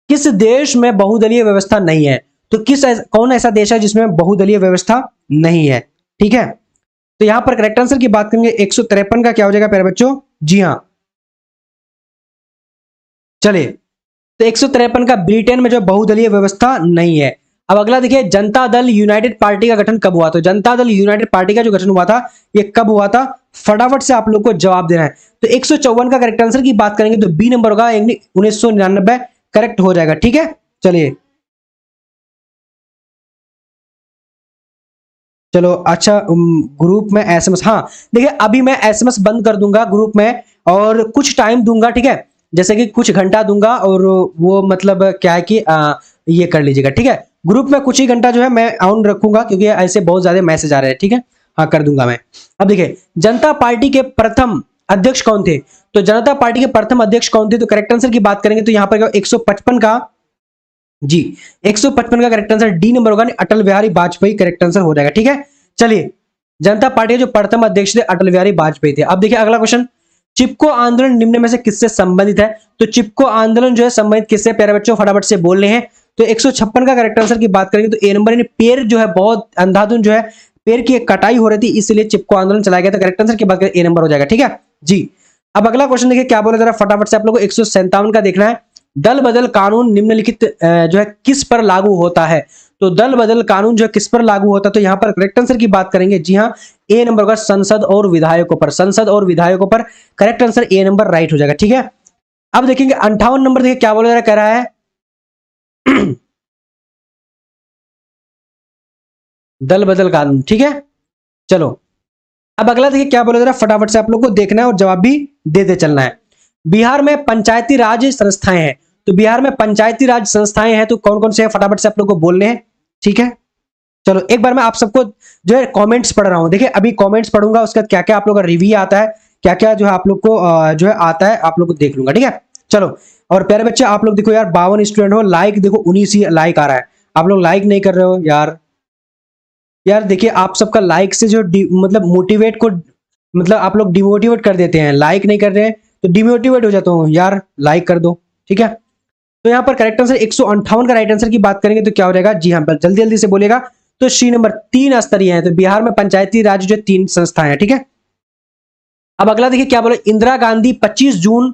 Speaker 1: किस देश में बहुदलीय व्यवस्था नहीं है, तो कौन ऐसा देश है जिसमें बहुदलीय व्यवस्था नहीं है, ठीक है। तो यहां पर करेक्ट आंसर की बात करेंगे 153 का क्या हो जाएगा प्यारे बच्चों, जी हाँ। चलिए तो 153 का ब्रिटेन में जो बहुदलीय व्यवस्था नहीं है। अब अगला देखिए जनता दल यूनाइटेड पार्टी का गठन कब हुआ, तो जनता दल यूनाइटेड पार्टी का जो गठन हुआ था ये कब हुआ था, फटाफट से आप लोग को जवाब देना है। तो 154 का करेक्ट आंसर की बात करेंगे तो बी नंबर होगा, 1999 करेक्ट हो जाएगा, ठीक है। चलिए चलो अच्छा ग्रुप में एसएमएस, हाँ देखिए अभी मैं एसएमएस बंद कर दूंगा ग्रुप में और कुछ टाइम दूंगा, ठीक है। जैसे कि कुछ घंटा दूंगा और वो मतलब क्या है कि ये कर लीजिएगा, ठीक है। ग्रुप में कुछ ही घंटा जो है मैं ऑन रखूंगा, क्योंकि ऐसे बहुत ज्यादा मैसेज आ रहे हैं, ठीक है। हाँ, कर दूंगा मैं। अब देखिए, जनता पार्टी के प्रथम अध्यक्ष कौन थे? तो जनता पार्टी के प्रथम अध्यक्ष कौन थे? तो करेक्ट आंसर की बात करेंगे तो यहाँ पर 155 का, जी 155 का करेक्ट आंसर डी नंबर होगा, अटल बिहारी वाजपेयी करेक्ट आंसर हो जाएगा, ठीक है। चलिए, जनता पार्टी के जो प्रथम अध्यक्ष थे अटल बिहारी वाजपेयी थे। अब देखिए अगला क्वेश्चन, चिपको आंदोलन निम्न में से किससे संबंधित है? तो चिपको आंदोलन जो है संबंधित किससे? प्यारे बच्चों फटाफट से बोल रहे हैं। तो 156 का करेक्ट आंसर की बात करेंगे तो ए नंबर, यानी पेड़ जो है बहुत अंधाधुन जो है पेड़ की कटाई हो रही थी, इसलिए चिपको आंदोलन चलाया गया था। करेक्ट आंसर की बात करें ए नंबर हो जाएगा, ठीक है जी। अब अगला क्वेश्चन देखिए क्या बोला, जरा फटाफट से आप लोगों को 157 का देखना है। दल बदल कानून निम्नलिखित जो है किस पर लागू होता है? तो दल बदल कानून जो है किस पर लागू होता है? तो यहां पर करेक्ट आंसर की बात करेंगे, जी हाँ ए नंबर होगा, संसद और विधायकों पर, संसद और विधायकों पर। Correct answer A number right हो जाएगा, ठीक है। अब देखेंगे 58 नंबर, देखिए क्या बोला जा रहा कह रहा है दल बदल कानून, ठीक है। चलो अब अगला देखिए क्या बोला जा रहा है, फटाफट से आप लोग को देखना है और जवाब भी देते चलना है। बिहार में पंचायती राज संस्थाएं हैं, तो बिहार में पंचायती राज संस्थाएं हैं तो कौन कौन से हैं? फटाफट से आप लोग को बोलने हैं, ठीक है। चलो एक बार मैं आप सबको जो है कमेंट्स पढ़ रहा हूं, देखिए अभी कमेंट्स पढ़ूंगा, उसके बाद क्या क्या आप लोग का रिव्यू आता है, क्या क्या जो है आप लोग को जो है आता है, आप लोग को देख लूंगा, ठीक है। चलो, और प्यारे बच्चे आप लोग देखो यार 52 स्टूडेंट हो, लाइक देखो 19 ही लाइक आ रहा है, आप लोग लाइक नहीं कर रहे हो यार। यार देखिए आप सबका लाइक से जो मतलब मोटिवेट को, मतलब आप लोग डिमोटिवेट कर देते हैं, लाइक नहीं कर रहे हैं तो डिमोटिवेट हो जाता हूँ यार, लाइक कर दो, ठीक है। तो यहाँ पर करेक्ट आंसर 158 का राइट आंसर की बात करेंगे तो क्या हो जाएगा, जी हाँ जल्दी जल्दी से बोलेगा। तो सी नंबर 3 स्तरीय है, तो बिहार में पंचायती राज जो 3 संस्थाएं हैं, ठीक है। अब अगला देखिए क्या बोले, इंदिरा गांधी 25 जून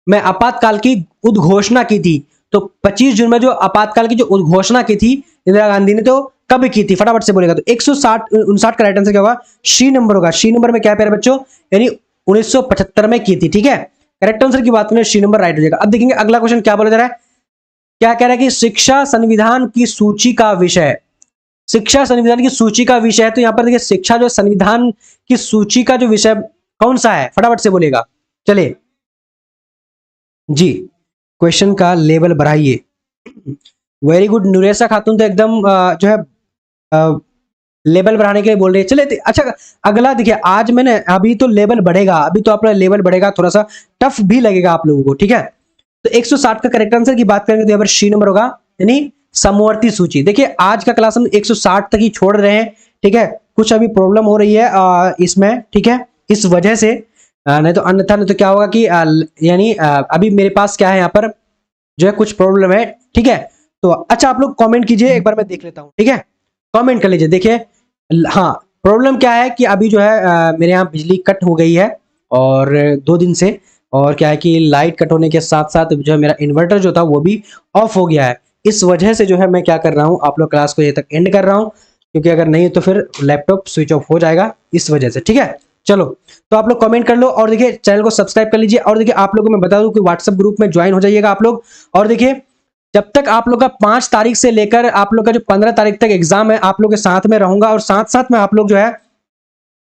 Speaker 1: में आपातकाल की उद्घोषणा की थी। तो 25 जून में जो आपातकाल की जो उद्घोषणा की थी इंदिरा गांधी ने, तो कब की थी? फटाफट से बोलेगा तो 159 का राइट आंसर क्या होगा, सी नंबर होगा। सी नंबर में क्या प्यारे बच्चों, यानी 1975 में की थी, ठीक है। करेक्ट आंसर की बात करें सी नंबर राइट हो जाएगा। अब देखेंगे अगला क्वेश्चन क्या बोला जा रहा है, क्या कह रहा है कि शिक्षा संविधान की सूची का विषय, शिक्षा संविधान की सूची का विषय है। तो यहां पर देखिए शिक्षा जो संविधान की सूची का जो विषय कौन सा है, फटाफट से बोलेगा। चलिए जी, क्वेश्चन का लेवल बढ़ाइए। वेरी गुड नुरेसा खातून, तो एकदम जो है लेवल बढ़ाने के लिए बोल रही है। चलिए अच्छा, अगला देखिए आज मैंने अभी तो लेवल बढ़ेगा, अभी तो अपना लेवल बढ़ेगा, थोड़ा सा टफ भी लगेगा आप लोगों को, ठीक है। तो 160 का करेक्ट आंसर की बात करेंगे तो यहाँ पर सी नंबर होगा, यानी समवर्ती सूची। देखिए आज का क्लास हम 160 तक ही छोड़ रहे हैं, ठीक है। कुछ अभी प्रॉब्लम हो रही है इसमें, ठीक है, इस वजह से, नहीं तो अन्यथा नहीं तो क्या होगा कि यानी अभी मेरे पास क्या है यहाँ पर जो है कुछ प्रॉब्लम है, ठीक है। तो अच्छा आप लोग कमेंट कीजिए, एक बार मैं देख लेता हूँ, ठीक है। कमेंट कर लीजिए, देखिए हाँ प्रॉब्लम क्या है कि अभी जो है मेरे यहाँ बिजली कट हो गई है और 2 दिन से, और क्या है कि लाइट कट होने के साथ साथ जो है मेरा इन्वर्टर जो था वो भी ऑफ हो गया है। इस वजह से जो है मैं क्या कर रहा हूँ, आप लोग क्लास को ये तक एंड कर रहा हूँ, क्योंकि अगर नहीं तो फिर लैपटॉप स्विच ऑफ हो जाएगा इस वजह से, ठीक है। चलो तो आप लोग कमेंट कर लो और देखिए चैनल को सब्सक्राइब कर लीजिए। और देखिए आप लोगों को मैं बता दूं कि व्हाट्सएप ग्रुप में ज्वाइन हो जाइएगा आप लोग। और देखिए जब तक आप लोग का 5 तारीख से लेकर आप लोग का जो 15 तारीख तक एग्जाम है, आप लोग के साथ में रहूंगा और साथ साथ में आप लोग जो है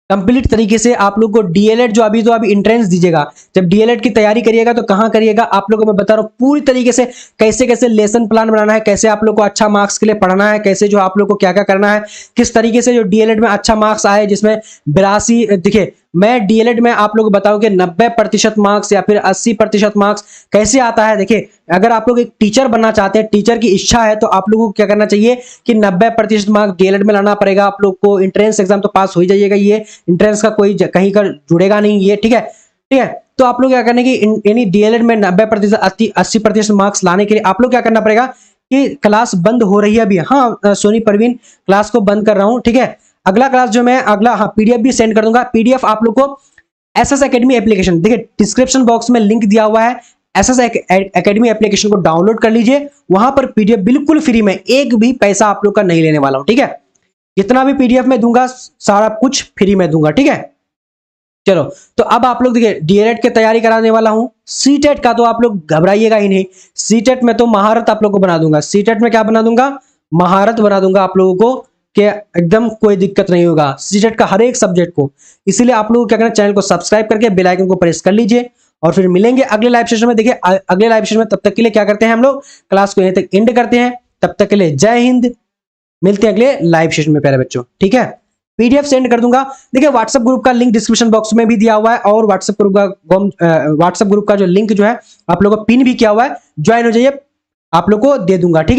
Speaker 1: कंप्लीट तरीके से आप लोग को डीएलएड जो अभी तो अभी एंट्रेंस दीजिएगा, जब डीएलएड की तैयारी करिएगा तो कहां करिएगा, आप लोगों को मैं बता रहा हूं पूरी तरीके से कैसे कैसे लेसन प्लान बनाना है, कैसे आप लोग को अच्छा मार्क्स के लिए पढ़ना है, कैसे जो आप लोग को क्या क्या करना है, किस तरीके से जो डीएलएड में अच्छा मार्क्स आए, जिसमें 82 देखिए मैं डीएलएड में आप लोग को बताऊं कि 90% मार्क्स या फिर 80% मार्क्स कैसे आता है। देखिए अगर आप लोग एक टीचर बनना चाहते हैं, टीचर की इच्छा है, तो आप लोगों को क्या करना चाहिए कि 90% मार्क्स डीएलएड में लाना पड़ेगा। आप लोग को एंट्रेंस एग्जाम तो पास हो ही जाइएगा, ये एंट्रेंस का कोई कहीं का जुड़ेगा नहीं ये, ठीक है ठीक है। तो आप लोग क्या करने की यानी डीएलएड में 90% 80% मार्क्स लाने के लिए आप लोग क्या करना पड़ेगा कि क्लास बंद हो रही है अभी, हाँ सोनी परवीन क्लास को बंद कर रहा हूं, ठीक है। अगला क्लास जो मैं अगला हाँ पीडीएफ भी सेंड कर दूंगा। पीडीएफ आप लोग को एसएस एकेडमी एप्लीकेशन, देखिए डिस्क्रिप्शन बॉक्स में लिंक दिया हुआ है, एसएस एकेडमी एप्लीकेशन को डाउनलोड कर लीजिए। वहां पर पीडीएफ बिल्कुल फ्री में, एक भी पैसा आप लोग का नहीं लेने वाला हूं, ठीक है। जितना भी पीडीएफ में दूंगा सारा कुछ फ्री में दूंगा, ठीक है। चलो तो अब आप लोग देखिए डीएलएड की तैयारी कराने वाला हूं। सीटेट का तो आप लोग घबराइएगा ही नहीं, सीटेट में तो महारत आप लोग को बना दूंगा। सीटेट में क्या बना दूंगा, महारत बना दूंगा आप लोगों को, कि एकदम कोई दिक्कत नहीं होगा सीटेट का हर एक सब्जेक्ट को। इसीलिए आप लोग क्या करना, चैनल को सब्सक्राइब करके बेल आइकन को प्रेस कर लीजिए और फिर मिलेंगे अगले लाइव सेशन में। देखिए अगले लाइव सेशन में, तब तक के लिए क्या करते हैं हम लोग, क्लास को यहीं तक एंड करते हैं। तब तक के लिए जय हिंद, मिलते हैं अगले लाइव सेशन में प्यारे बच्चों, ठीक है। पीडीएफ सेंड कर दूंगा। देखिए व्हाट्सएप ग्रुप का लिंक डिस्क्रिप्शन बॉक्स में भी दिया हुआ है, और व्हाट्सएप ग्रुप का जो लिंक जो है आप लोगों को पिन भी किया हुआ है, ज्वाइन हो जाइए, आप लोग को दे दूंगा, ठीक है।